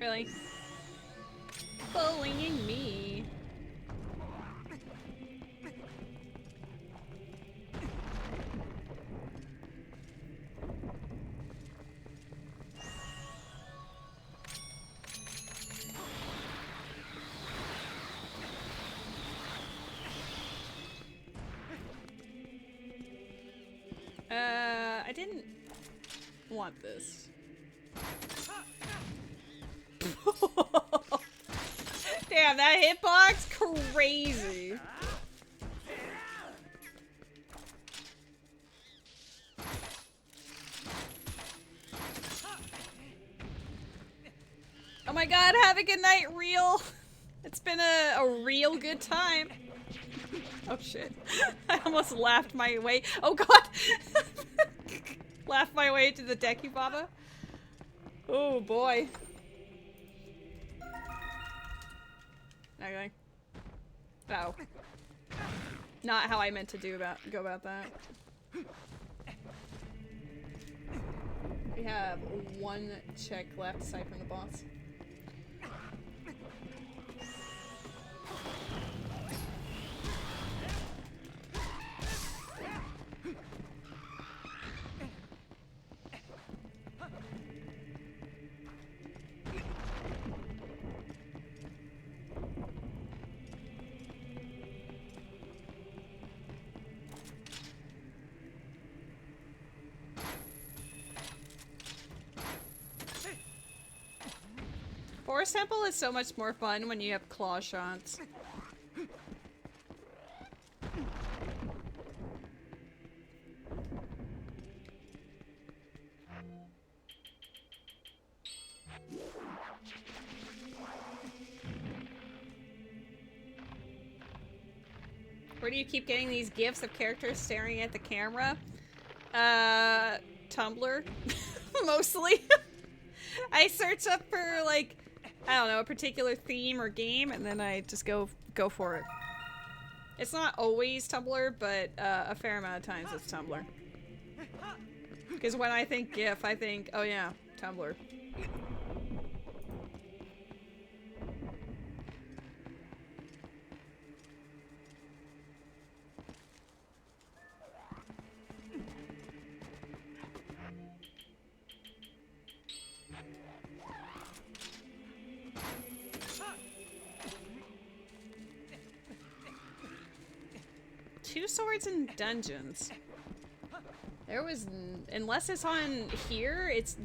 Really? Bullying me. I didn't want this. Damn, that hitbox crazy. Oh my god, have a good night, real. It's been a real good time. Oh shit. I almost laughed my way. Oh god. Laughed my way to the Deku Baba. Oh boy. Okay. Oh. Not how I meant to go about that. We have 1 check left aside from the boss. Forest Temple is so much more fun when you have claw shots. Where do you keep getting these gifs of characters staring at the camera? Tumblr. Mostly. I search up for, like, I don't know, a particular theme or game, and then I just go for it. It's not always Tumblr, but a fair amount of times it's Tumblr. Because when I think GIF, I think, oh yeah, Tumblr. Two swords in dungeons. There was, unless it's on here, it's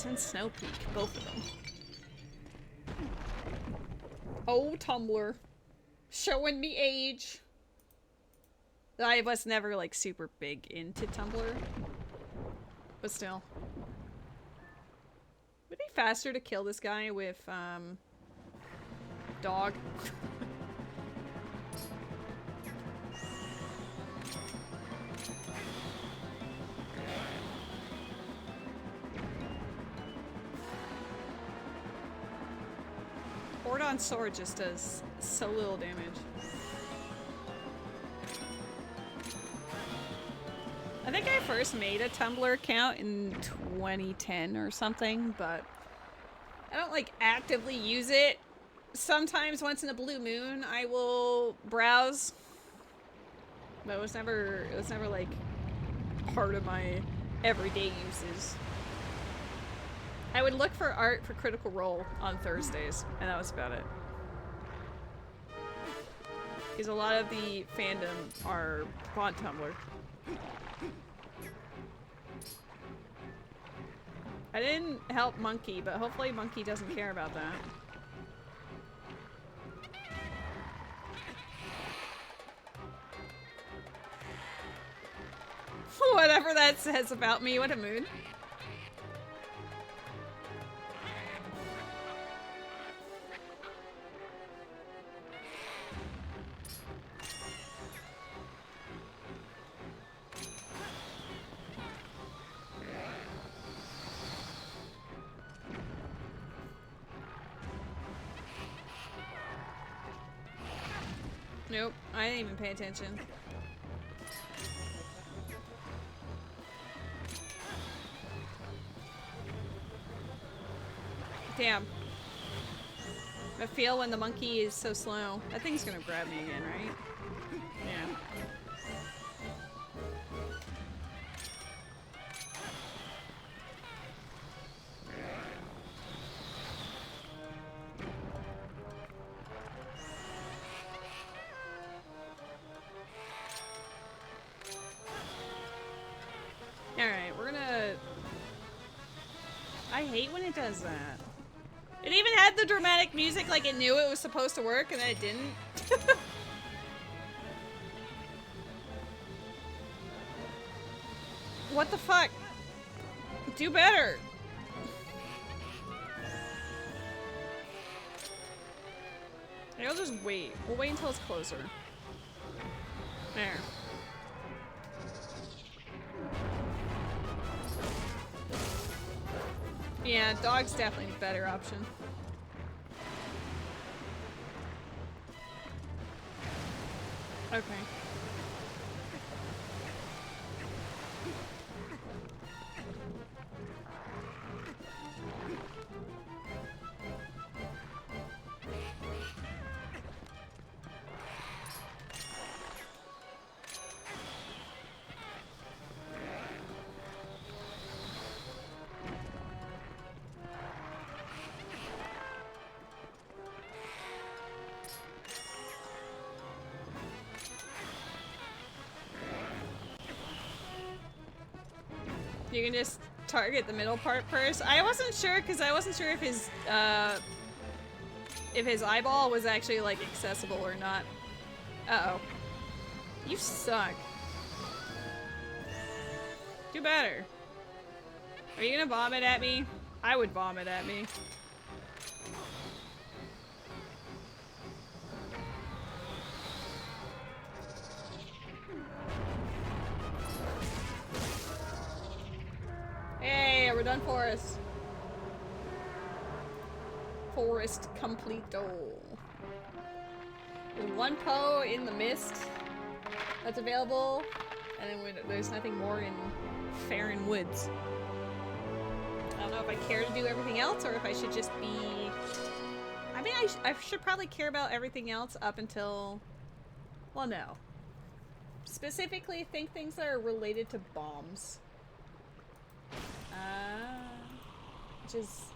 in Snow Peak, both of them. Oh, Tumblr. Showing me age. I was never, like, super big into Tumblr. But still. Would it be faster to kill this guy with, dog? on sword just does so little damage. I think I first made a Tumblr account in 2010 or something, but I don't like actively use it. Sometimes once in a blue moon I will browse. But it was never like part of my everyday uses. I would look for art for Critical Role on Thursdays, and that was about it. Because a lot of the fandom are on Tumblr. I didn't help Monkey, but hopefully Monkey doesn't care about that. Whatever that says about me, what a mood. Nope, I didn't even pay attention. Damn. I feel when the monkey is so slow. That thing's gonna grab me again, right? Yeah. Alright, we're gonna... I hate when it does that. It even had the dramatic music like it knew it was supposed to work and then it didn't. What the fuck? Do better. Maybe I'll just wait. We'll wait until it's closer. There. Yeah, dog's definitely a better option. Okay. You can just target the middle part first. I wasn't sure because I wasn't sure if his eyeball was actually like accessible or not. Uh-oh. You suck. Do better. Are you gonna vomit at me? I would vomit at me. Hey, we're done forest. Forest completo. There's one Poe in the mist that's available, and then there's nothing more in Farron Woods. I don't know if I care to do everything else or if I should just be... I mean, I should probably care about everything else up until... Well, no. Specifically, think things that are related to bombs. Which is...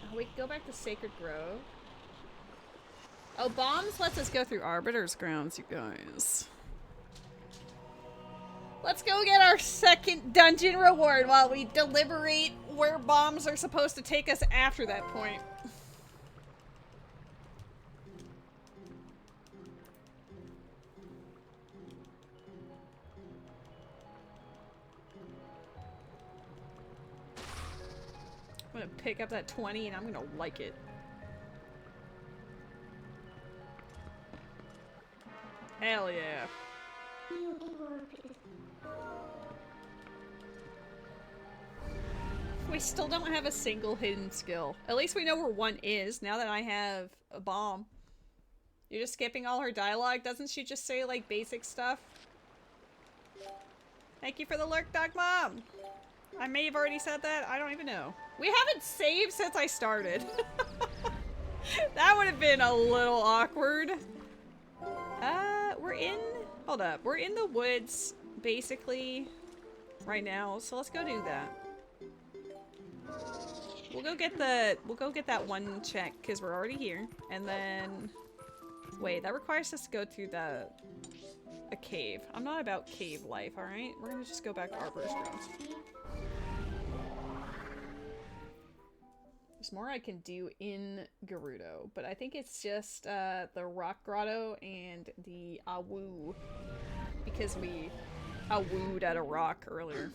Oh, we can go back to Sacred Grove. Oh, bombs lets us go through Arbiter's Grounds, you guys. Let's go get our second dungeon reward while we deliberate where bombs are supposed to take us after that point. I'm gonna pick up that 20 and I'm gonna like it. Hell yeah. We still don't have a single hidden skill. At least we know where one is now that I have a bomb. You're just skipping all her dialogue? Doesn't she just say, like, basic stuff? Thank you for the lurk, Dog Mom! I may have already said that. I don't even know. We haven't saved since I started. That would have been a little awkward. We're in... Hold up. We're in the woods, basically, right now. So let's go do that. We'll go get that one check, because we're already here. And then... Wait, that requires us to go through a cave. I'm not about cave life, alright? We're gonna just go back to Arbiter's Grounds. There's more I can do in Gerudo, but I think it's just the Rock Grotto and the Awu, because we Awooed at a rock earlier.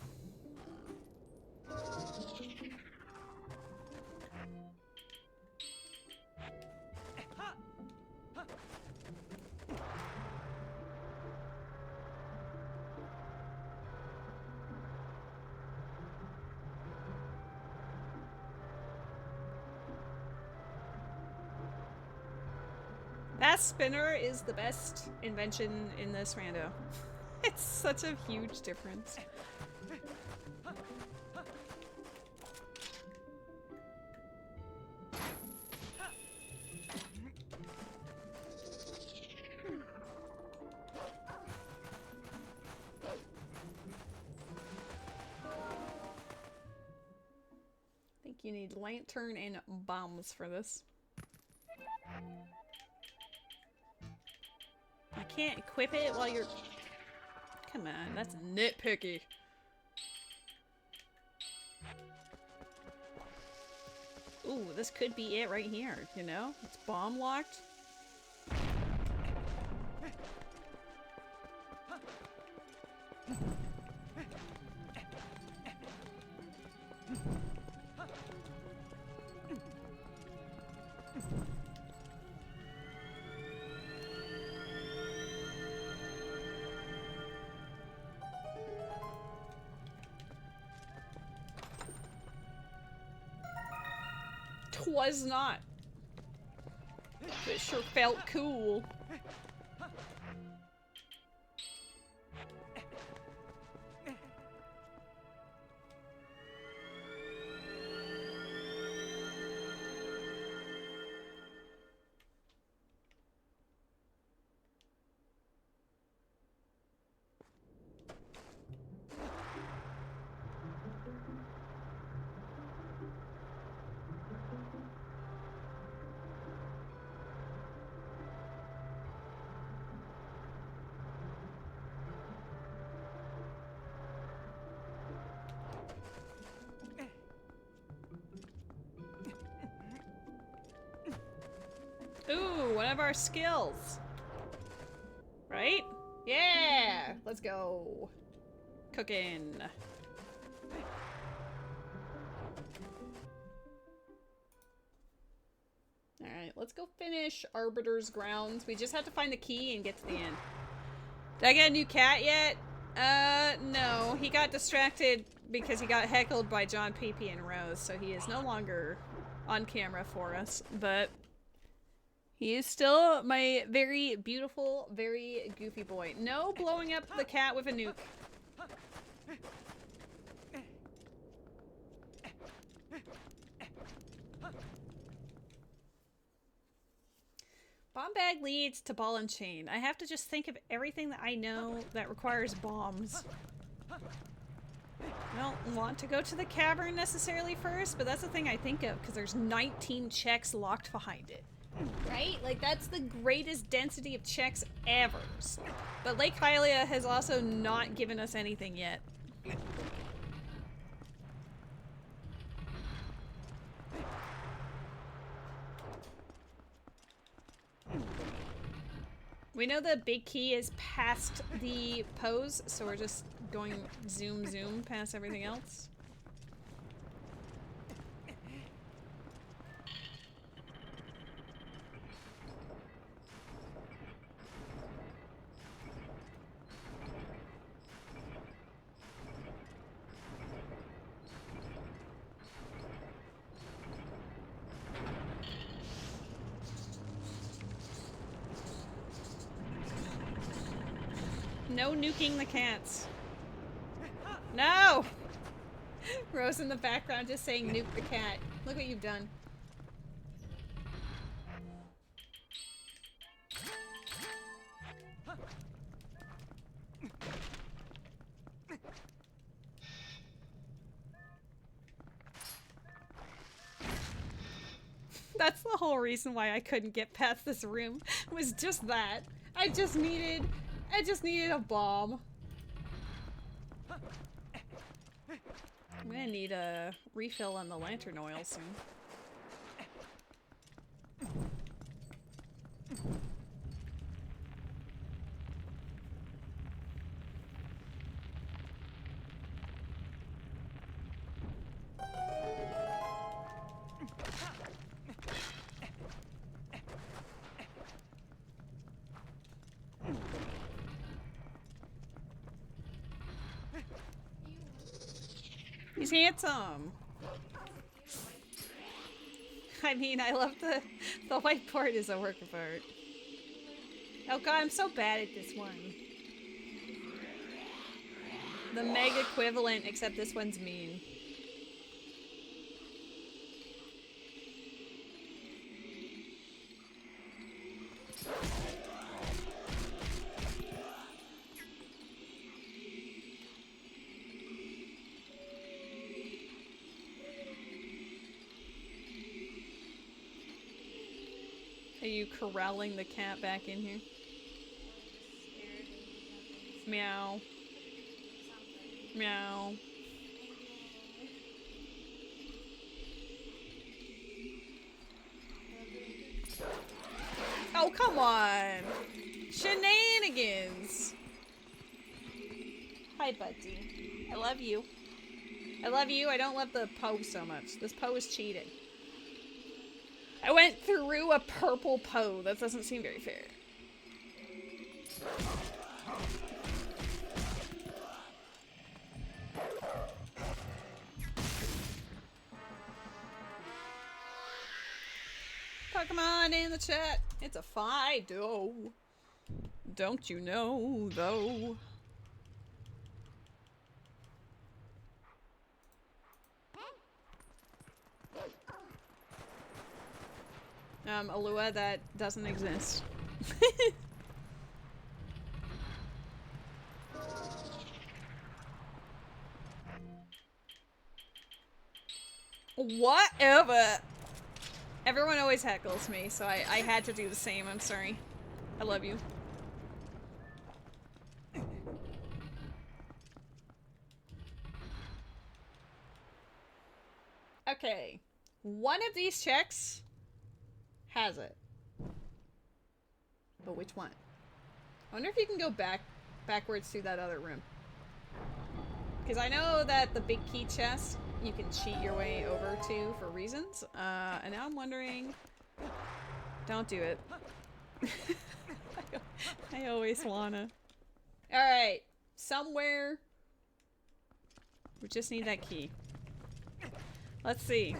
That spinner is the best invention in this rando. It's such a huge difference. I think you need lantern and bombs for this. I can't equip it while you're... Come on, that's nitpicky. Ooh, this could be it right here, you know? It's bomb locked. Was not. But it sure felt cool. Ooh, one of our skills. Right? Yeah! Let's go. Cooking. Alright, let's go finish Arbiter's Grounds. We just have to find the key and get to the end. Did I get a new cat yet? No. He got distracted because he got heckled by John, Pee-Pee, and Rose, so he is no longer on camera for us, but he is still my very beautiful, very goofy boy. No blowing up the cat with a nuke. Bomb bag leads to ball and chain. I have to just think of everything that I know that requires bombs. I don't want to go to the cavern necessarily first, but that's the thing I think of because there's 19 checks locked behind it. Right? Like, that's the greatest density of checks ever. But Lake Hylia has also not given us anything yet. We know the big key is past the pose, so we're just going zoom zoom past everything else. No nuking the cats. No! Rose in the background just saying nuke the cat. Look what you've done. That's the whole reason why I couldn't get past this room, was just that. I just needed a bomb. I'm gonna need a refill on the lantern oil soon. He's handsome. I mean, I love the whiteboard is a work of art. Oh god, I'm so bad at this one. The Meg equivalent, except this one's mean. Are you corralling the cat back in here? Meow. Meow. Oh, come on! Shenanigans! Hi, Buddy. I love you. I love you. I don't love the Poe so much. This Poe is cheating. I went through a purple Poe. That doesn't seem very fair. Pokemon in the chat. It's a Fido. Don't you know, though? Alua, that doesn't exist. Whatever. Everyone always heckles me, so I had to do the same. I'm sorry. I love you. Okay. One of these checks has it. But which one? I wonder if you can go backwards through that other room. Because I know that the big key chest you can cheat your way over to for reasons. And now I'm wondering... Don't do it. I always wanna. Alright. Somewhere... We just need that key. Let's see.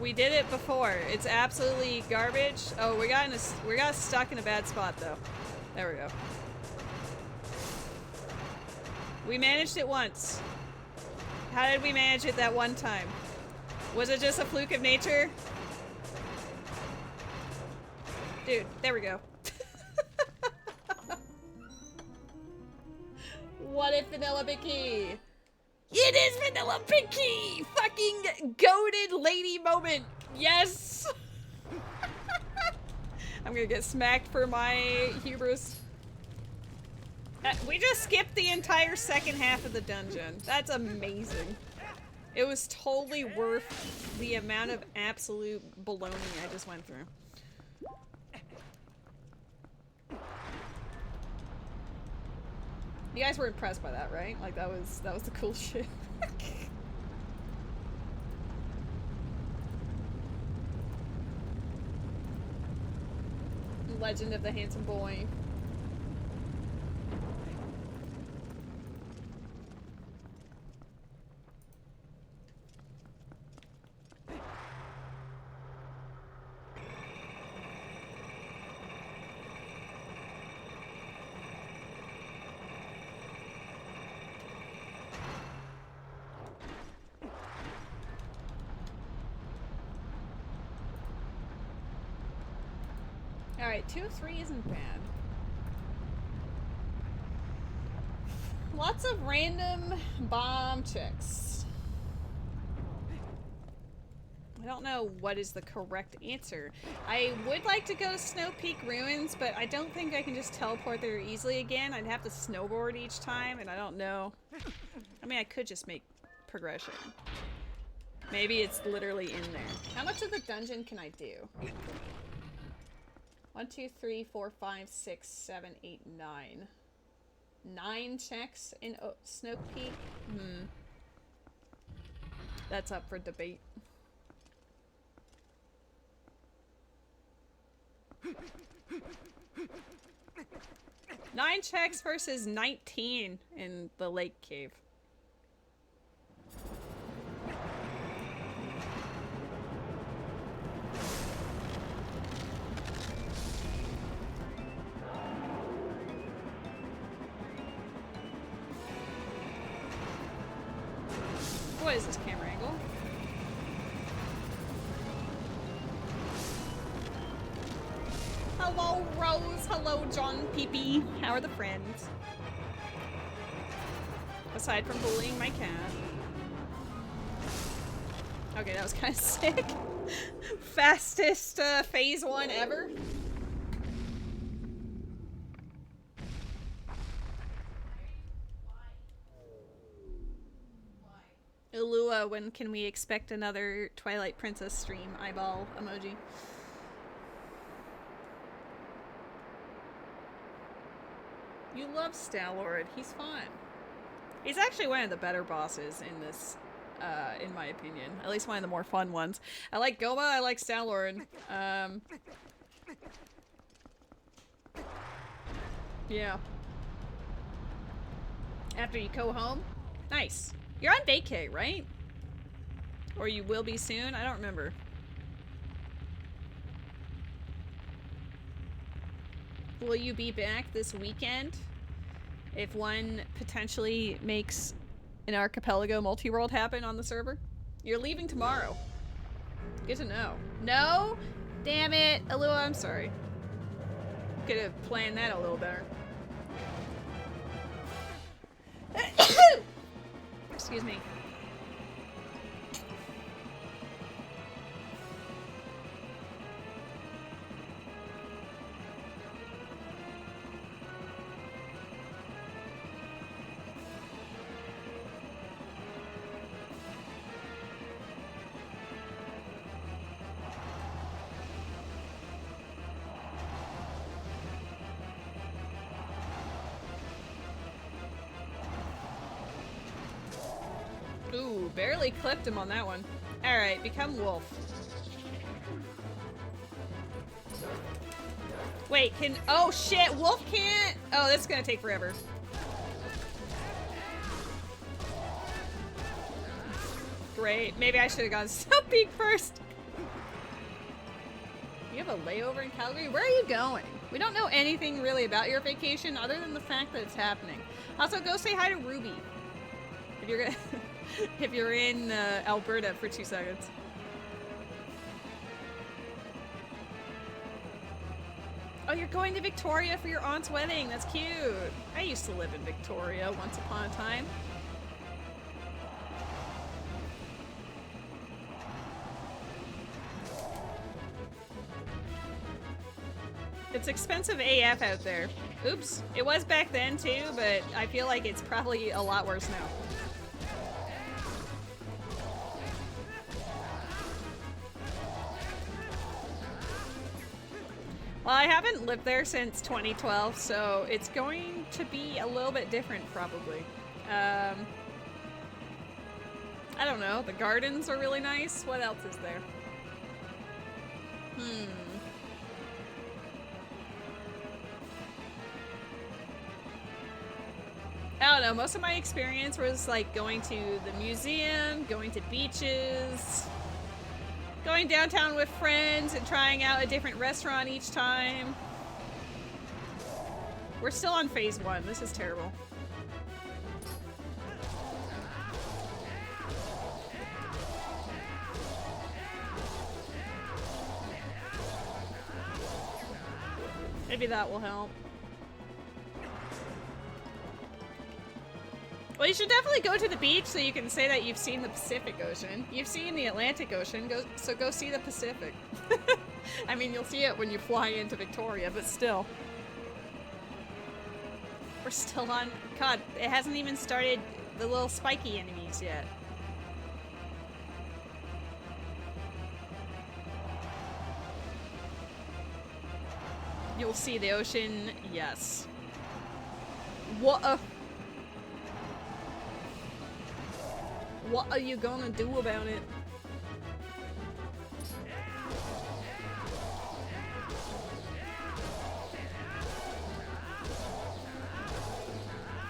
We did it before. It's absolutely garbage. Oh, we got stuck in a bad spot though. There we go. We managed it once. How did we manage it that one time? Was it just a fluke of nature? Dude, there we go. What if Vanilla Picky? It is Vanilla Picky! Fucking goated lady moment! Yes! I'm gonna get smacked for my hubris. We just skipped the entire second half of the dungeon. That's amazing. It was totally worth the amount of absolute baloney I just went through. You guys were impressed by that, right? Like that was the cool shit. Legend of the Handsome Boy. Alright, 2 of 3 isn't bad. Lots of random bomb checks. I don't know what is the correct answer. I would like to go to Snow Peak Ruins, but I don't think I can just teleport there easily again. I'd have to snowboard each time, and I don't know. I mean, I could just make progression. Maybe it's literally in there. How much of the dungeon can I do? 1, 2, 3, 4, 5, 6, 7, 8, 9. 9 checks in Snow Peak? That's up for debate. 9 checks versus 19 in the lake cave. What is this camera angle? Hello, Rose. Hello, John Peepee. How are the friends? Aside from bullying my cat. Okay, that was kind of sick. Fastest phase 1 ever. Ulua, when can we expect another Twilight Princess stream? Eyeball emoji. You love Stalord. He's fun. He's actually one of the better bosses in this, in my opinion. At least one of the more fun ones. I like Goma, I like Stalord. Yeah. After you go home? Nice. You're on vacay, right? Or you will be soon? I don't remember. Will you be back this weekend? If one potentially makes an archipelago multi-world happen on the server? You're leaving tomorrow. Good to know. No? Damn it. Alua, I'm sorry. Could have planned that a little better. Excuse me. Ooh, barely clipped him on that one. Alright, become wolf. Wait, can- oh shit, wolf can't- oh, this is gonna take forever. Great, maybe I should have gone Snow Peak first. You have a layover in Calgary? Where are you going? We don't know anything really about your vacation other than the fact that it's happening. Also, go say hi to Ruby. If you're gonna- if you're in Alberta for 2 seconds. Oh, you're going to Victoria for your aunt's wedding. That's cute. I used to live in Victoria once upon a time. It's expensive AF out there. Oops. It was back then too, but I feel like it's probably a lot worse now. Well, I haven't lived there since 2012, so it's going to be a little bit different, probably. I don't know. The gardens are really nice. What else is there? I don't know. Most of my experience was like going to the museum, going to beaches, going downtown with friends and trying out a different restaurant each time. We're still on phase 1. This is terrible. Maybe that will help. Well, you should definitely go to the beach so you can say that you've seen the Pacific Ocean. You've seen the Atlantic Ocean, so go see the Pacific. I mean, you'll see it when you fly into Victoria, but still. We're still on... God, it hasn't even started the little spiky enemies yet. You'll see the ocean, yes. What are you gonna do about it?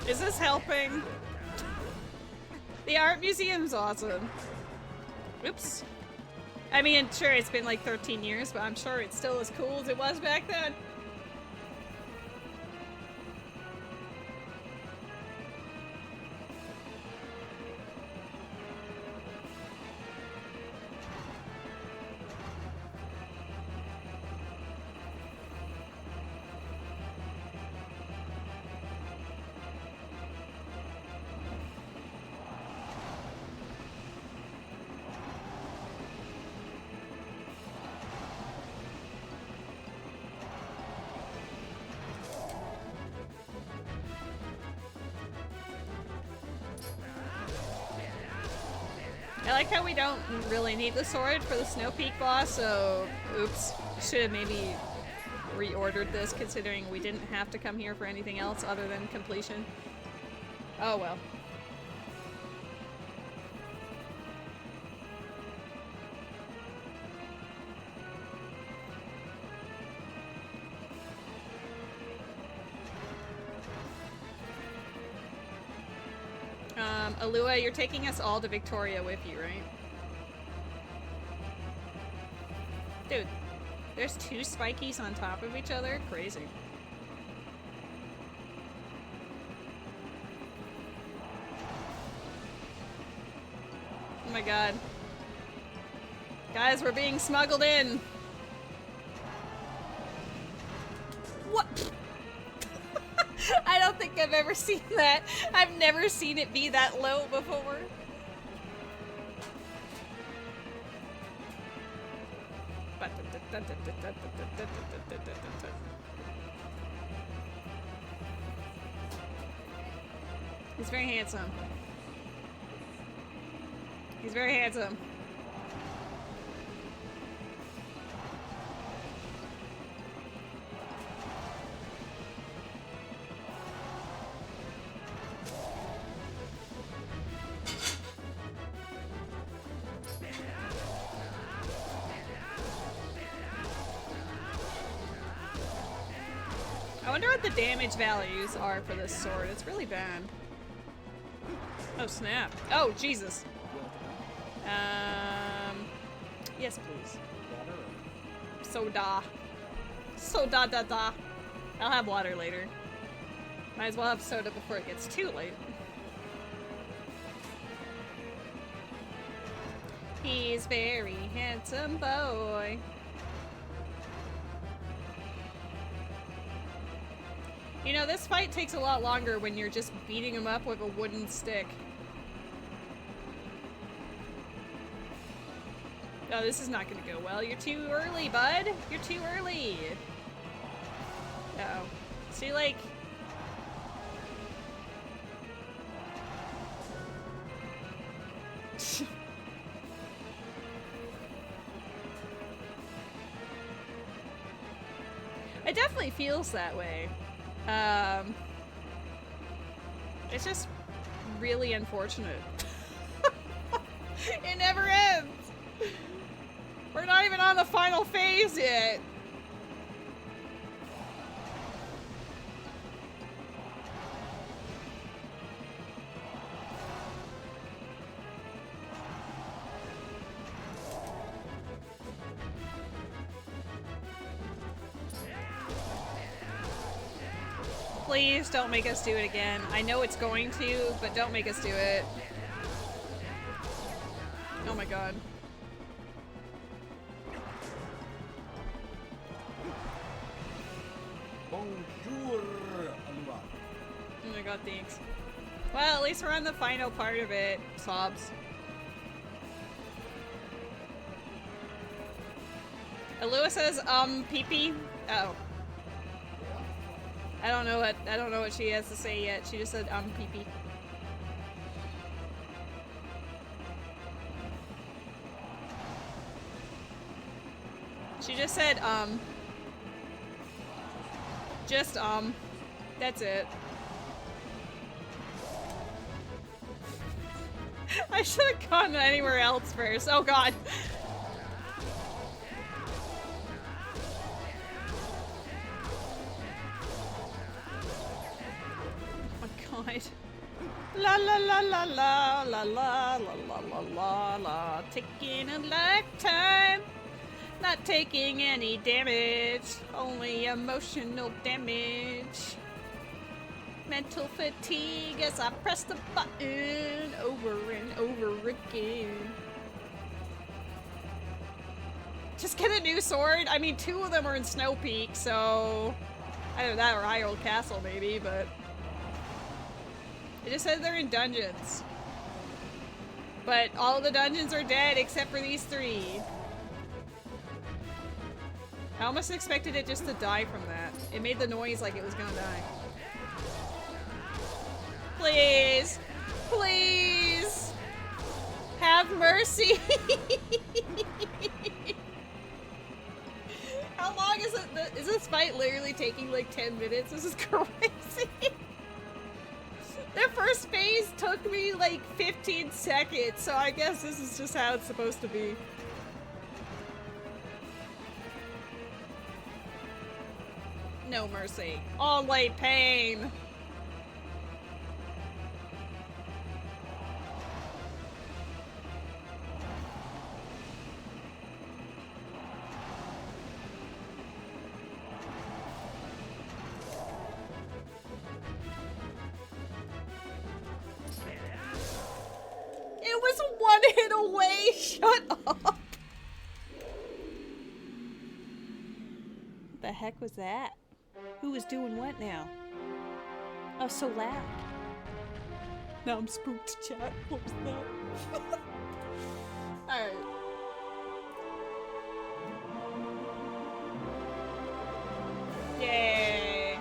Is this helping? The art museum's awesome. Oops. I mean, sure, it's been like 13 years, but I'm sure it's still as cool as it was back then. I like how we don't really need the sword for the Snow Peak boss, so oops. Should have maybe reordered this considering we didn't have to come here for anything else other than completion. Oh well. Alua, you're taking us all to Victoria with you, right? Dude, there's two spikies on top of each other? Crazy. Oh my god. Guys, we're being smuggled in. What? I don't think I've ever seen that. I've never seen it be that low before. He's very handsome. He's very handsome. I wonder what the damage values are for this sword. It's really bad. Oh snap. Oh Jesus. Yes please. Soda. Soda da da. I'll have water later. Might as well have soda before it gets too late. He's very handsome boy. You know, this fight takes a lot longer when you're just beating him up with a wooden stick. Oh, this is not gonna go well. You're too early, bud. You're too early. Uh-oh. See, like... It definitely feels that way. It's just really unfortunate. It never ends! We're not even on the final phase yet! Please don't make us do it again. I know it's going to, but don't make us do it. Oh my god. my god, thanks. Well, at least we're on the final part of it. Sobs. Alua says, pee-pee. Oh. I don't know what she has to say yet. She just said, pee-pee. She just said, that's it. I should have gone anywhere else first. Oh god. Oh god. La la la la la la la la la la la la. Taking a lifetime. Not taking any damage, only emotional damage. Mental fatigue as I press the button over and over again. Just get a new sword? I mean, 2 of them are in Snow Peak, so... either that or Hyrule Castle, maybe, but... it just says they're in dungeons. But all the dungeons are dead except for these 3. I almost expected it just to die from that. It made the noise like it was gonna die. Please! Please! Have mercy! How long is it? Is this fight literally taking like 10 minutes? This is crazy! The first phase took me like 15 seconds, so I guess this is just how it's supposed to be. No mercy. Only pain. It was 1 hit away. Shut up. What the heck was that? Who was doing what now? Oh, so loud. Now I'm spooked, chat. What was that? Alright. Yay!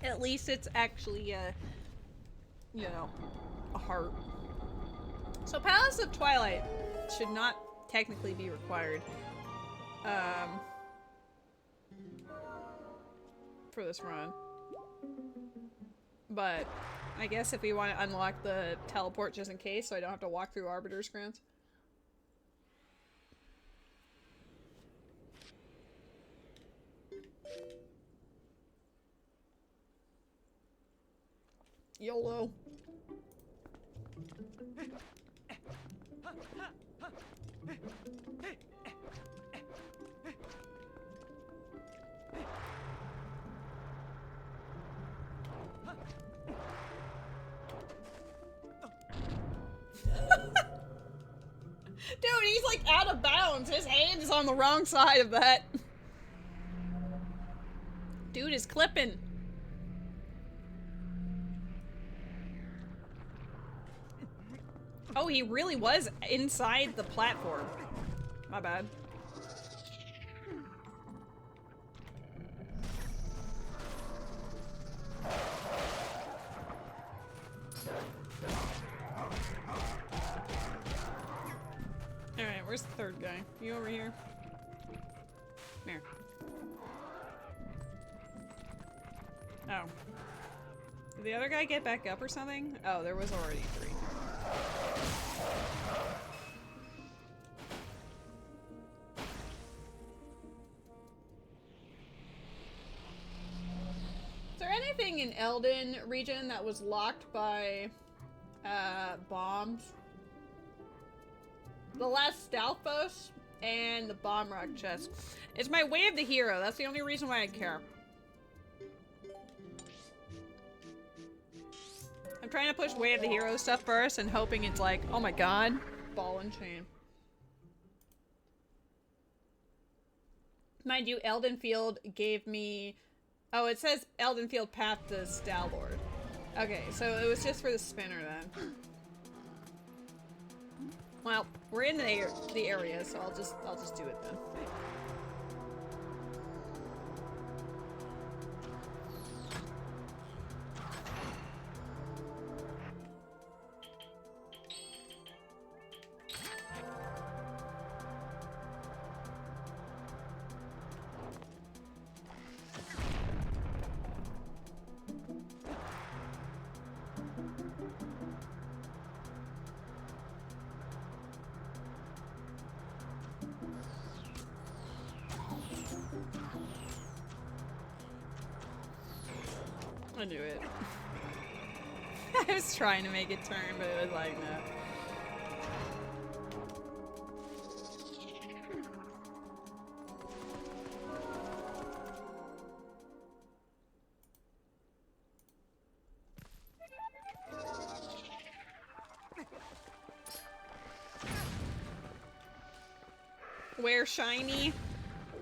At least it's actually a, you know, a heart. So Palace of Twilight should not technically be required for this run. But I guess if we want to unlock the teleport just in case, so I don't have to walk through Arbiter's Grounds. YOLO. Dude, he's like out of bounds. His hand is on the wrong side of that. Dude is clipping. Oh, he really was inside the platform. My bad. Alright, where's the third guy? You over here? Come here. Oh. Did the other guy get back up or something? Oh, there was already 3. Is there anything in Eldin region that was locked by bombs? The last stealth boss and the bomb rock chest. It's my way of the hero. That's the only reason why I care. I'm trying to push way of the hero stuff first and hoping it's like, oh my god, ball and chain. Mind you, Eldenfield gave me... Oh, it says Eldenfield Path to Stalord. Okay, so it was just for the spinner then. Well, we're in the area, so I'll just do it then. I knew it. I was trying to make it turn, but it was like, no. Where shiny?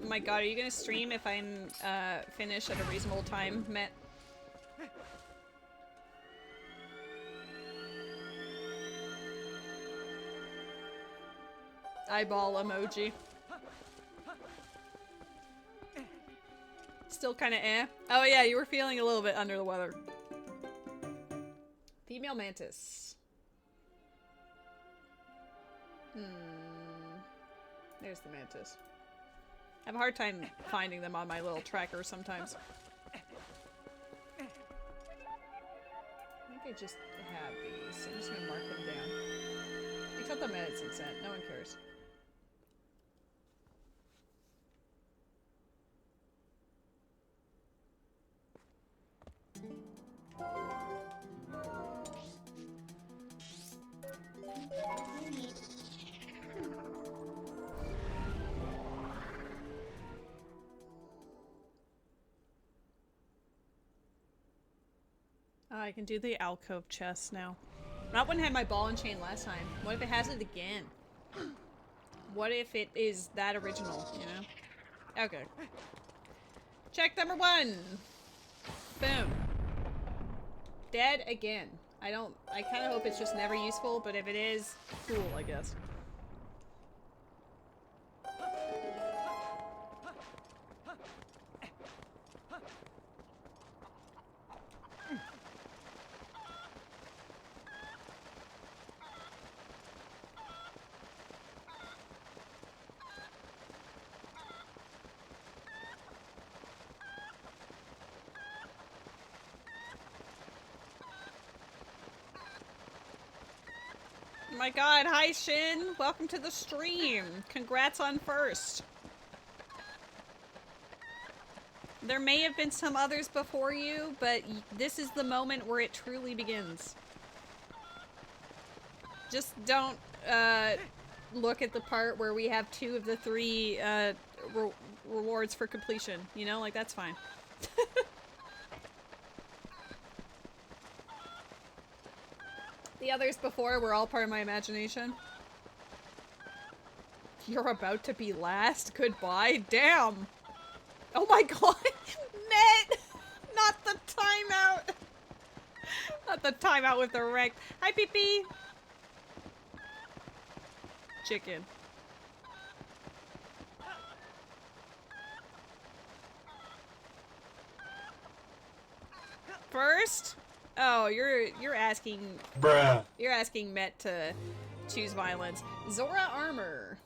Oh my god, are you gonna stream if I'm finish at a reasonable time, Matt? Eyeball emoji. Still kind of eh. Oh yeah, you were feeling a little bit under the weather. Female mantis. There's the mantis. I have a hard time finding them on my little tracker sometimes. I think I just have these. I'm just gonna mark them down. Except the medicine scent. No one cares. I can do the alcove chest now. That one had my ball and chain last time. What if it has it again? What if it is that original, you know? Okay. Check number 1! Boom. Dead again. I kind of hope it's just never useful, but if it is, cool, I guess. My god, hi Shin! Welcome to the stream! Congrats on first! There may have been some others before you, but this is the moment where it truly begins. Just don't look at the part where we have 2 of the 3 rewards for completion, you know? Like, that's fine. The others before were all part of my imagination. You're about to be last? Goodbye? Damn! Oh my god! Net! Not the timeout! Not the timeout with the wreck. Hi, Pee-Pee! Chicken. First? Oh, you're asking... Bruh. You're asking Met to choose violence. Zora armor.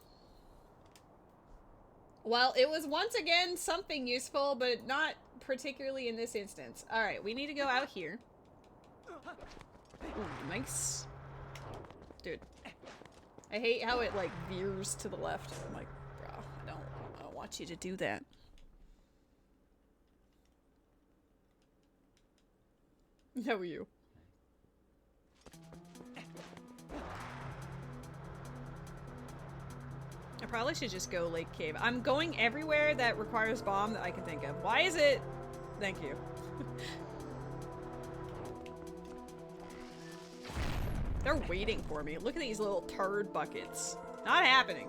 Well, it was once again something useful, but not particularly in this instance. Alright, we need to go out here. Ooh, nice. Dude. I hate how it, like, veers to the left. I'm like, bro, I don't want you to do that. How are you? I probably should just go Lake Cave. I'm going everywhere that requires bomb that I can think of. Why is it? Thank you. They're waiting for me. Look at these little turd buckets. Not happening.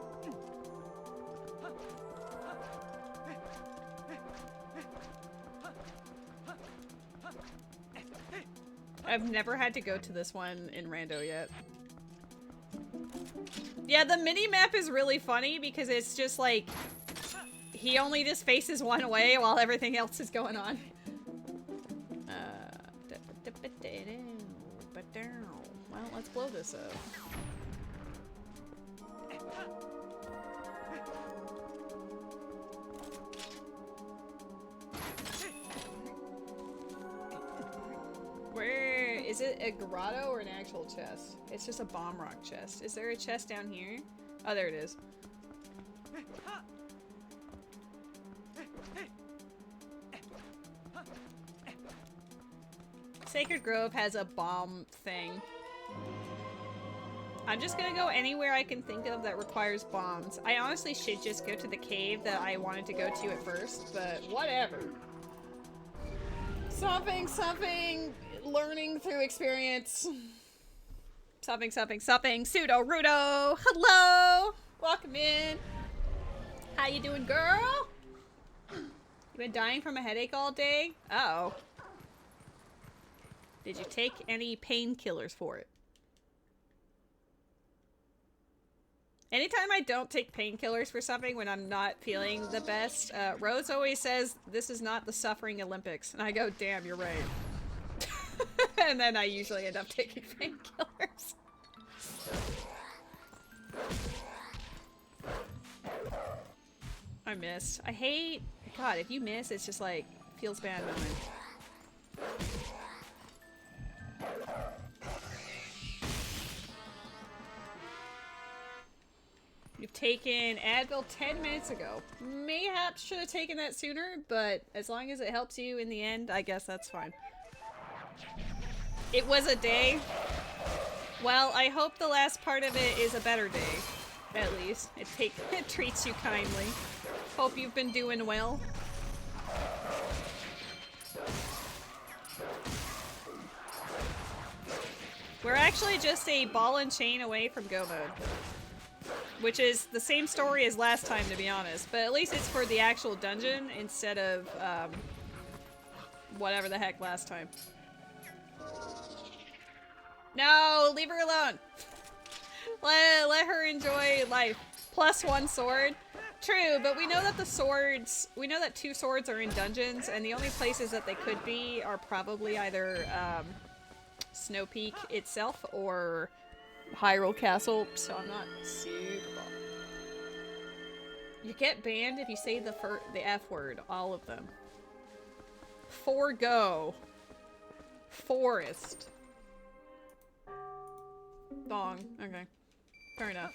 I've never had to go to this one in Rando yet. Yeah, the mini-map is really funny because it's just like, he only just faces one way while everything else is going on. Well, let's blow this up. Where is it? A grotto or an actual chest? It's just a bomb rock chest. Is there a chest down here? Oh, there it is. Sacred Grove has a bomb thing. I'm just gonna go anywhere I can think of that requires bombs. I honestly should just go to the cave that I wanted to go to at first, but whatever. Something, learning through experience. Something. Pseudo Rudo. Hello! Welcome in. How you doing, girl? You been dying from a headache all day? Uh-oh. Did you take any painkillers for it? Anytime I don't take painkillers for something when I'm not feeling the best, Rose always says, this is not the suffering Olympics. And I go, damn, you're right. And then I usually end up taking painkillers. I missed. I hate... God, if you miss, it's just like, feels bad moment. You've taken Advil 10 minutes ago. Mayhaps should have taken that sooner, but as long as it helps you in the end, I guess that's fine. It was a day. Well, I hope the last part of it is a better day. At least. It treats you kindly. Hope you've been doing well. We're actually just a ball and chain away from go mode. Which is the same story as last time, to be honest. But at least it's for the actual dungeon instead of, whatever the heck last time. No! Leave her alone! Let her enjoy life. +1 sword. True, but we know that the swords... We know that 2 swords are in dungeons, and the only places that they could be are probably either, Snow Peak itself, or... Hyrule Castle, so I'm not super bummed. You get banned if you say the F word, all of them. Forgo. Forest. Thong. Okay. Fair enough.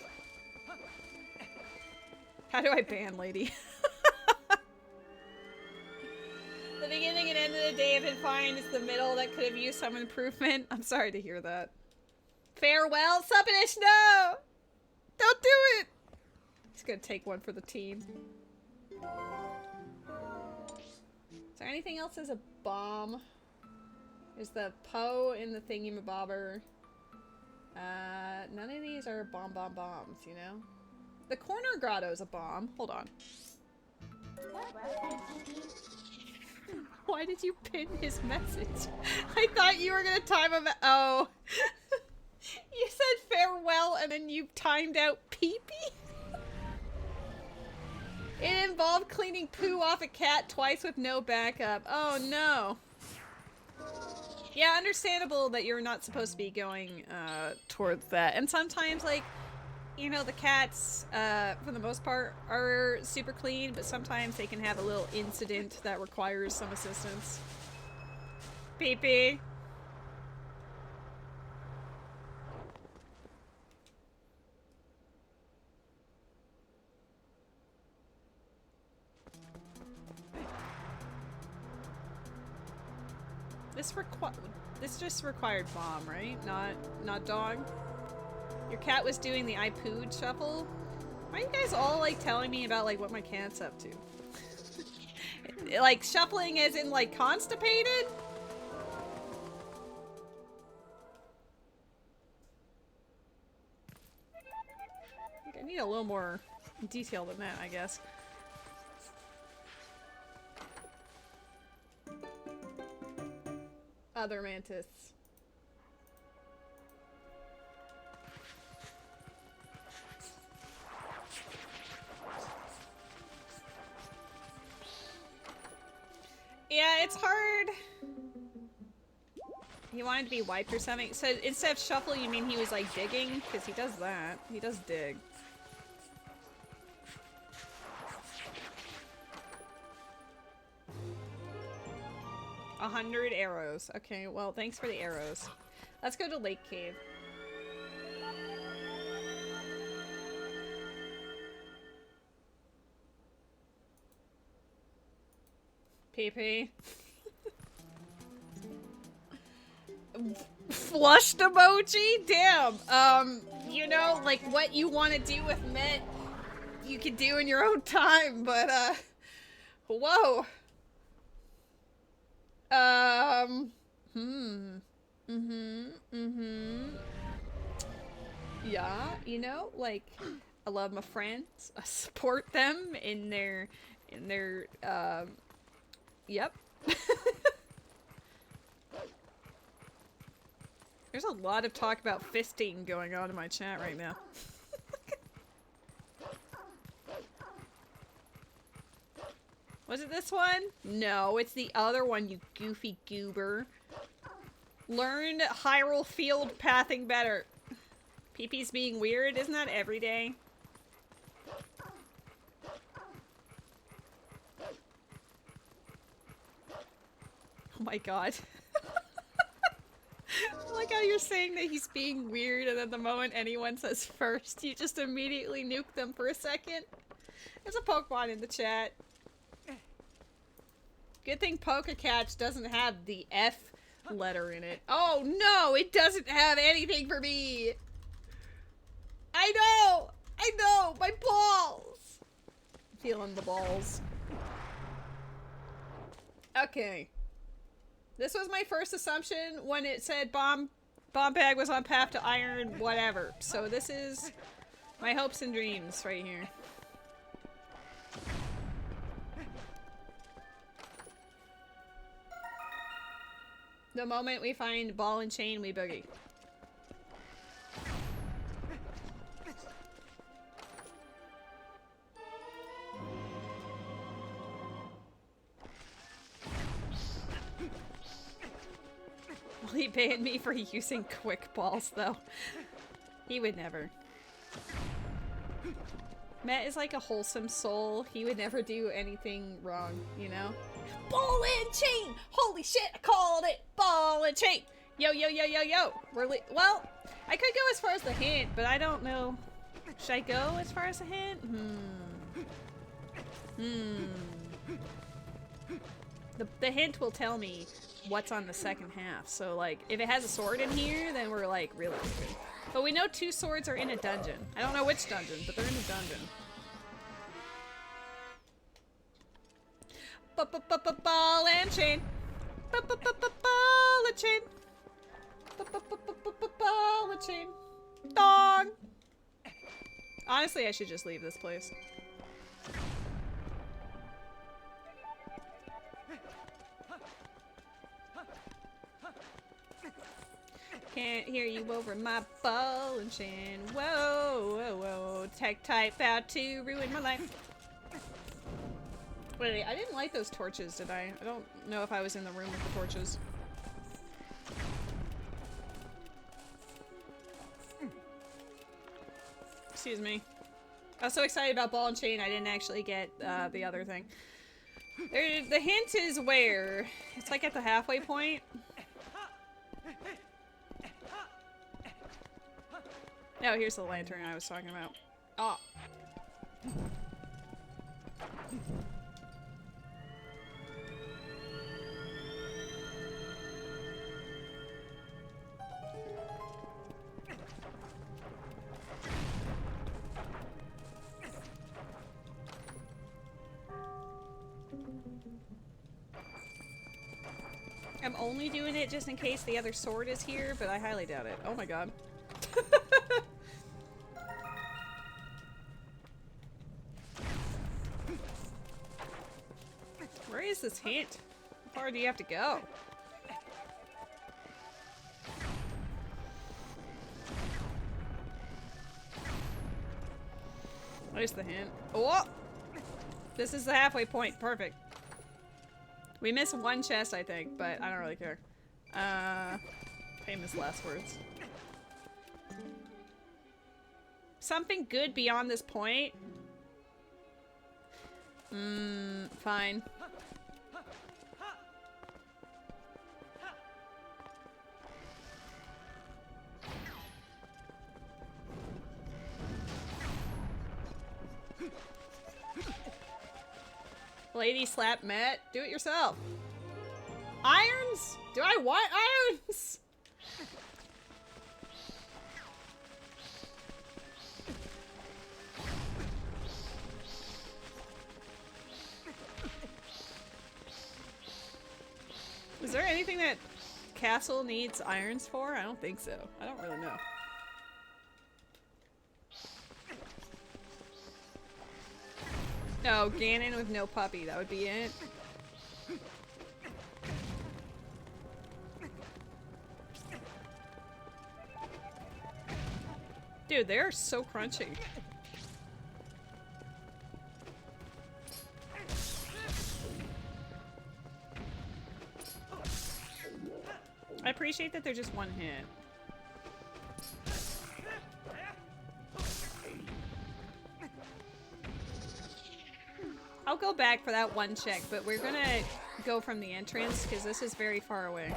How do I ban lady? The beginning and end of the day have been fine. It's the middle that could have used some improvement. I'm sorry to hear that. Farewell, Suppinish, no! Don't do it! He's gonna take one for the team. Is there anything else as a bomb? There's the Poe in the thingy-mabobber. None of these are bombs, you know? The corner grotto is a bomb. Hold on. Why did you pin his message? I thought you were gonna time him. Oh. You said farewell and then you timed out pee-pee? It involved cleaning poo off a cat twice with no backup. Oh no. Yeah, understandable that you're not supposed to be going towards that. And sometimes, like, you know, the cats, for the most part, are super clean, but sometimes they can have a little incident that requires some assistance. Pee-pee. This just required bomb, right? Not dog? Your cat was doing the I pooed shuffle? Why are you guys all, like, telling me about, like, what my cat's up to? Like, shuffling as in, like, constipated? I need a little more detail than that, I guess. Other mantis. He wanted to be wiped or something. So instead of shuffle, you mean he was like digging? Because he does that. He does dig. A 100 arrows. Okay, well, thanks for the arrows. Let's go to Lake Cave. PP. Flushed emoji? Damn. You know, like what you want to do with Met, you can do in your own time, but, whoa. Yeah, you know, like, I love my friends. I support them in their, yep. There's a lot of talk about fisting going on in my chat right now. Was it this one? No, it's the other one, you goofy goober. Learn Hyrule field pathing better. PP's being weird, isn't that every day? Oh my god. I like how you're saying that he's being weird, and then the moment anyone says first, you just immediately nuke them for a second. There's a Pokemon in the chat. Good thing Pokecatch doesn't have the F letter in it. Oh no, it doesn't have anything for me! I know! I know! My balls! Feeling the balls. Okay. This was my first assumption when it said bomb bag was on path to iron, whatever. So this is my hopes and dreams right here. The moment we find ball and chain, we boogie. Will he ban me for using quick balls, though? He would never. Matt is like a wholesome soul. He would never do anything wrong, you know? Ball and chain! Holy shit, I called it! Ball and chain! Yo, yo, yo, yo, yo! Well, I could go as far as the hint, but I don't know. Should I go as far as the hint? The hint will tell me what's on the second half. So, like, if it has a sword in here, then we're, like, really good. But we know 2 swords are in a dungeon. I don't know which dungeon, but they're in a dungeon. Ball and chain. Ball and chain. Ball and chain. Dog. Honestly, I should just leave this place. Can't hear you over my ball and chain. Whoa, whoa, whoa. Tech type about to ruin my life. Wait, I didn't light those torches, did I? I don't know if I was in the room with the torches. Excuse me. I was so excited about ball and chain, I didn't actually get the other thing. The hint is where? It's like at the halfway point. No, here's the lantern I was talking about. Oh. I'm only doing it just in case the other sword is here, but I highly doubt it. Oh my god. Where is this hint? How far do you have to go? There's the hint. Oh! This is the halfway point. Perfect. We missed one chest, I think, but I don't really care. Famous last words. Something good beyond this point? Fine. Lady slap Matt. Do it yourself. Irons? Do I want irons? Is there anything that castle needs irons for? I don't think so. I don't really know. No, Ganon with no puppy. That would be it. Dude, they're so crunchy. I appreciate that they're just one hit. I'll go back for that one check, but we're gonna go from the entrance because this is very far away.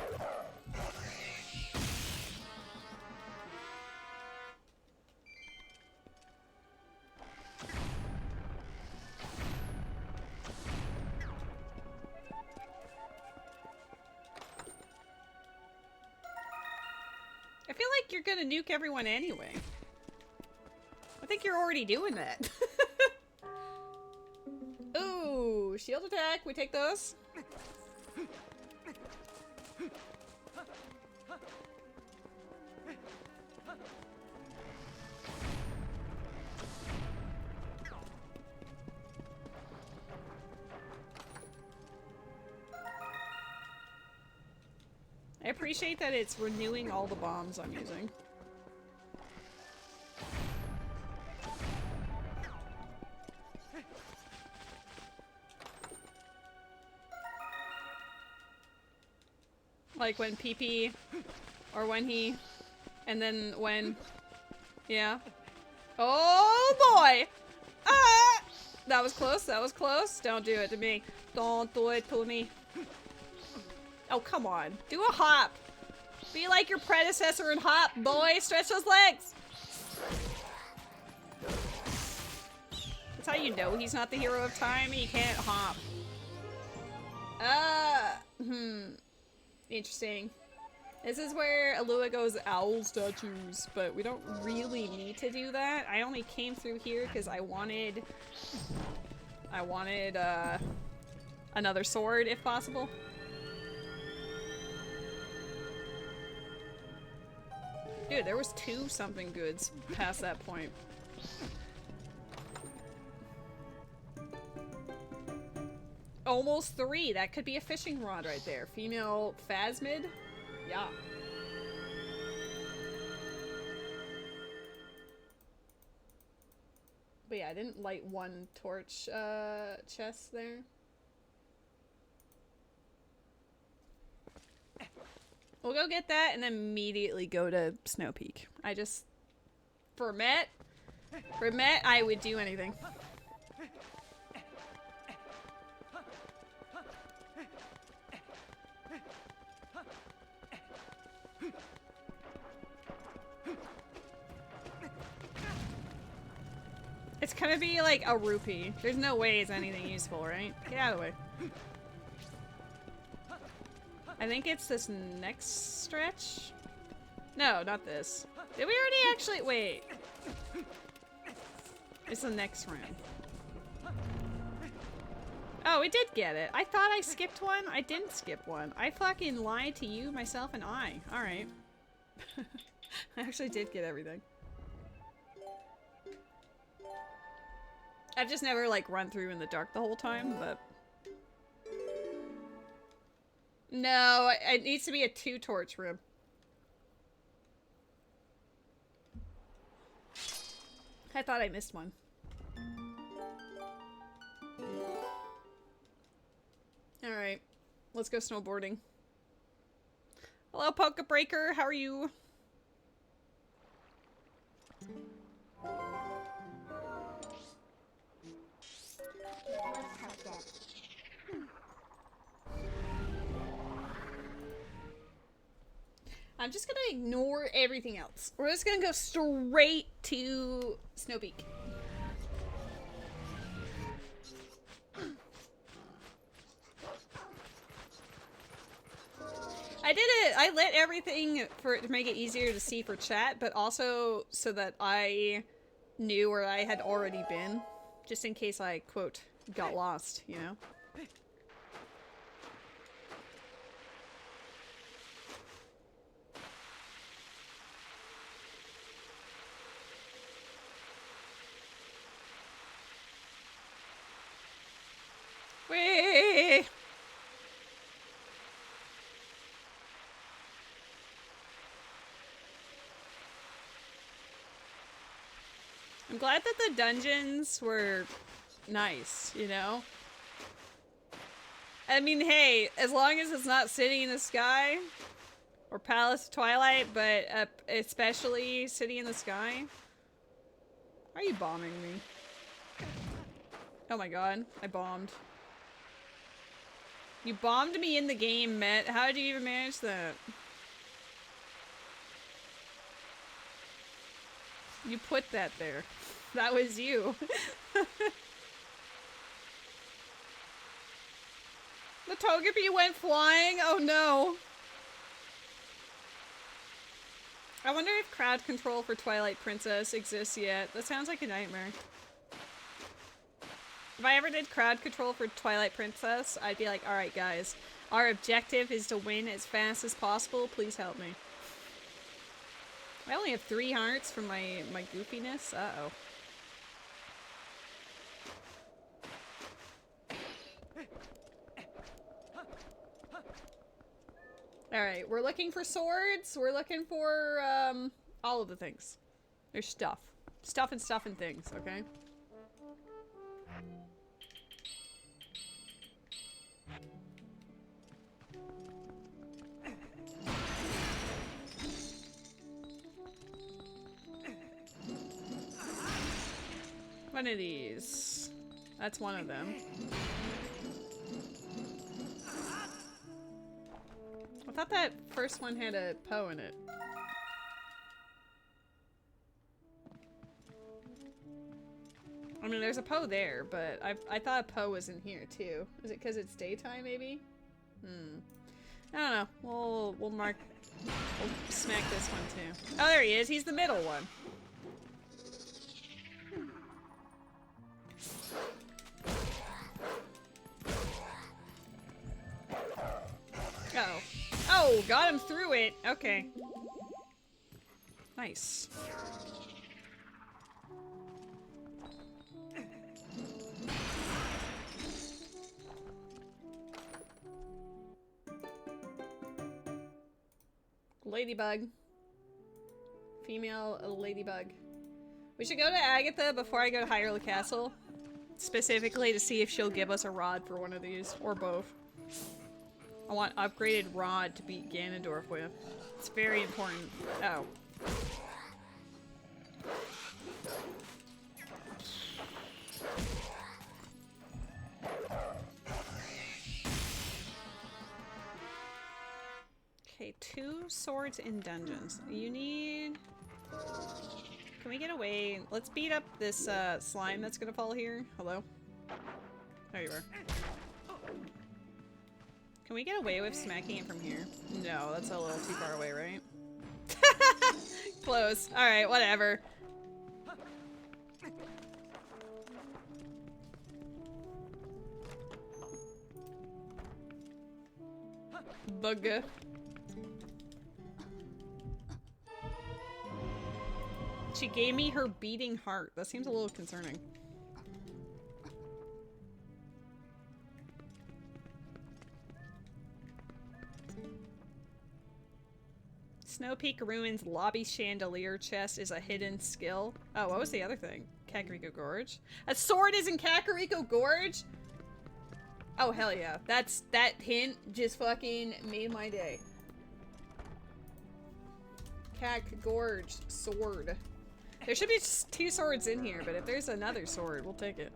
I feel like you're gonna nuke everyone anyway. I think you're already doing that. Ooh, shield attack. We take those. I appreciate that it's renewing all the bombs I'm using. Like when PP, or when he, and then when, yeah. Oh boy! Ah! That was close, that was close. Don't do it to me. Don't do it to me. Oh, come on. Do a hop. Be like your predecessor and hop, boy. Stretch those legs. That's how you know he's not the hero of time. He can't hop. Interesting. This is where Alua goes owl statues, but we don't really need to do that. I only came through here because I wanted another sword if possible. Dude, there was 2 something goods past that point. Almost 3. That could be a fishing rod right there. Female phasmid? Yeah. But yeah, I didn't light one torch chest there. We'll go get that and then immediately go to Snow Peak. I just... For Met, I would do anything. It's gonna be like a rupee. There's no way it's anything useful, right? Get out of the way. I think it's this next stretch? No, not this. Did we already actually- wait. It's the next room. Oh, we did get it. I thought I skipped one. I didn't skip one. I fucking lied to you, myself, and I. Alright. I actually did get everything. I've just never, like, run through in the dark the whole time, but... No, it needs to be a 2-torch room. I thought I missed one. Alright. Let's go snowboarding. Hello, Poke Breaker. How are you? I'm just gonna ignore everything else. We're just gonna go straight to Snow Peak. I did it. I lit everything to make it easier to see for chat, but also so that I knew where I had already been, just in case I, quote, got lost, you know? Whee! I'm glad that the dungeons were nice, you know? I mean, hey, as long as it's not City in the Sky or Palace of Twilight, but especially City in the Sky. Why are you bombing me? Oh my god, I bombed. You bombed me in the game, Met. How did you even manage that? You put that there. That was you. The Togepi went flying? Oh no. I wonder if crowd control for Twilight Princess exists yet. That sounds like a nightmare. If I ever did crowd control for Twilight Princess, I'd be like, alright guys, our objective is to win as fast as possible. Please help me. I only have 3 hearts from my goofiness. Uh-oh. Alright, we're looking for swords. We're looking for, all of the things. There's stuff. Stuff and things, okay? One of these. That's one of them. I thought that first one had a Poe in it. I mean, there's a Poe there, but I thought a Poe was in here too. Is it because it's daytime, maybe? I don't know. We'll smack this one too. Oh, there he is. He's the middle one. Uh-oh. Oh, got him through it. Okay. Nice. Ladybug. Female ladybug. We should go to Agatha before I go to Hyrule Castle. Specifically to see if she'll give us a rod for one of these, or both. I want upgraded rod to beat Ganondorf with. It's very important. Oh. Okay, 2 swords in dungeons. You need... Can we get away? Let's beat up this slime that's gonna fall here. Hello? There you are. Can we get away with smacking it from here? No, that's a little too far away, right? Close. Alright, whatever. Bug. She gave me her beating heart. That seems a little concerning. Snow Peak Ruins lobby chandelier chest is a hidden skill. Oh, what was the other thing? Kakariko Gorge? A sword is in Kakariko Gorge? Oh, hell yeah. That hint just fucking made my day. Cack Gorge sword. There should be just 2 swords in here, but if there's another sword, we'll take it.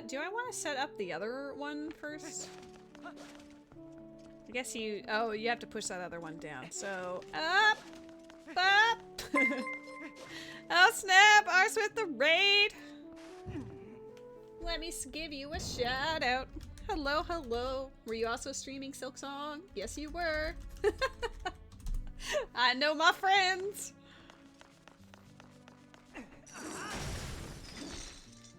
Do I want to set up the other one first? I guess you- oh, you have to push that other one down. So, up! Up! Oh snap! Ours with the raid! Let me give you a shout out. Hello, hello. Were you also streaming Silk Song? Yes, you were. I know my friends.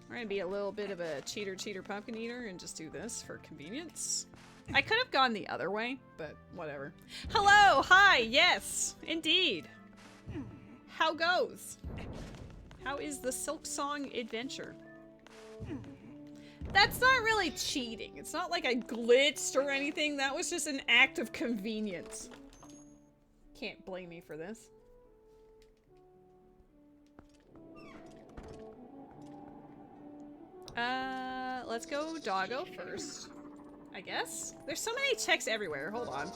We're gonna be a little bit of a cheater pumpkin eater and just do this for convenience. I could have gone the other way, but whatever. Hello, hi, yes, indeed. How goes? How is the Silk Song adventure? That's not really cheating. It's not like I glitched or anything. That was just an act of convenience. Can't blame me for this. Let's go doggo first, I guess. There's so many checks everywhere. Hold on.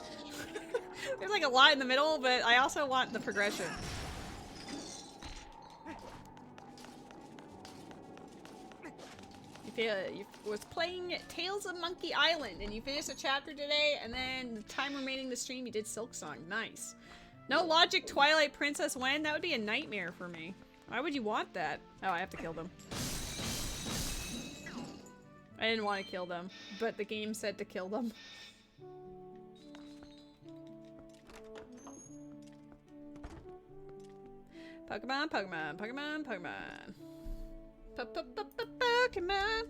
There's like a lot in the middle, but I also want the progression. You was playing Tales of Monkey Island and you finished a chapter today, and then the time remaining to stream you did Silk Song. Nice. No logic Twilight Princess when? That would be a nightmare for me. Why would you want that? Oh, I have to kill them. I didn't want to kill them, but the game said to kill them. Pokemon, Pokemon, Pokemon, Pokemon. Pokemon.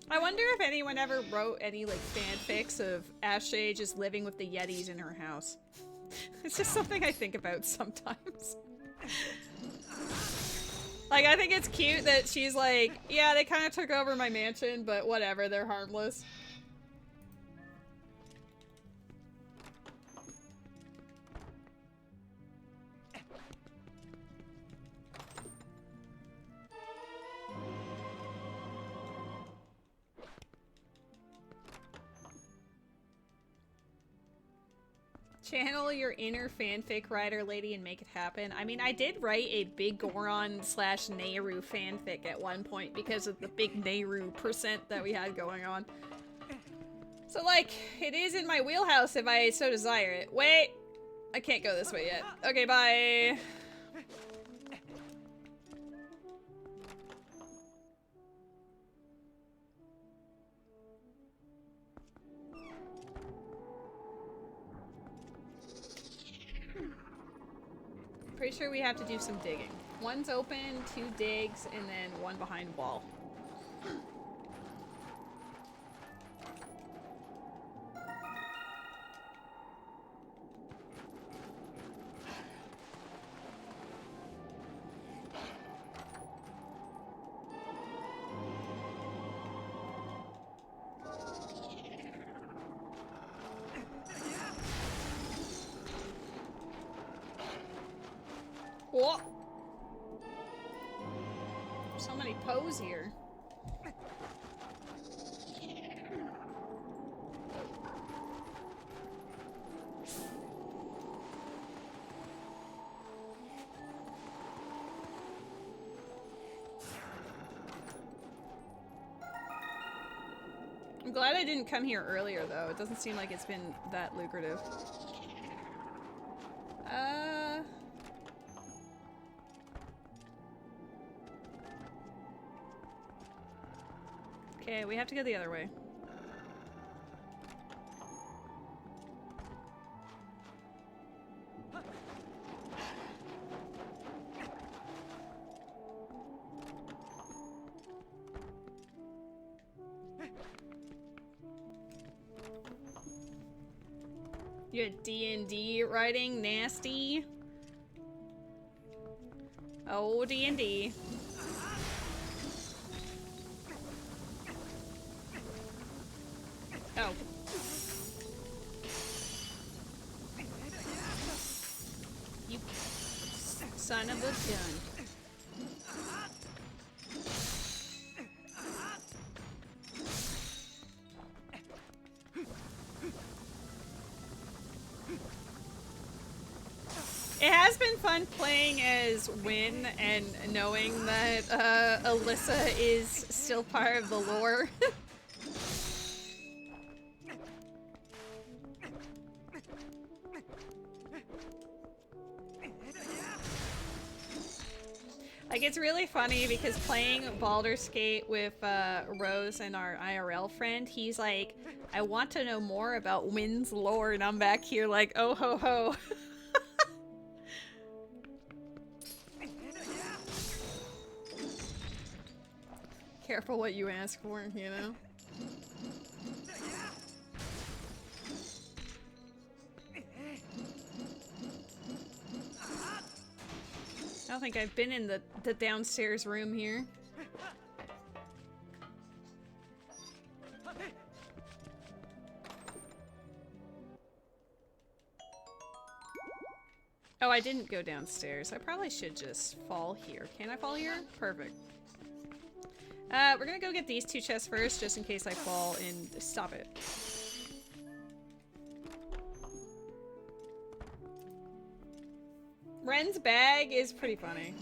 I wonder if anyone ever wrote any like fanfics of Ashay just living with the Yetis in her house. It's just something I think about sometimes. Like, I think it's cute that she's like, yeah, they kind of took over my mansion, but whatever, they're harmless. Channel your inner fanfic writer lady and make it happen. I mean, I did write a big Goron / Nehru fanfic at one point because of the big Nehru % that we had going on. So, like, it is in my wheelhouse if I so desire it. Wait! I can't go this way yet. Okay, bye! Pretty sure we have to do some digging. One's open, 2 digs, and then 1 behind wall. Whoa. So many poes here. I'm glad I didn't come here earlier though. It doesn't seem like it's been that lucrative. Okay, we have to go the other way. You had D&D writing? Nasty. Oh, D&D. Oh. You son of a gun. It has been fun playing as Wynn and knowing that Alyssa is still part of the lore. Like, it's really funny because playing Baldur's Gate with Rose and our IRL friend, he's like, I want to know more about Wynn's lore, and I'm back here like, oh ho ho. Careful what you ask for, you know? I don't think I've been in the downstairs room here. Oh, I didn't go downstairs. I probably should just fall here. Can I fall here? Perfect. We're gonna go get these two chests first, just in case I fall and stop it. Ren's bag is pretty funny.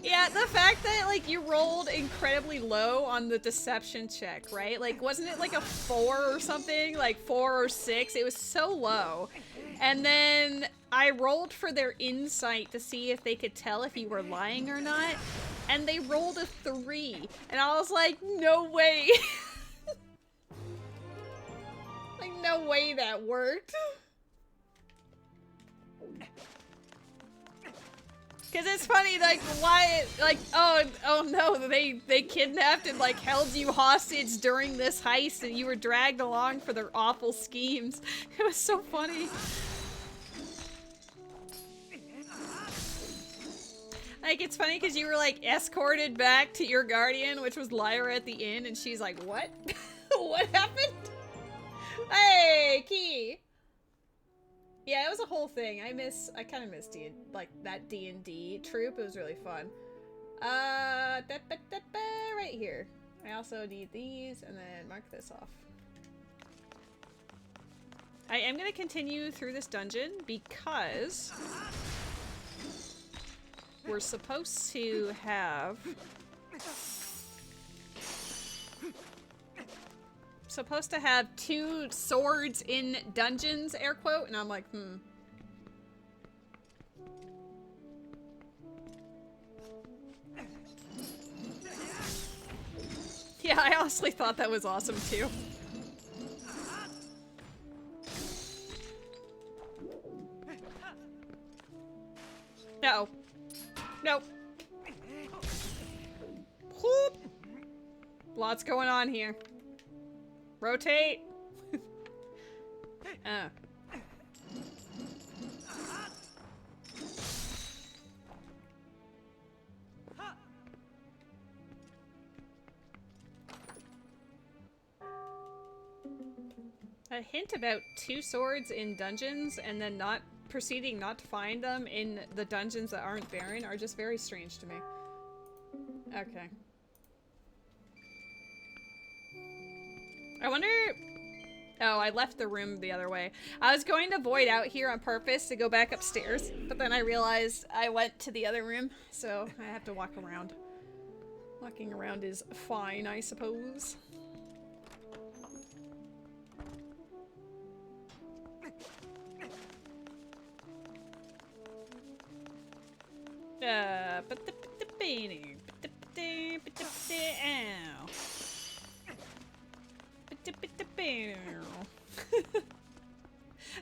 Yeah, the fact that, like, you rolled incredibly low on the deception check, right? Like, wasn't it like a 4 or something? Like 4 or 6? It was so low. And then I rolled for their insight to see if they could tell if you were lying or not. And they rolled a 3. And I was like, no way. Like, no way that worked. Cause it's funny, like, why, like, oh no, they kidnapped and, like, held you hostage during this heist and you were dragged along for their awful schemes. It was so funny. Like, it's funny because you were, like, escorted back to your guardian, which was Lyra at the inn, and she's like, what? What happened? Hey, Key! Yeah, it was a whole thing. I kind of miss like that D&D troop. It was really fun. Right here. I also need these, and then mark this off. I am gonna continue through this dungeon because we're supposed to have two swords in dungeons, air quote, and I'm like, Yeah, I honestly thought that was awesome too. No. Nope. Whoop. Lots going on here. Rotate. A hint about two swords in dungeons and then proceeding not to find them in the dungeons that aren't barren are just very strange to me. Okay. I wonder... Oh, I left the room the other way. I was going to void out here on purpose to go back upstairs, but then I realized I went to the other room, so I have to walk around. Walking around is fine, I suppose.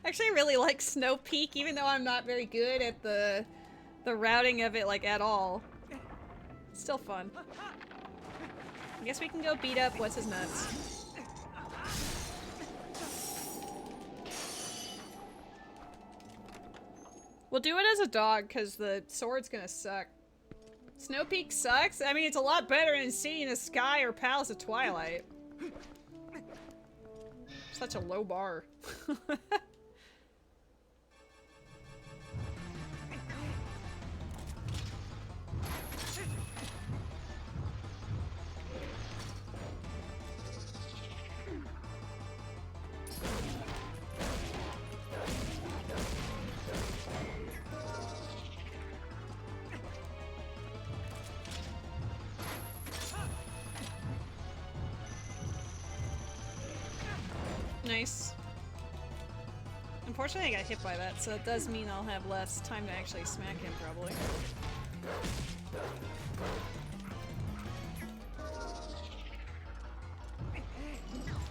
I actually really like Snow Peak, even though I'm not very good at the routing of it, like, at all. It's still fun. I guess we can go beat up what's his nuts. We'll do it as a dog, because the sword's gonna suck. Snow Peak sucks? I mean, it's a lot better than City in the Sky or Palace of Twilight. Such a low bar. Nice. Unfortunately, I got hit by that, so it does mean I'll have less time to actually smack him, probably.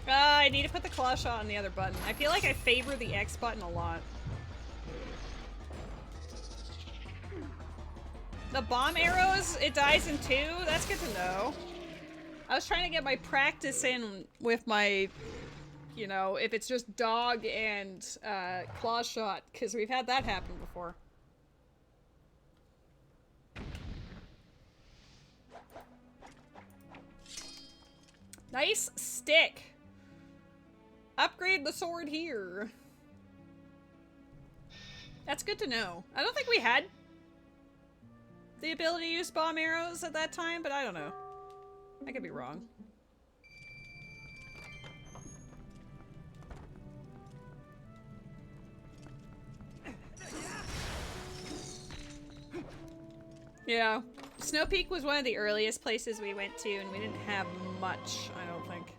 I need to put the claw shot on the other button. I feel like I favor the X button a lot. The bomb arrows, it dies in 2? That's good to know. I was trying to get my practice in with my, you know, if it's just dog and claw shot, because we've had that happen before. Nice stick. Upgrade the sword here. That's good to know. I don't think we had the ability to use bomb arrows at that time, but I don't know. I could be wrong. Yeah. Snow Peak was one of the earliest places we went to, and we didn't have much, I don't think.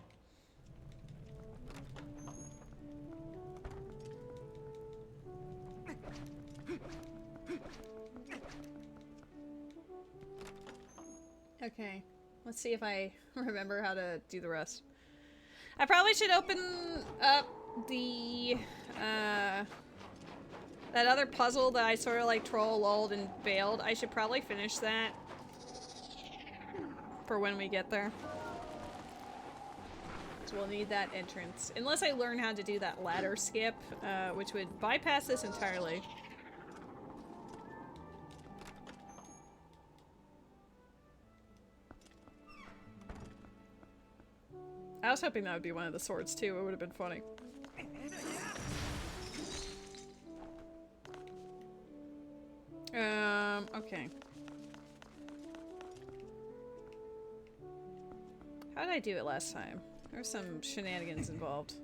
Okay, let's see if I remember how to do the rest. I probably should open up the, that other puzzle that I sort of like troll-lulled and failed. I should probably finish that for when we get there. So we'll need that entrance. Unless I learn how to do that ladder skip, which would bypass this entirely. I was hoping that would be one of the swords too, it would have been funny. Okay. How did I do it last time? There were some shenanigans involved.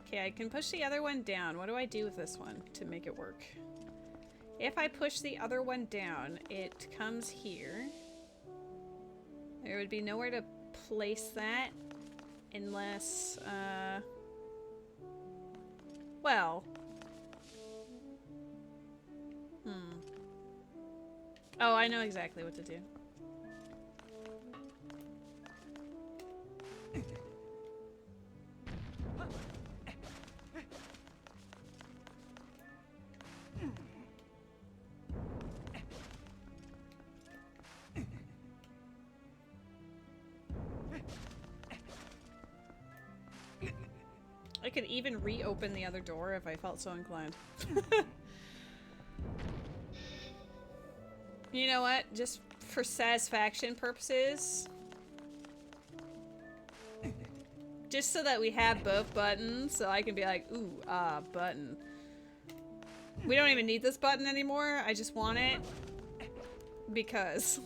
Okay, I can push the other one down. What do I do with this one to make it work? If I push the other one down, it comes here. There would be nowhere to place that unless, well. Oh, I know exactly what to do. I could even reopen the other door if I felt so inclined. You know what? Just for satisfaction purposes. Just so that we have both buttons, so I can be like, ooh, button. We don't even need this button anymore. I just want it because.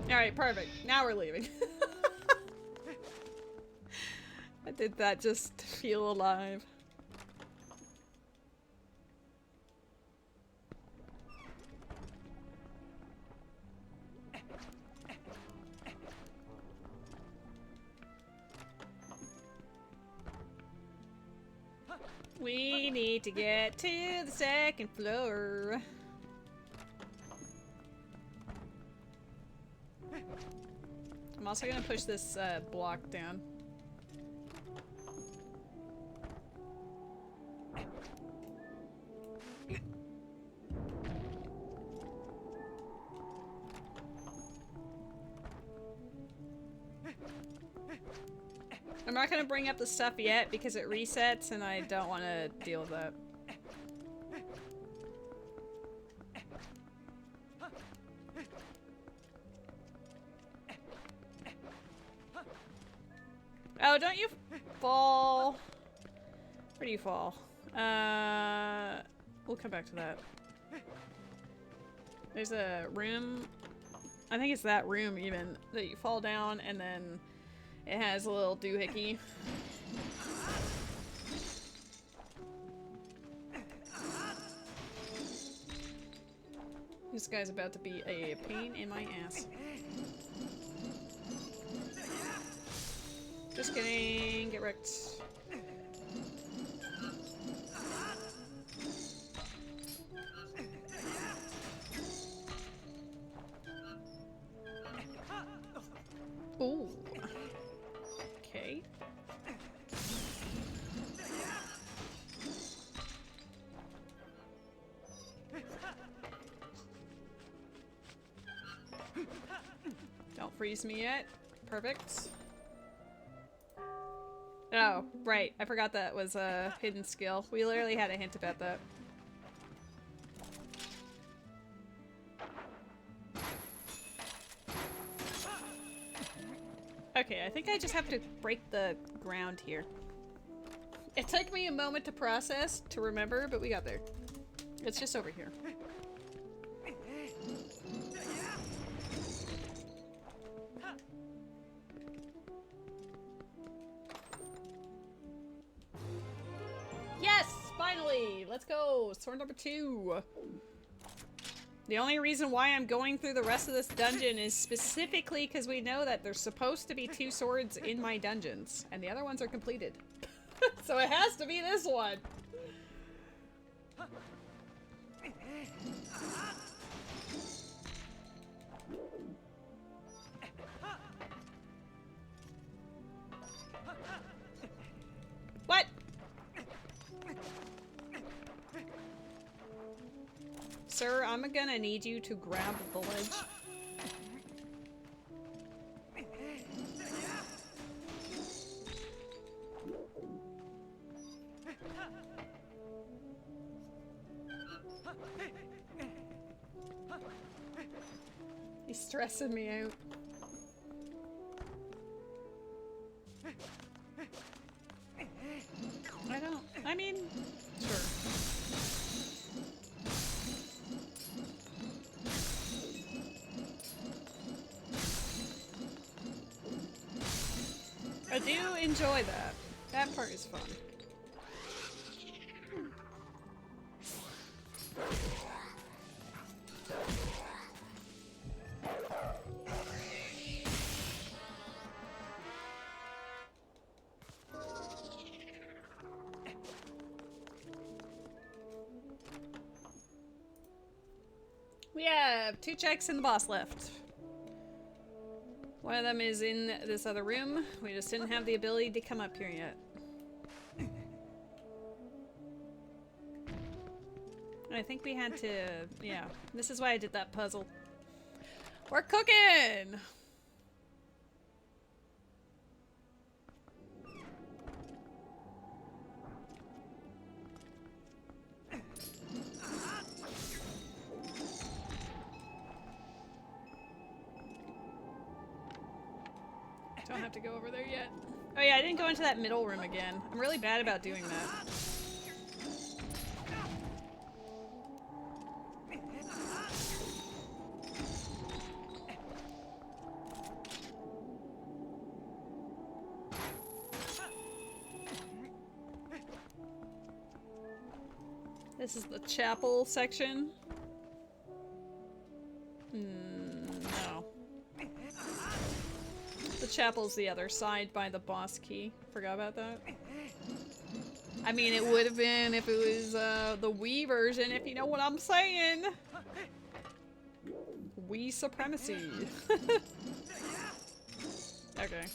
Alright, perfect. Now we're leaving. I did that just to feel alive. We need to get to the second floor. I'm also gonna push this block down. I'm not gonna bring up the stuff yet because it resets and I don't want to deal with that. Oh, don't you fall? Where do you fall? We'll come back to that. There's a room. I think it's that room even that you fall down and then it has a little doohickey. This guy's about to be a pain in my ass. Just kidding. Get wrecked. Ooh. Okay. Don't freeze me yet. Perfect. Oh, right. I forgot that was a hidden skill. We literally had a hint about that. Okay, I think I just have to break the ground here. It took me a moment to process, to remember, but we got there. It's just over here. Yes! Finally! Let's go! Sword number 2! The only reason why I'm going through the rest of this dungeon is specifically because we know that there's supposed to be 2 swords in my dungeons, and the other ones are completed. So it has to be this one! What? Sir, I'm gonna need you to grab the ledge. He's stressing me out. I mean, sure. I do enjoy that. That part is fun. We have 2 checks and the boss left. One of them is in this other room. We just didn't have the ability to come up here yet. I think we had to, yeah. This is why I did that puzzle. We're cooking! Don't have to go over there yet. Oh yeah, I didn't go into that middle room again. I'm really bad about doing that. This is the chapel section. No. The chapel's the other side by the boss key. Forgot about that. I mean, it would have been if it was the Wii version, if you know what I'm saying. Wii supremacy. Okay.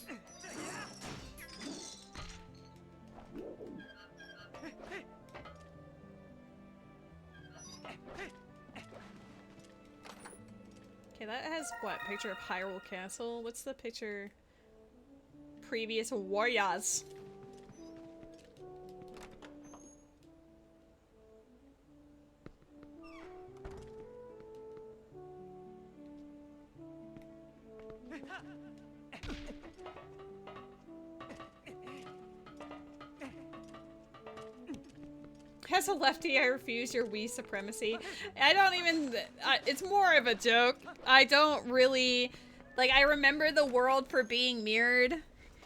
Okay, that has what? Picture of Hyrule Castle? What's the picture? Previous warriors. As a lefty, I refuse your Wii supremacy. I don't even... it's more of a joke. I don't really... Like, I remember the world for being mirrored.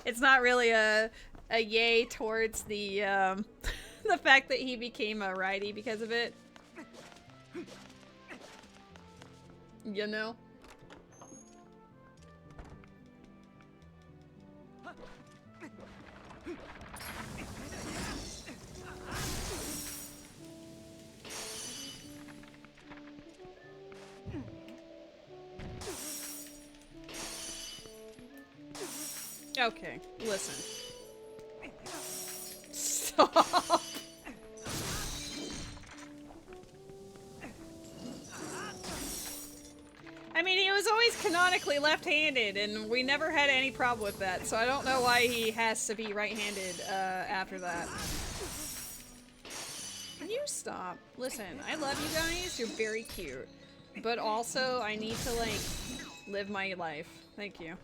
It's not really a yay towards the, the fact that he became a righty because of it. You know? Okay, listen. Stop. I mean, he was always canonically left-handed, and we never had any problem with that, so I don't know why he has to be right-handed after that. Can you stop? Listen, I love you guys, you're very cute. But also, I need to, like, live my life. Thank you.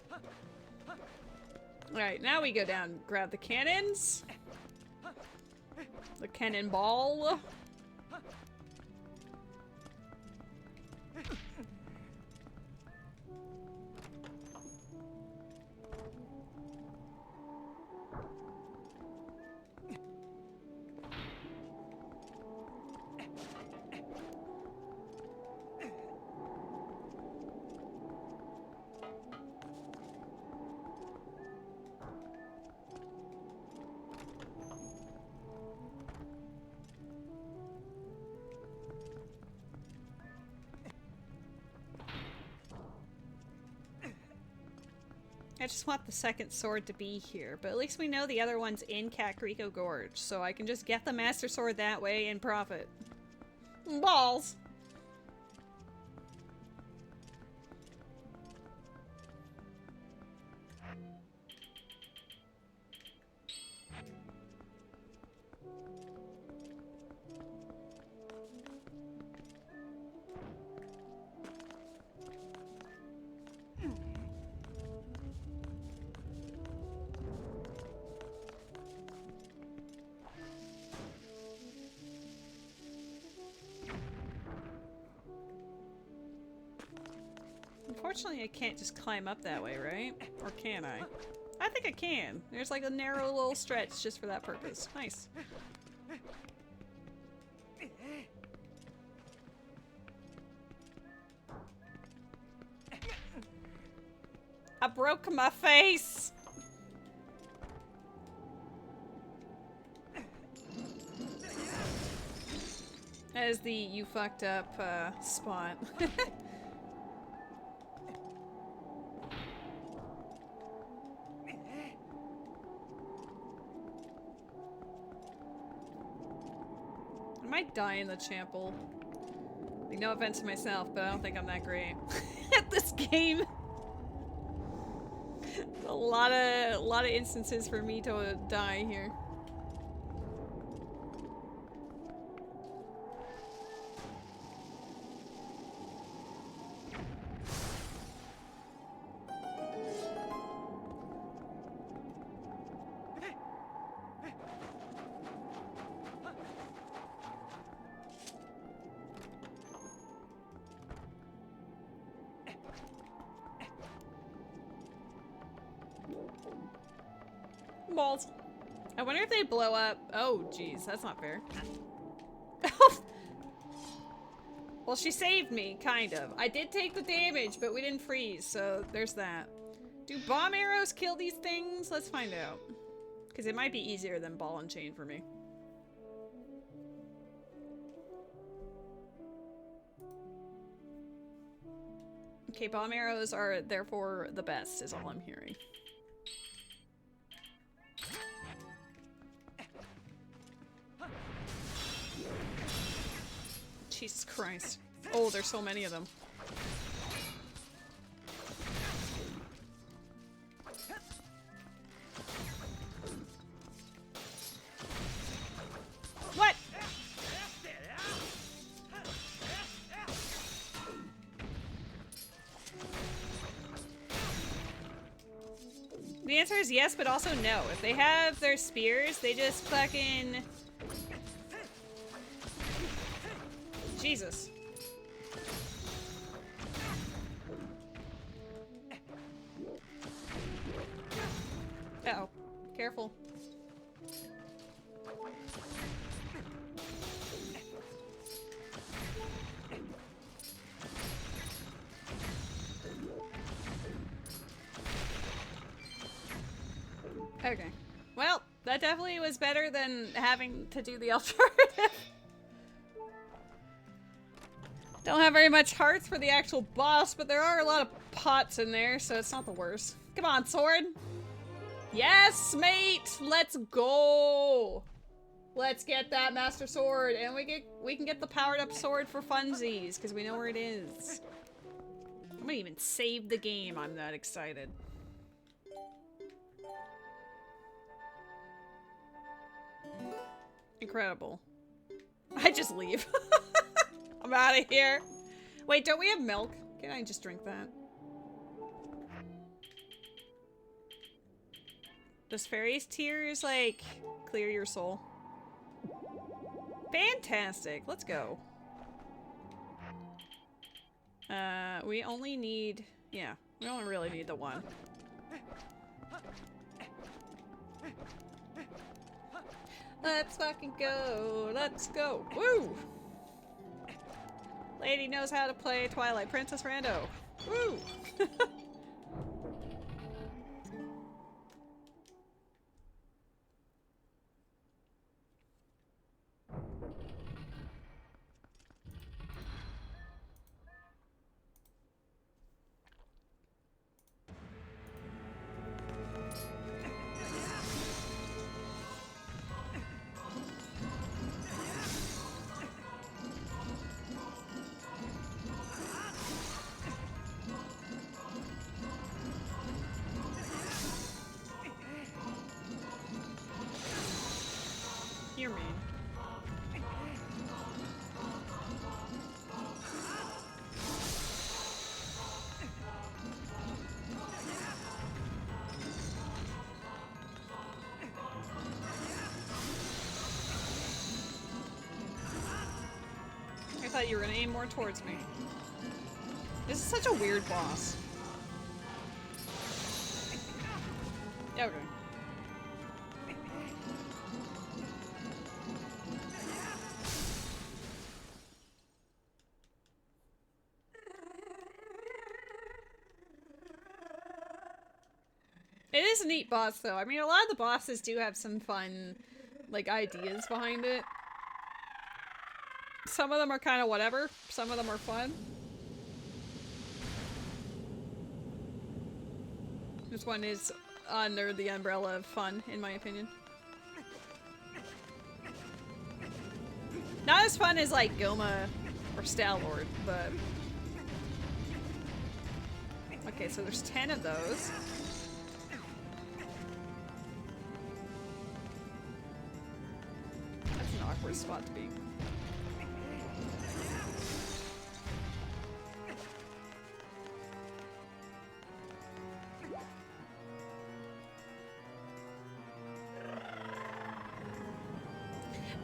Alright, now we go down, grab the cannons. The cannonball. I just want the second sword to be here, but at least we know the other one's in Kakariko Gorge, so I can just get the Master Sword that way and profit. Balls! Unfortunately, I can't just climb up that way, right? Or can I? I think I can. There's like a narrow little stretch just for that purpose. Nice. I broke my face! That is the you fucked up spot. I might die in the chapel. Like, no offense to myself, but I don't think I'm that great at this game. A lot of instances for me to die here. Balls. I wonder if they blow up. Oh, geez, that's not fair. Well, she saved me, kind of. I did take the damage, but we didn't freeze, so there's that. Do bomb arrows kill these things? Let's find out. Because it might be easier than ball and chain for me. Okay, bomb arrows are therefore the best, is all I'm hearing. Jesus Christ. Oh, there's so many of them. What? The answer is yes, but also no. If they have their spears, they just fucking Jesus. Uh-oh. Careful. Okay. Well, that definitely was better than having to do the alternative. Don't have very much hearts for the actual boss, but there are a lot of pots in there, so it's not the worst. Come on, sword. Yes, mate! Let's go! Let's get that master sword, and we can get the powered up sword for funsies, because we know where it is. I'm gonna even save the game, I'm that excited. Incredible. I just leave. I'm out of here. Wait, don't we have milk? Can I just drink that? Does Fairy's Tears, like, clear your soul? Fantastic. Let's go. We only need... Yeah, we only really need the one. Let's fucking go. Let's go. Woo! Lady knows how to play Twilight Princess Rando. Woo! You're mean. I thought you were gonna aim more towards me. This is such a weird boss. Okay. It is a neat boss, though. I mean, a lot of the bosses do have some fun, like, ideas behind it. Some of them are kind of whatever. Some of them are fun. This one is under the umbrella of fun, in my opinion. Not as fun as, like, Goma or Stalord, but... Okay, so there's 10 of those. That's an awkward spot to be.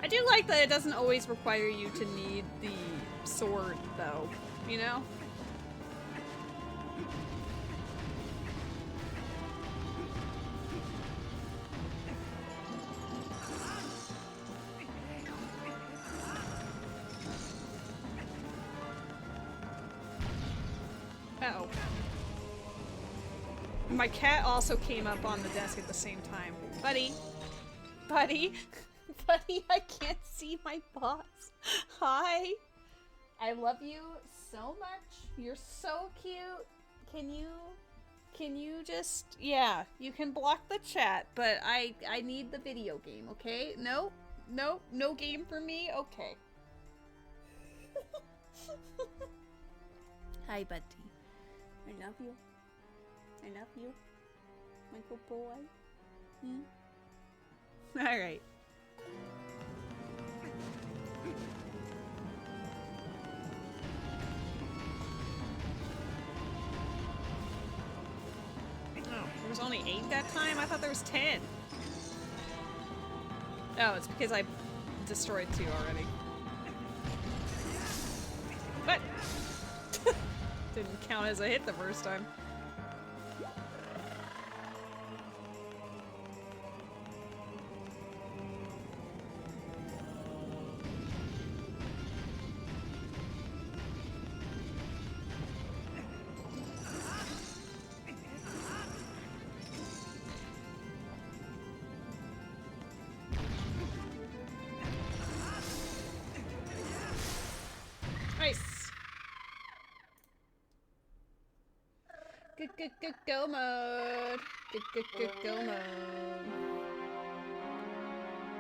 I do like that it doesn't always require you to need the sword, though, you know? Uh-oh. My cat also came up on the desk at the same time. Buddy. Buddy. Buddy, I can't see my boss. Hi. I love you so much. You're so cute. Can you just, yeah, you can block the chat, but I need the video game, okay? No, no game for me? Okay. Hi, buddy. I love you. I love you. My good boy. Alright. Oh, there was only 8 that time? I thought there was 10. Oh, it's because I destroyed 2 already. What? Didn't count as a hit the first time. Nice. Go mode. Go mode.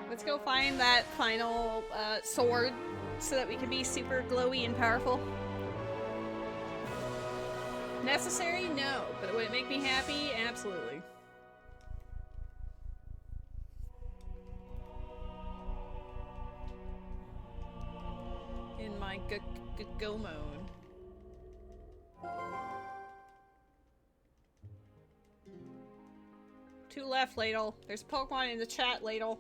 Let's go find that final sword so that we can be super glowy and powerful. Necessary? No. But would it make me happy? Absolutely. In my go mode. Two left, Ladle. There's Pokemon in the chat, Ladle.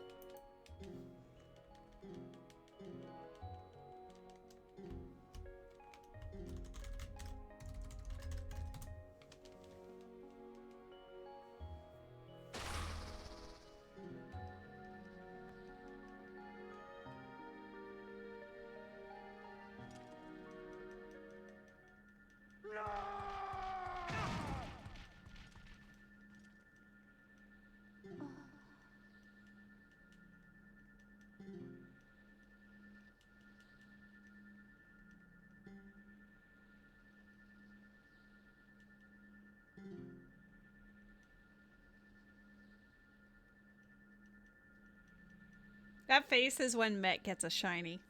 That face is when Met gets a shiny.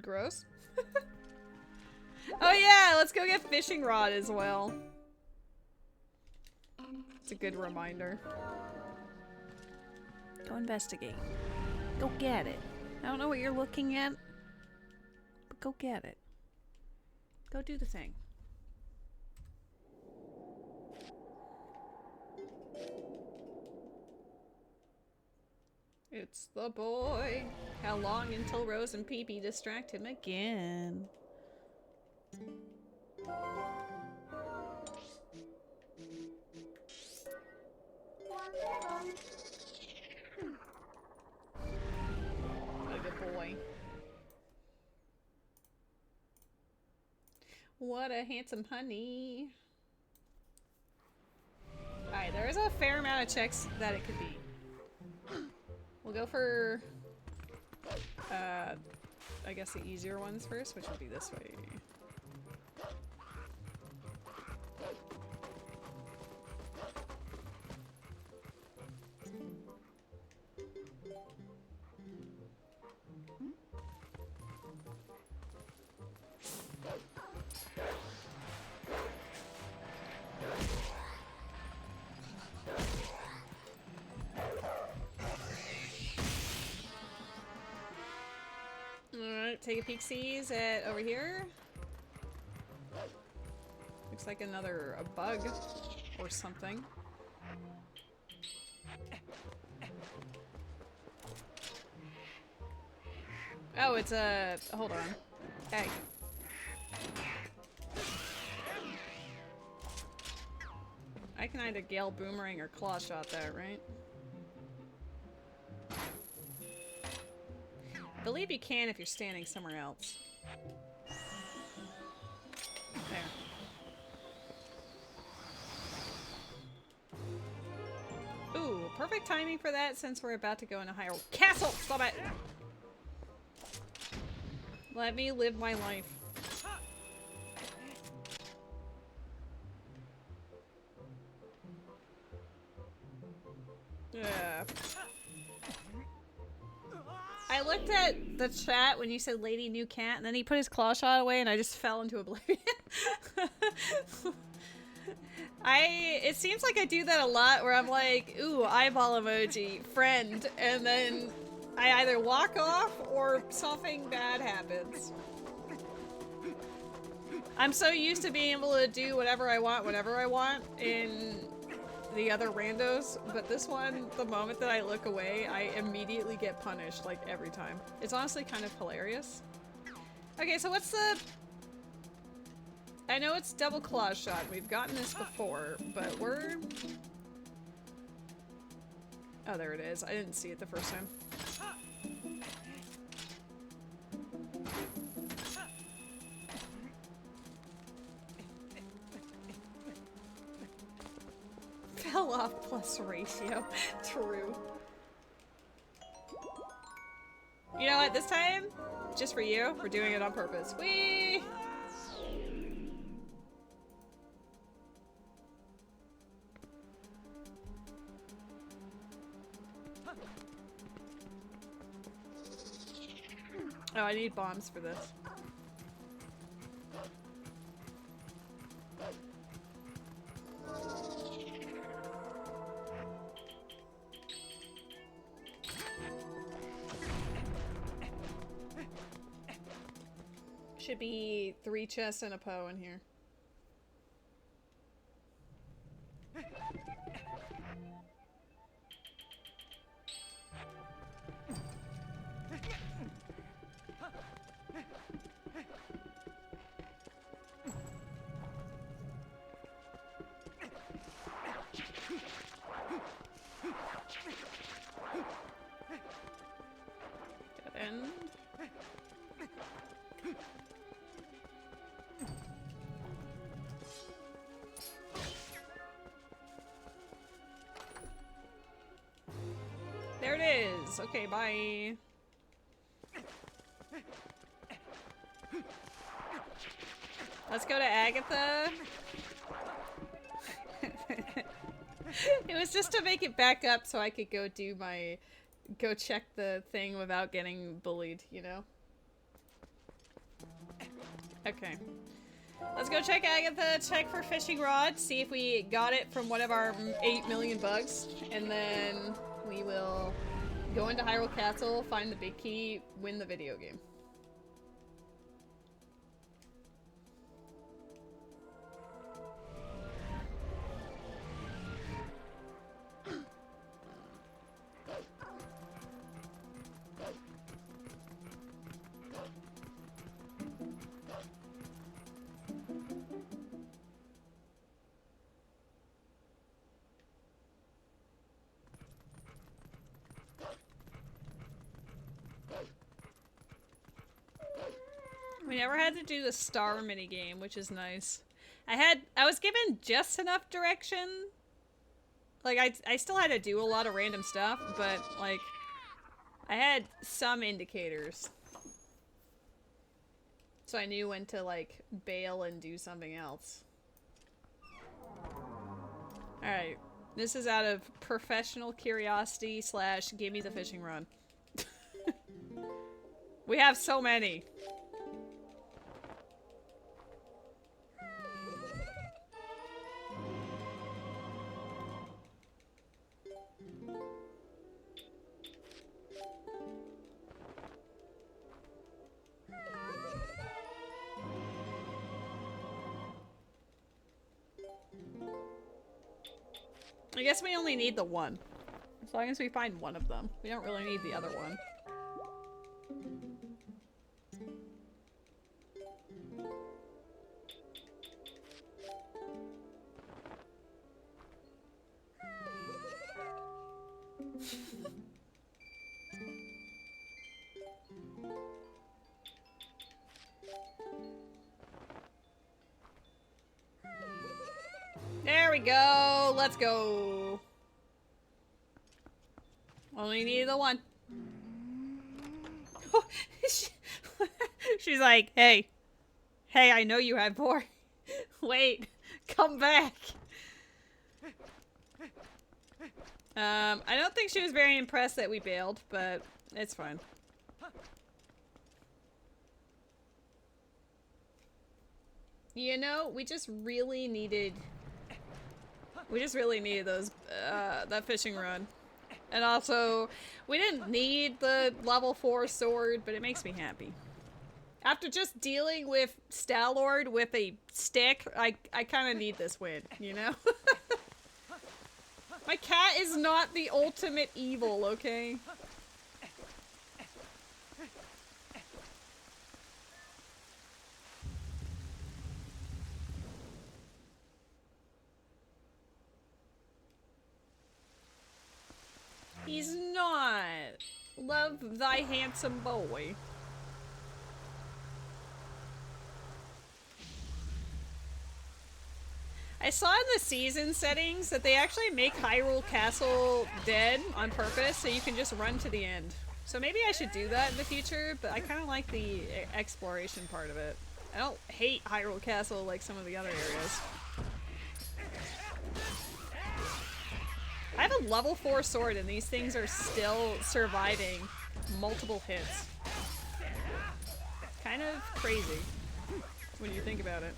Gross. Oh yeah, let's go get fishing rod as well. It's a good reminder. Go investigate. Go get it. I don't know what you're looking at, but go get it. Go do the thing. It's the boy. How long until Rose and Pee-Pee distract him again? What a good boy. What a handsome honey. Alright, there is a fair amount of checks that it could be. We'll go for, I guess the easier ones first, which will be this way. Alright, take a peek-sees at over here. Looks like a bug or something. Oh, it's a, hold on. Egg. I can either Gale Boomerang or Claw Shot that, right? I believe you can if you're standing somewhere else. There. Ooh, perfect timing for that since we're about to go into Hyrule Castle! Stop it! Let me live my life. Yeah. I looked at the chat when you said Lady New Cat, and then he put his claw shot away, and I just fell into oblivion. It seems like I do that a lot where I'm like, ooh, eyeball emoji, friend, and then I either walk off or something bad happens. I'm so used to being able to do whatever I want, whenever I want in the other randos, but this one, the moment that I look away, I immediately get punished, like, every time. It's honestly kind of hilarious. Okay, so what's the... I know it's double claw shot. We've gotten this before, but we're... Oh, there it is. I didn't see it the first time. Fell off plus ratio. True. You know what? This time, just for you, we're doing it on purpose. Whee! Oh, I need bombs for this. Should be 3 chests and a poe in here. Dead end. There it is. Okay, bye. Let's go to Agatha. It was just to make it back up so I could go do my... go check the thing without getting bullied, you know? Okay. Let's go check Agatha, check for fishing rod, see if we got it from one of our 8 million bugs, and then we will go into Hyrule Castle, find the big key, win the video game. We never had to do the star minigame, which is nice. I was given just enough direction. Like, I still had to do a lot of random stuff, but, like, I had some indicators. So I knew when to, like, bail and do something else. Alright. This is out of professional curiosity / give me the fishing rod. We have so many. I guess we only need the one. As long as we find one of them. We don't really need the other one. There we go. Let's go. Only need the one. She's like, hey. Hey, I know you have more. Wait. Come back. I don't think she was very impressed that we bailed, but it's fine. You know, we just really needed We just really needed those, that fishing rod. And also, we didn't need the level 4 sword, but it makes me happy. After just dealing with Stalord with a stick, I kind of need this win, you know? My cat is not the ultimate evil, okay? He's not. Love thy handsome boy. I saw in the season settings that they actually make Hyrule Castle dead on purpose so you can just run to the end. So maybe I should do that in the future, but I kind of like the exploration part of it. I don't hate Hyrule Castle like some of the other areas. I have a level 4 sword and these things are still surviving multiple hits. Kind of crazy when you think about it.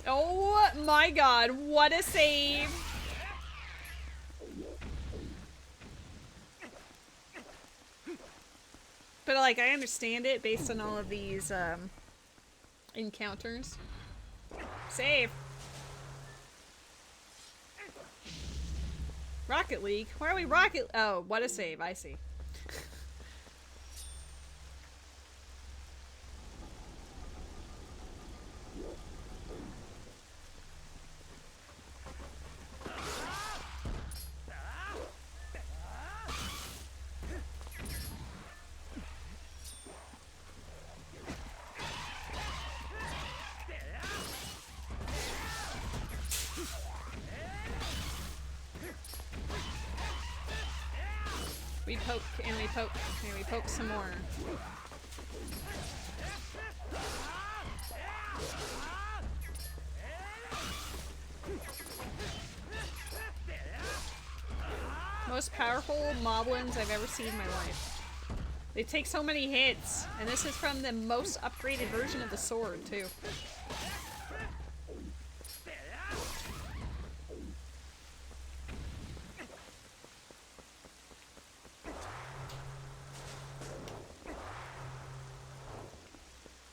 Oh my god, what a save! But like, I understand it based on all of these encounters. Save! Rocket League? Why are we Rocket? Oh, what a save, I see. We poke and we poke and we poke some more. Most powerful moblins I've ever seen in my life. They take so many hits, and this is from the most upgraded version of the sword, too.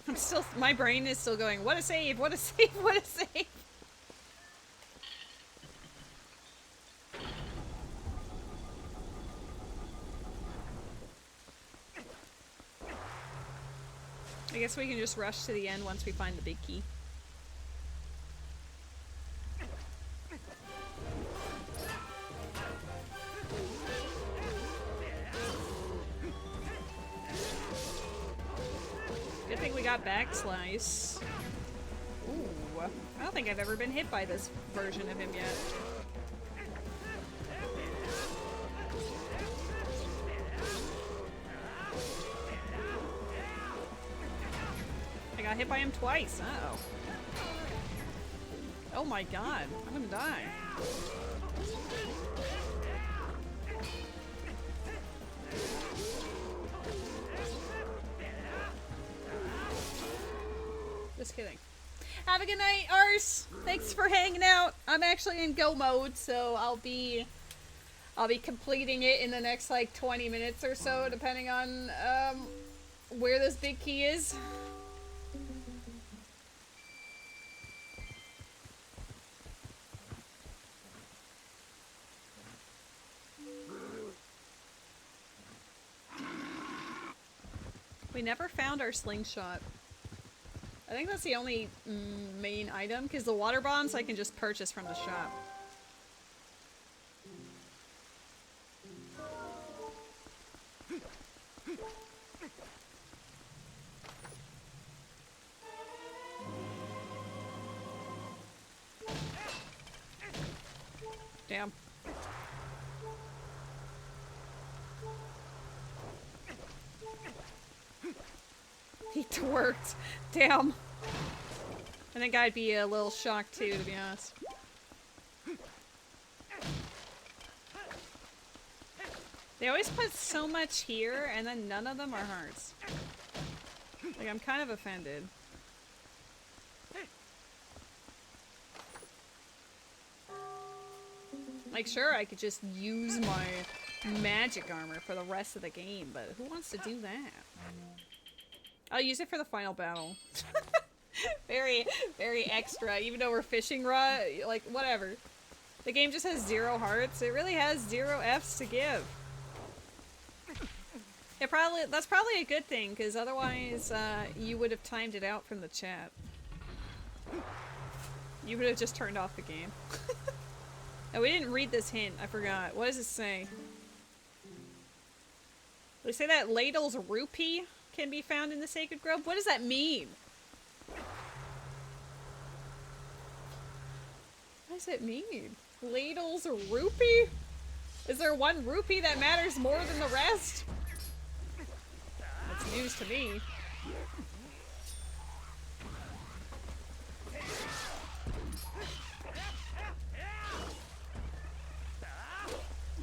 I'm still, my brain is still going, what a save, what a save, what a save. I guess we can just rush to the end once we find the big key. Good thing we got back slice. Ooh, I don't think I've ever been hit by this version of him yet. I got hit by him twice. Uh-oh. Oh my god, I'm gonna die. Just kidding. Have a good night, Ars. Thanks for hanging out. I'm actually in go mode, so I'll be completing it in the next like 20 minutes or so, depending on where this big key is. We never found our slingshot. I think that's the only main item, because the water bombs I can just purchase from the shop. Damn. He twerked. Damn. I think I'd be a little shocked too, to be honest. They always put so much here, and then none of them are hearts. Like, I'm kind of offended. Like, sure, I could just use my magic armor for the rest of the game, but who wants to do that? I'll use it for the final battle. Very, very extra, even though we're fishing rod, like, whatever. The game just has 0 hearts. It really has 0 Fs to give. That's probably a good thing, because otherwise, you would have timed it out from the chat. You would have just turned off the game. Oh, we didn't read this hint. I forgot. What does it say? They say that Ladle's rupee can be found in the Sacred Grove. What does that mean? What does it mean? Ladle's rupee? Is there one rupee that matters more than the rest? That's news to me.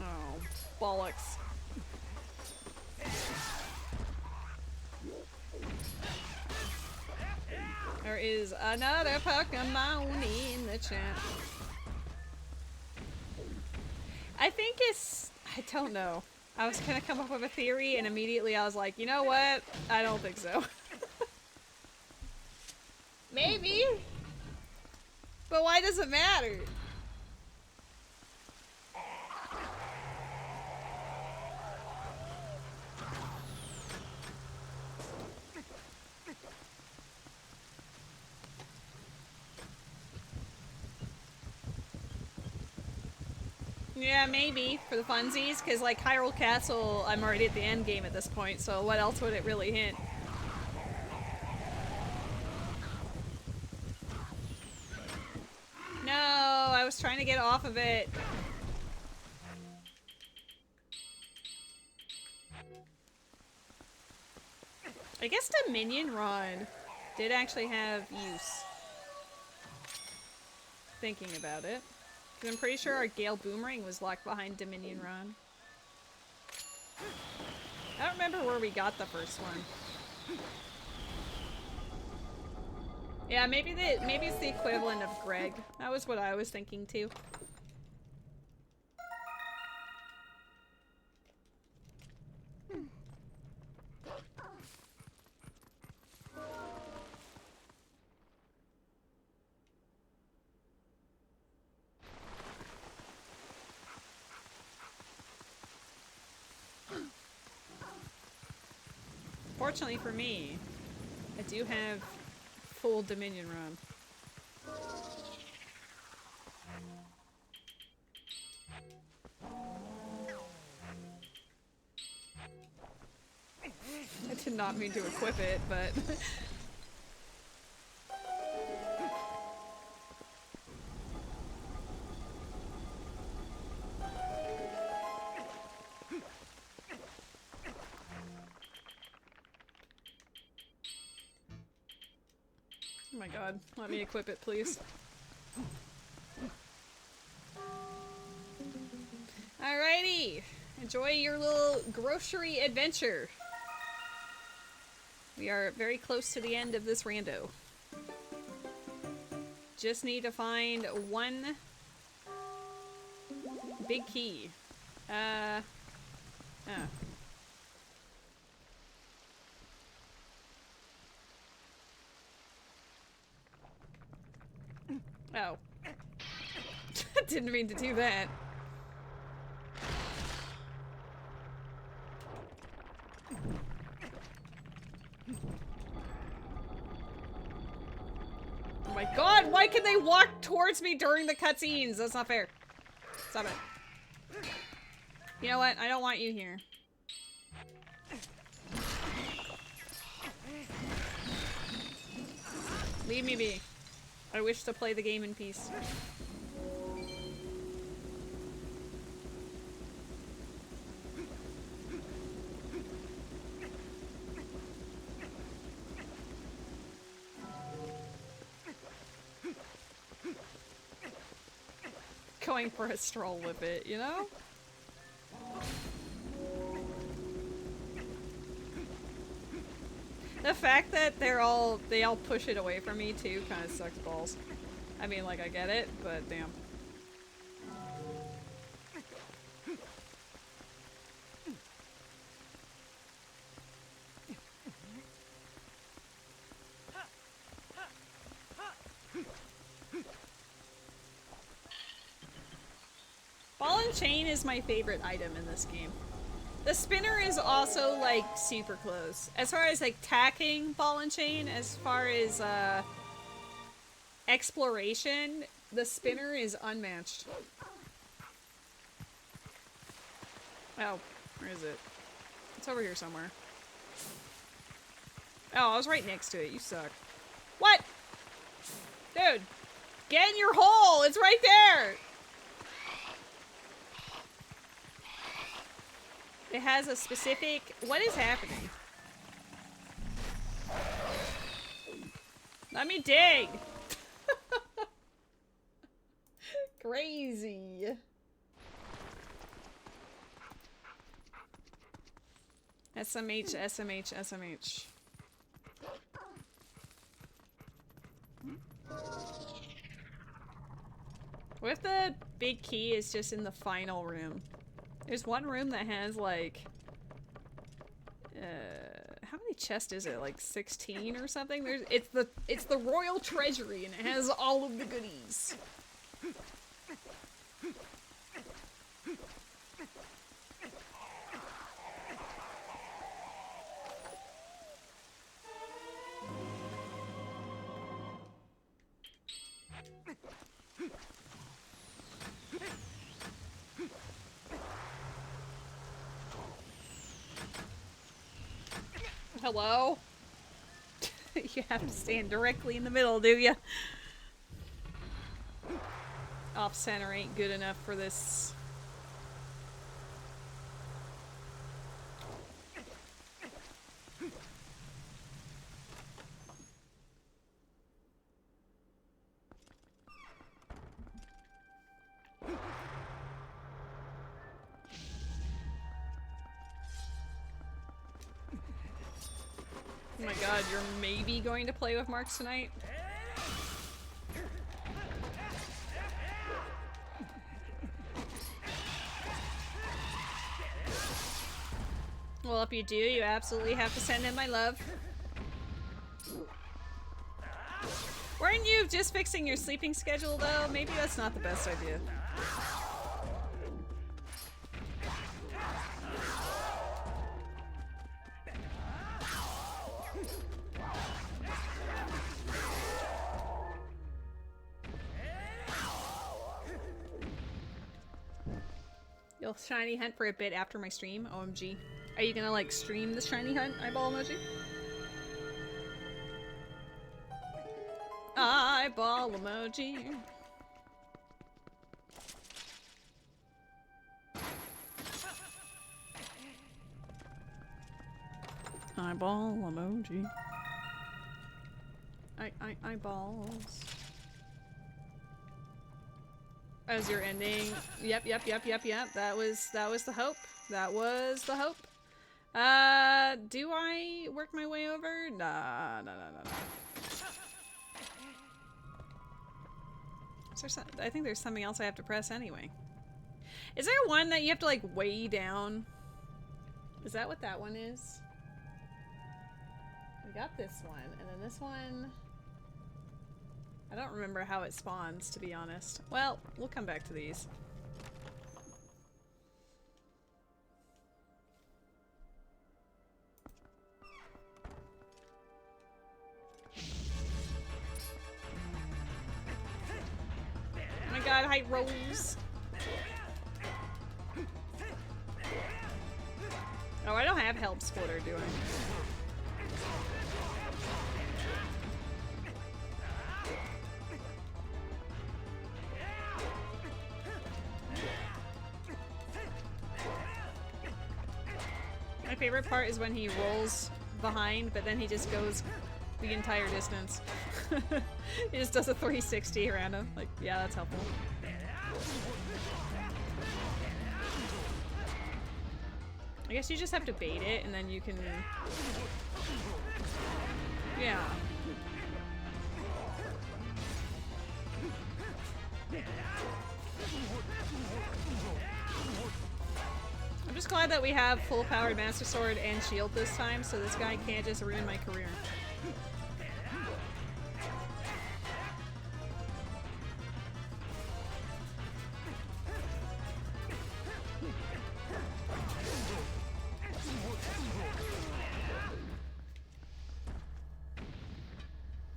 Oh, bollocks. There is another Pokemon in the chat. I think it's... I don't know. I was gonna come up with a theory and immediately I was like, you know what? I don't think so. Maybe. But why does it matter? Yeah, maybe, for the funsies, because, like, Hyrule Castle, I'm already at the end game at this point, so what else would it really hint? No, I was trying to get off of it. I guess Dominion Rod did actually have use. Thinking about it. I'm pretty sure our Gale Boomerang was locked behind Dominion Rod. I don't remember where we got the first one. Yeah, maybe it's the equivalent of Greg. That was what I was thinking too. Fortunately for me, I do have full Dominion Rod. I did not mean to equip it, but... Oh my god, let me equip it, please. Alrighty! Enjoy your little grocery adventure. We are very close to the end of this rando. Just need to find one big key. Oh. Oh. Didn't mean to do that. Oh my god, why can they walk towards me during the cutscenes? That's not fair. Stop it. You know what? I don't want you here. Leave me be. I wish to play the game in peace. Going for a stroll with it, you know? The fact that they all push it away from me too kind of sucks balls. I mean, like, I get it, but damn. Ball and chain is my favorite item in this game. The spinner is also, like, super close. As far as, like, tacking ball and chain, as far as, exploration, the spinner is unmatched. Oh, where is it? It's over here somewhere. Oh, I was right next to it. You suck. What? Dude, get in your hole! It's right there! It has a specific... What is happening? Let me dig! Crazy. SMH, SMH, SMH. What if the big key is just in the final room? There's one room that has like... how many chests is it? Like 16 or something? It's the royal treasury and it has all of the goodies. Hello? You have to stand directly in the middle, do you? Off center ain't good enough for this. Oh my god, you're maybe going to play with Marks tonight? Well, if you do, you absolutely have to send in my love. Weren't you just fixing your sleeping schedule, though? Maybe that's not the best idea. You'll shiny hunt for a bit after my stream? OMG. Are you gonna, like, stream the shiny hunt eyeball emoji? Eyeball emoji. Eyeball emoji. Eyeballs. As you're ending. Yep. That was the hope. That was the hope. Do I work my way over? Nah. I think there's something else I have to press anyway. Is there one that you have to like way down? Is that what that one is? We got this one, and then this one... I don't remember how it spawns, to be honest. Well, we'll come back to these. Oh my god, height rolls! Oh, I don't have help splitter, do I? My favorite part is when he rolls behind, but then he just goes the entire distance. He just does a 360 around him. Like, yeah, that's helpful. I guess you just have to bait it, and then you can... Yeah. just glad that we have full-powered Master Sword and Shield this time, so this guy can't just ruin my career.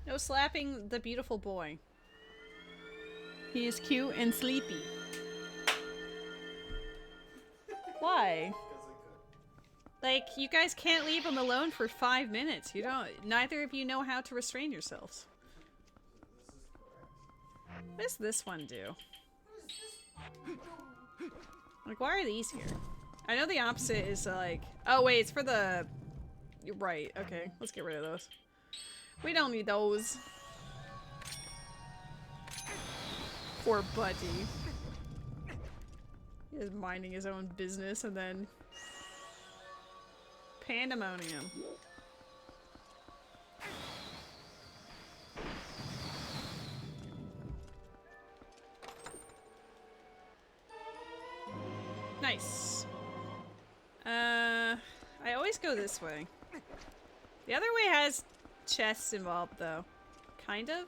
No slapping the beautiful boy. He is cute and sleepy. Why? Like, you guys can't leave him alone for 5 minutes. You don't. Neither of you know how to restrain yourselves. What does this one do? Like, why are these here? I know the opposite is like... Oh, wait, it's for the... You're right. Okay, let's get rid of those. We don't need those. Poor Buddy. He is minding his own business and then... Pandemonium. Nice. I always go this way. The other way has chests involved, though. Kind of?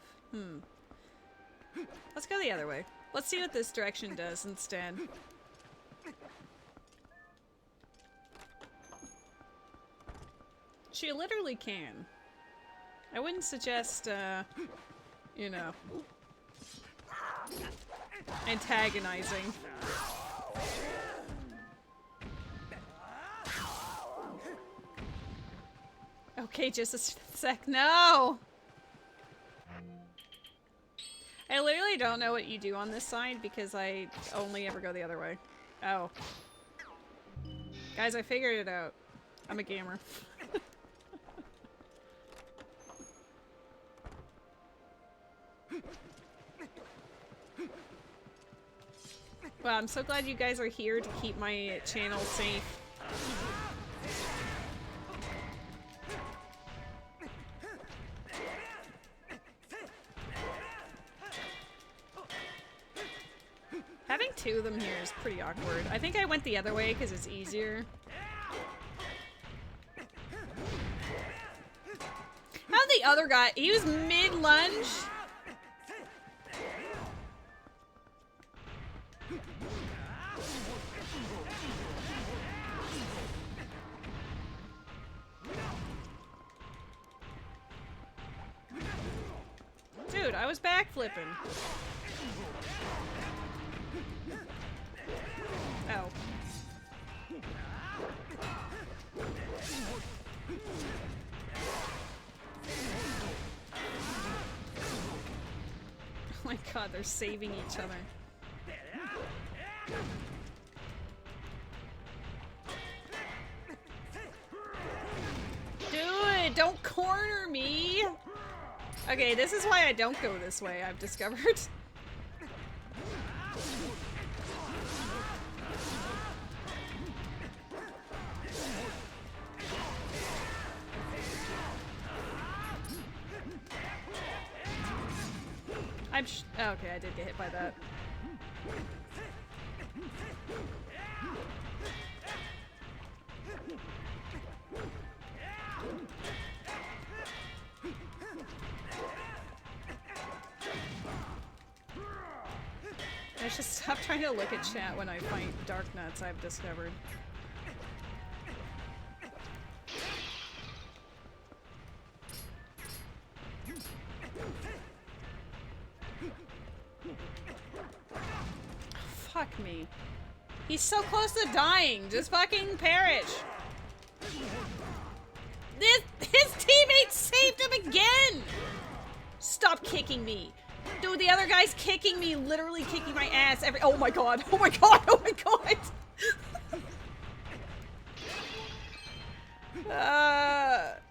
Let's go the other way. Let's see what this direction does instead. She literally can. I wouldn't suggest, you know, antagonizing. Okay, just a sec. No! I literally don't know what you do on this side because I only ever go the other way. Oh. Guys, I figured it out. I'm a gamer. Well, I'm so glad you guys are here to keep my channel safe. Having two of them here is pretty awkward. I think I went the other way because it's easier. How the other guy? He was mid-lunge. Dude, I was backflipping. Oh. Oh my god, they're saving each other. Dude, don't corner me! Okay, this is why I don't go this way, I've discovered. Oh, okay, I did get hit by that. I should stop trying to look at chat when I fight dark nuts, I've discovered. Fuck me. He's so close to dying. Just fucking perish. His teammate saved him again! Stop kicking me. Dude, the other guy's kicking me, literally kicking my ass every- Oh my god, oh my god, oh my god!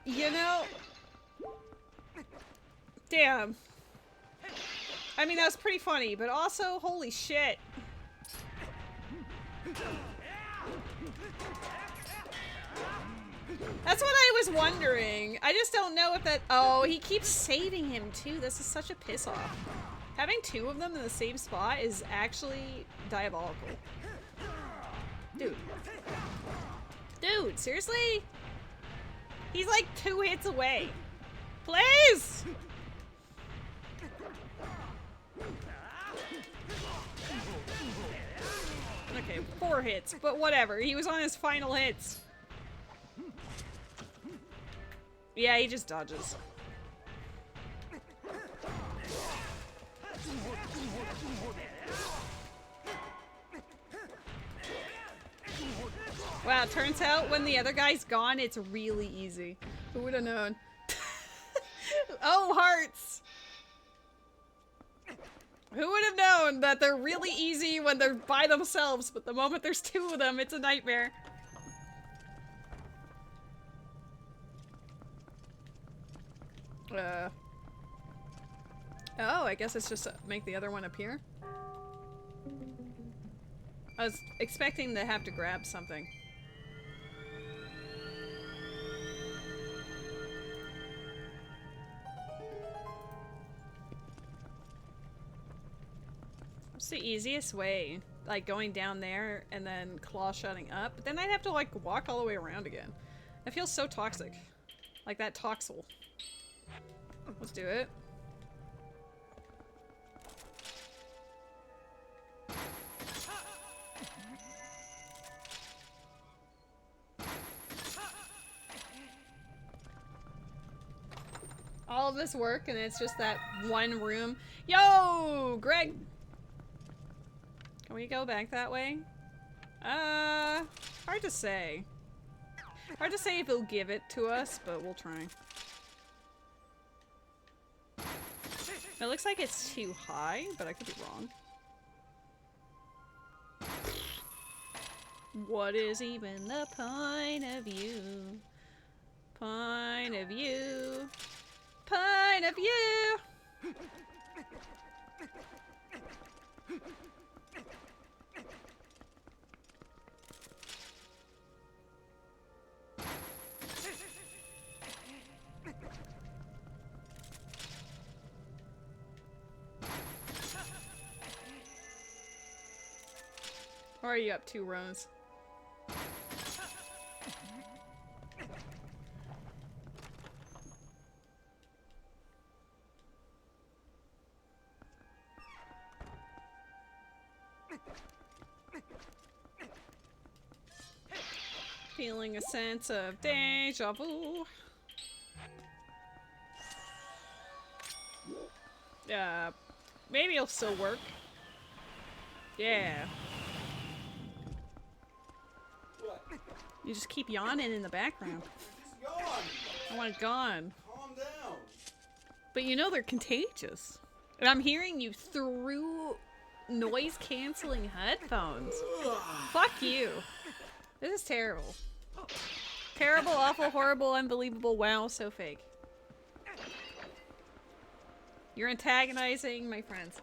You know... Damn. I mean, that was pretty funny, but also, holy shit. That's what I was wondering. I just don't know if that- Oh, he keeps saving him too. This is such a piss off. Having two of them in the same spot is actually diabolical. Dude. Dude, seriously? He's like 2 hits away. Please! Okay, 4 hits, but whatever. He was on his final hits. Yeah, he just dodges. Wow, it turns out when the other guy's gone, it's really easy. Who would have known? Oh, hearts! Who would have known that they're really easy when they're by themselves, but the moment there's 2 of them, it's a nightmare. Oh, I guess it's just make the other one appear? I was expecting to have to grab something. What's the easiest way? Like going down there and then claw shutting up? But then I'd have to like walk all the way around again. It feels so toxic. Like that toxel. Let's do it. All of this work and it's just that one room. Yo, Greg! Can we go back that way? Hard to say. Hard to say if he'll give it to us, but we'll try. It looks like it's too high, but I could be wrong. What is even the point of view? Point of view. Point of view! Or are you up 2 rows? Feeling a sense of deja vu. Maybe it'll still work. Yeah. What? You just keep yawning in the background. Just yawn. I want it gone. Calm down. But you know they're contagious. And I'm hearing you through noise-canceling headphones. Fuck you. This is terrible. Terrible, awful, horrible, unbelievable, wow, so fake. You're antagonizing my friends.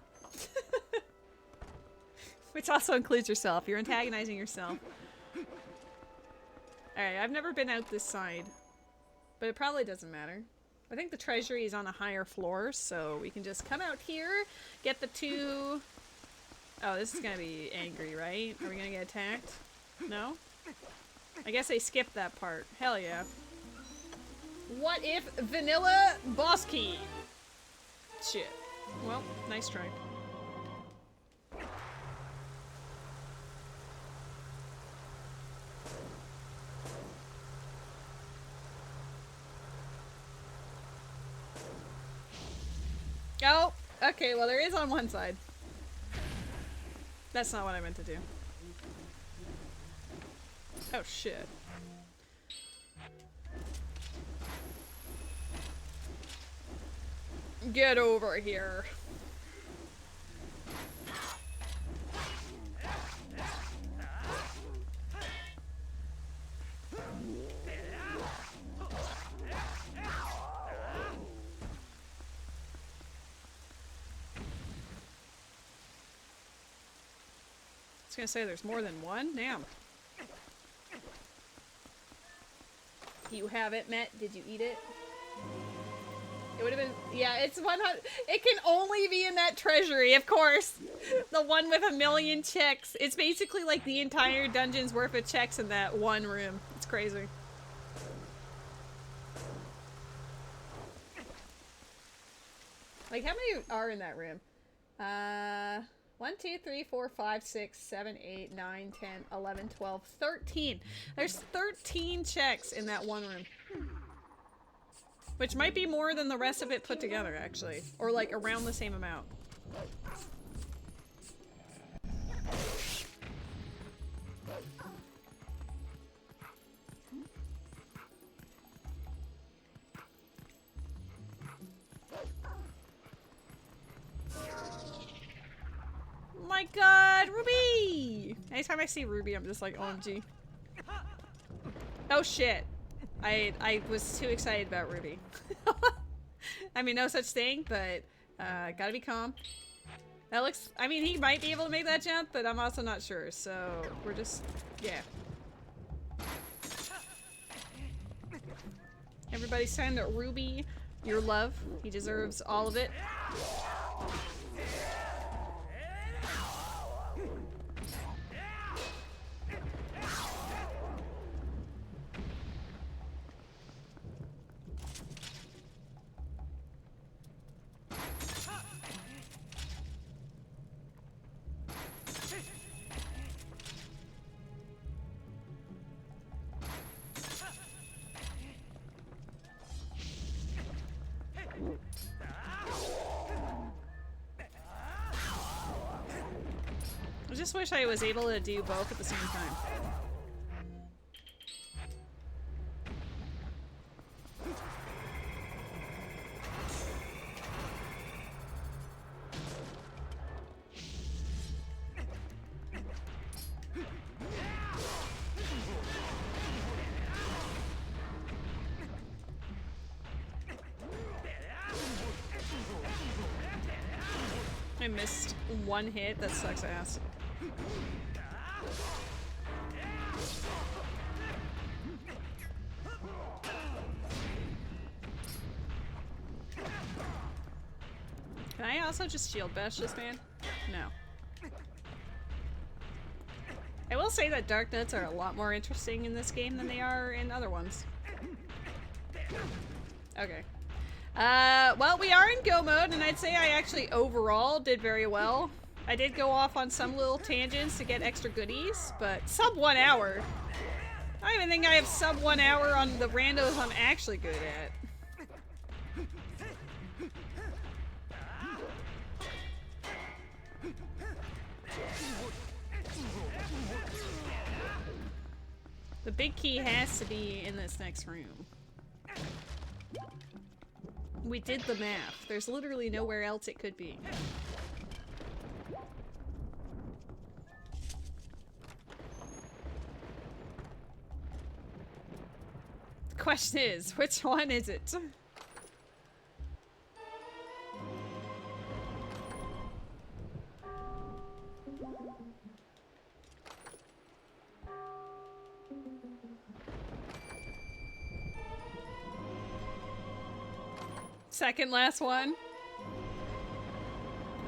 Which also includes yourself. You're antagonizing yourself. Alright, I've never been out this side. But it probably doesn't matter. I think the treasury is on a higher floor, so we can just come out here, get the 2... Oh, this is gonna be angry, right? Are we gonna get attacked? No? I guess I skipped that part. Hell yeah. What if vanilla boss key? Shit. Well, nice try. Oh, okay, well there is on one side. That's not what I meant to do. Oh shit. Get over here. I was gonna say there's more than one? Damn. You have it, Met. Did you eat it? It would have been, yeah, it's 100. It can only be in that treasury, of course. The one with 1,000,000 checks. It's basically like the entire dungeon's worth of checks in that one room. It's crazy. Like, how many are in that room? 1, 2, 3, 4, 5, 6, 7, 8, 9, 10, 11, 12, 13. There's 13 checks in that one room. Which might be more than the rest of it put together, actually. Or like around the same amount. Oh my god, Ruby! Anytime I see Ruby, I'm just like, OMG. Oh shit. I was too excited about Ruby. I mean, no such thing, but gotta be calm. That looks, I mean, he might be able to make that jump, but I'm also not sure, so we're just, yeah. Everybody send Ruby your love. He deserves all of it. I just wish I was able to do both at the same time. I missed one hit, that sucks ass. Can I also just shield bash this man? No. I will say that dark nuts are a lot more interesting in this game than they are in other ones. Okay. Well, we are in go mode, and I'd say I actually overall did very well. I did go off on some little tangents to get extra goodies, but sub 1 hour. I don't even think I have sub 1 hour on the randos I'm actually good at. The big key has to be in this next room. We did the math. There's literally nowhere else it could be. The question is, which one is it? Second last one.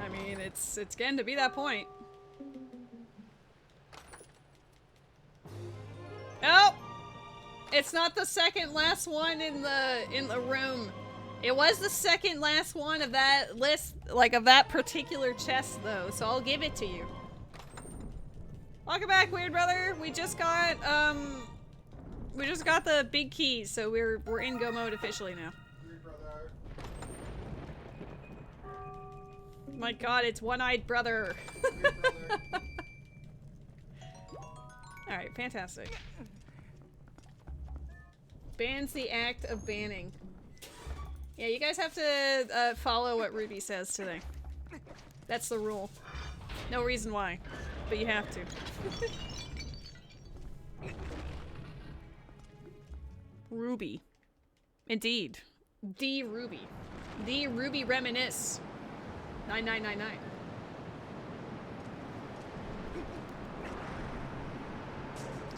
I mean, it's getting to be that point. Oh! It's not the second last one in the room. It was the second last one of that list, like of that particular chest though, so I'll give it to you. Welcome back, Weird Brother. We just got the big keys, so we're in go mode officially now. My god, it's one-eyed brother. Alright, fantastic. Bans the act of banning. Yeah, you guys have to follow what Ruby says today. That's the rule. No reason why, but you have to. Ruby. Indeed. The Ruby. The Ruby Reminisce. 9999.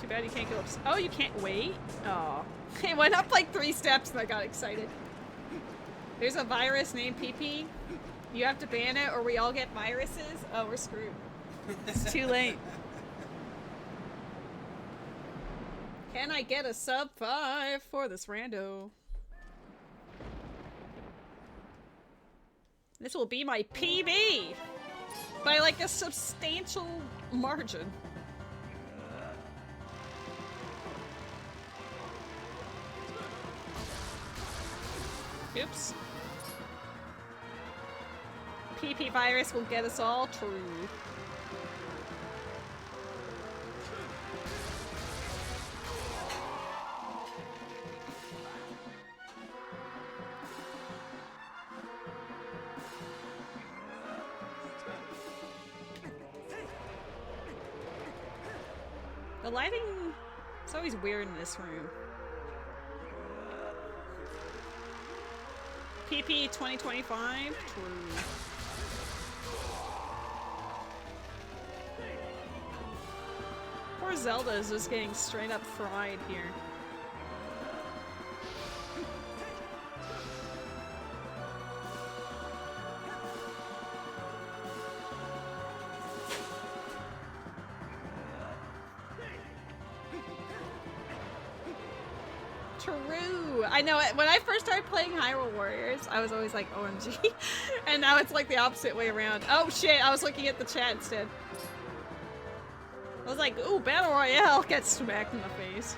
Too bad you can't go up. Oh, you can't wait? Oh. It went up like 3 steps and I got excited. There's a virus named PP. You have to ban it or we all get viruses. Oh, we're screwed. It's too late. Can I get a sub 5 for this rando? This will be my PB by like a substantial margin. Oops. PP virus will get us all true. The lighting is always weird in this room. PP 2025? True. Poor Zelda is just getting straight up fried here. True. I know it. When I first started playing Hyrule Warriors, I was always like, OMG. And now it's like the opposite way around. Oh shit, I was looking at the chat instead. I was like, ooh, Battle Royale gets smacked in the face.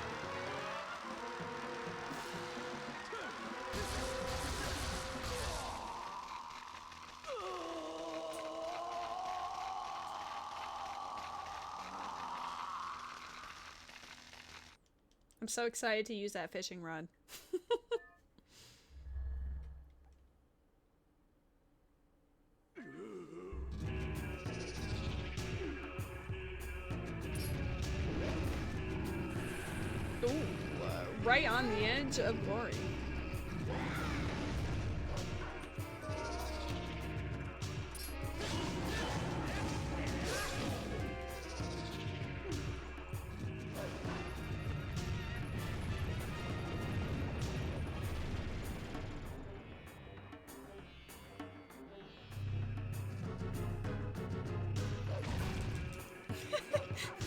I'm so excited to use that fishing rod. Ooh, right on the edge of glory.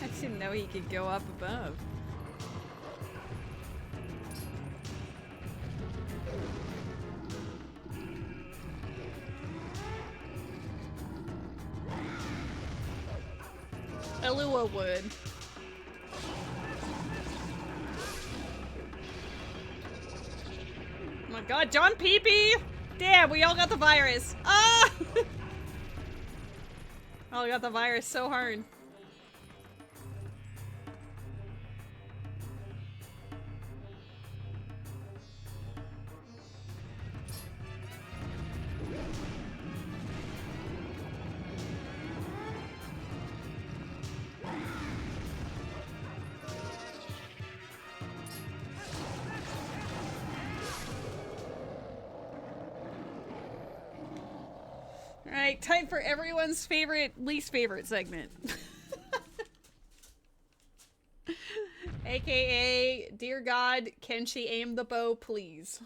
I didn't know he could go up above. Alua would. Oh my god, John Peepee! Damn, we all got the virus. Ah! Oh, we got the virus so hard. Alright, time for everyone's favorite, least favorite segment. AKA, dear God, can she aim the bow, please?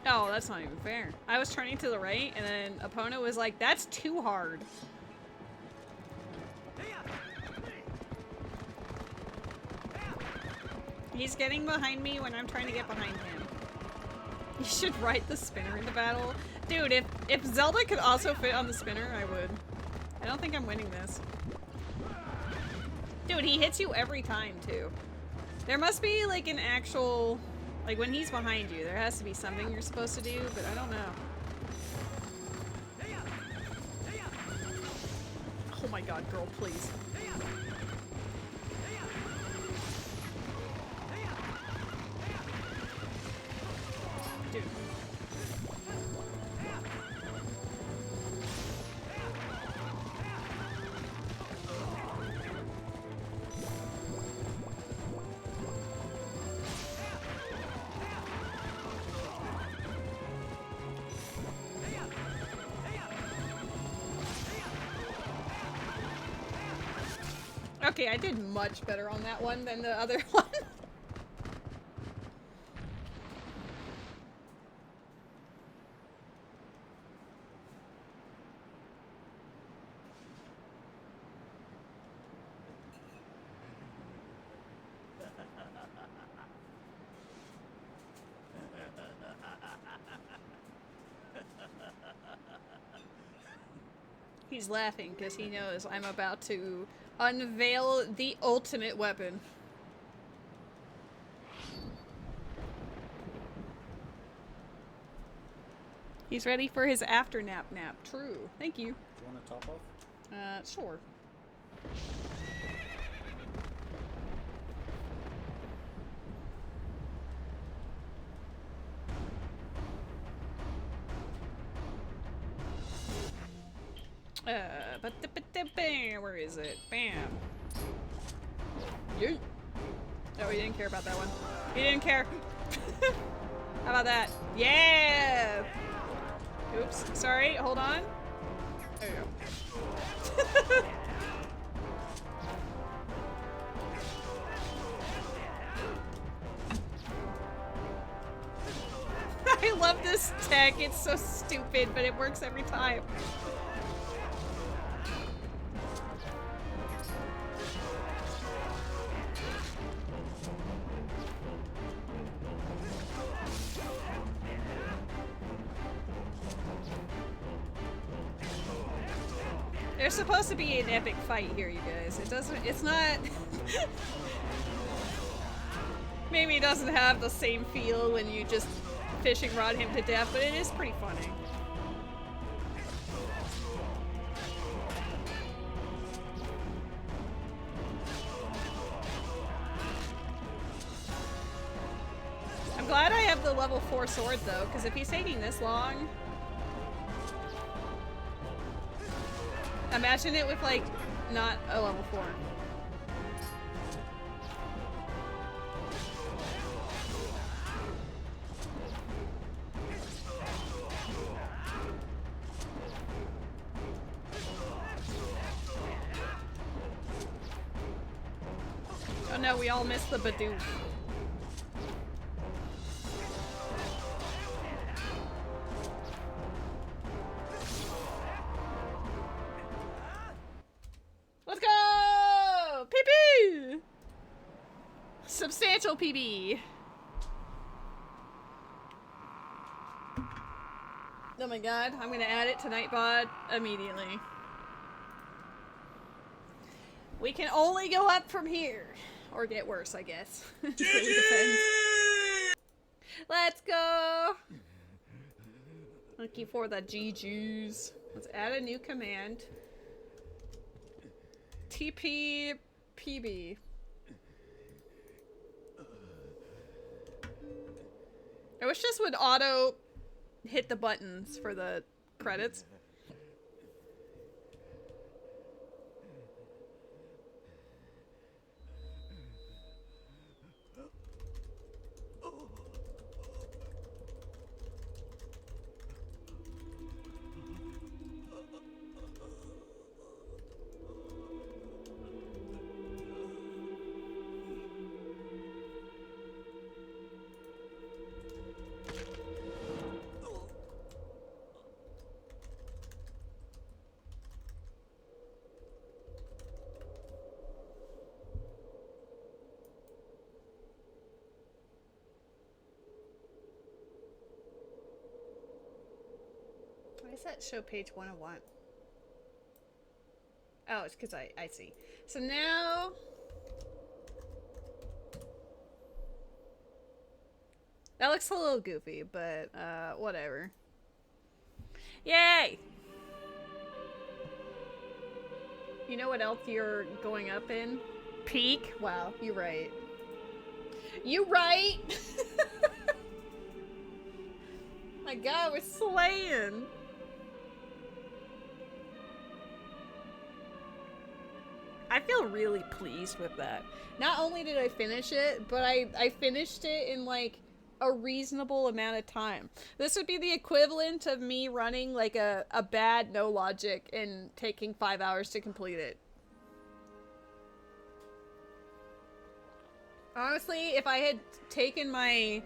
Oh, that's not even fair. I was turning to the right, and then opponent was like, that's too hard. He's getting behind me when I'm trying to get behind him. You should ride the spinner in the battle. Dude, if Zelda could also fit on the spinner, I would. I don't think I'm winning this. Dude, he hits you every time, too. There must be, like, an actual... Like, when he's behind you, there has to be something you're supposed to do, but I don't know. Oh my god, girl, please. Dude. Okay, I did much better on that one than the other one. He's laughing because he knows I'm about to unveil the ultimate weapon. He's ready for his after nap. True. Thank you. Do you want to top off? Sure. Bam, where is it? Bam. Yeet. Oh, he didn't care about that one. He didn't care. How about that? Yeah! Oops, sorry, hold on. There you go. I love this tech, it's so stupid, but it works every time. There's supposed to be an epic fight here, you guys. It's not... Maybe it doesn't have the same feel when you just fishing rod him to death, but it is pretty funny. I'm glad I have the level 4 sword though, because if he's taking this long... Imagine it with, like, not a level 4. Oh no, we all missed the Bidoof. Let's go! PB! Substantial PB. Oh my god, I'm gonna add it to Nightbot immediately. We can only go up from here. Or get worse, I guess. It really depends. Let's go! Thank you for the GGs. Let's add a new command. TP PB. I wish this would auto hit the buttons for the credits. Why does that show page 101? Oh, it's because I see. So now... That looks a little goofy, but whatever. Yay! You know what else you're going up in? Peak? Wow, you're right. You right! My god, we're slaying! I feel really pleased with that. Not only did I finish it, but I finished it in like a reasonable amount of time. This would be the equivalent of me running like a bad no logic and taking 5 hours to complete it. Honestly, if I had taken my...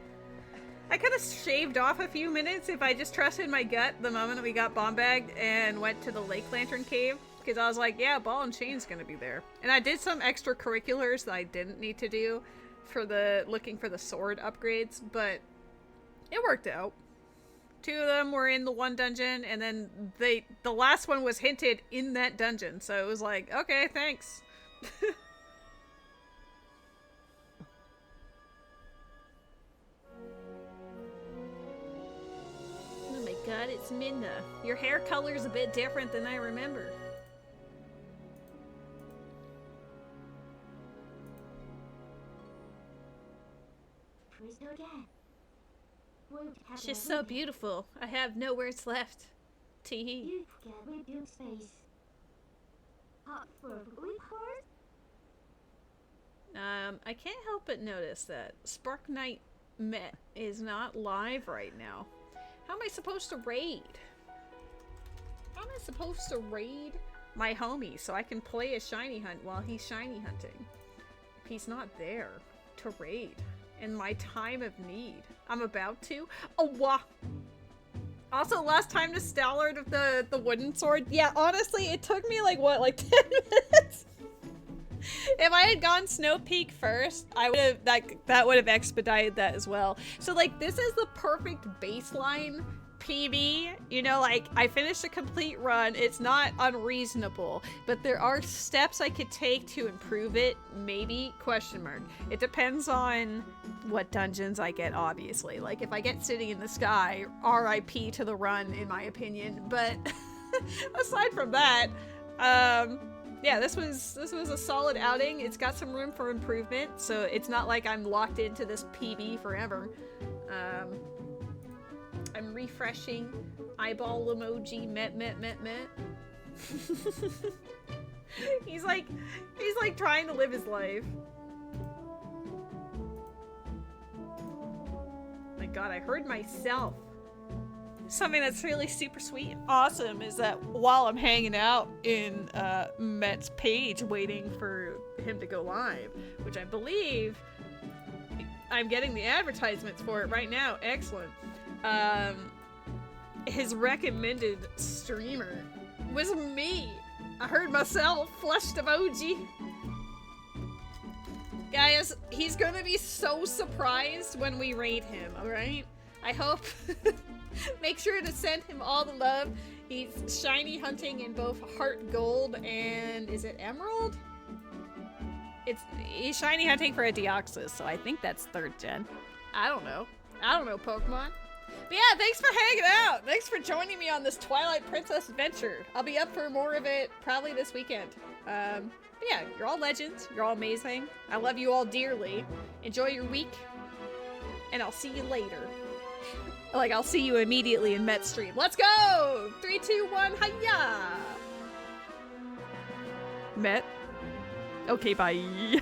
I could have shaved off a few minutes if I just trusted my gut the moment we got bomb bagged and went to the Lake Lantern Cave. Because I was like, yeah, Ball and Chain's gonna be there. And I did some extracurriculars that I didn't need to do for the looking for the sword upgrades, but it worked out. 2 of them were in the one dungeon, and then the last one was hinted in that dungeon, so it was like, okay, thanks. Oh my god, it's Minna. Your hair color's a bit different than I remember. She's so beautiful. I have no words left. Teehee. I can't help but notice that Spark Knight Met is not live right now. How am I supposed to raid? How am I supposed to raid my homie so I can play a shiny hunt while he's shiny hunting? If he's not there to raid in my time of need. I'm about to. Oh, wah! Also, last time to Stallard of the wooden sword. Yeah, honestly, it took me like, what, like 10 minutes? If I had gone Snow Peak first, I would have, that would have expedited that as well. So, like, this is the perfect baseline PB. You know, like, I finished a complete run. It's not unreasonable, but there are steps I could take to improve it. Maybe, question mark. It depends on what dungeons I get, obviously. Like, if I get City in the Sky, RIP to the run, in my opinion. But aside from that, yeah, this was a solid outing. It's got some room for improvement, so it's not like I'm locked into this PB forever. I'm refreshing. Eyeball emoji. Met. he's like trying to live his life. My god, I heard myself. Something that's really super sweet and awesome is that while I'm hanging out in Met's page waiting for him to go live, which I believe I'm getting the advertisements for it right now. Excellent. His recommended streamer was me. I heard myself. Flushed emoji. Guys, he's gonna be so surprised when we raid him, alright? I hope... Make sure to send him all the love. He's shiny hunting in both Heart Gold and... is it Emerald? He's shiny hunting for a Deoxys, so I think that's 3rd gen. I don't know. I don't know Pokemon. But yeah, thanks for hanging out. Thanks for joining me on this Twilight Princess adventure. I'll be up for more of it probably this weekend. But yeah, you're all legends. You're all amazing. I love you all dearly. Enjoy your week. And I'll see you later. Like, I'll see you immediately in Met stream. Let's go! 3, 2, 1, hiya! Met? Okay, bye.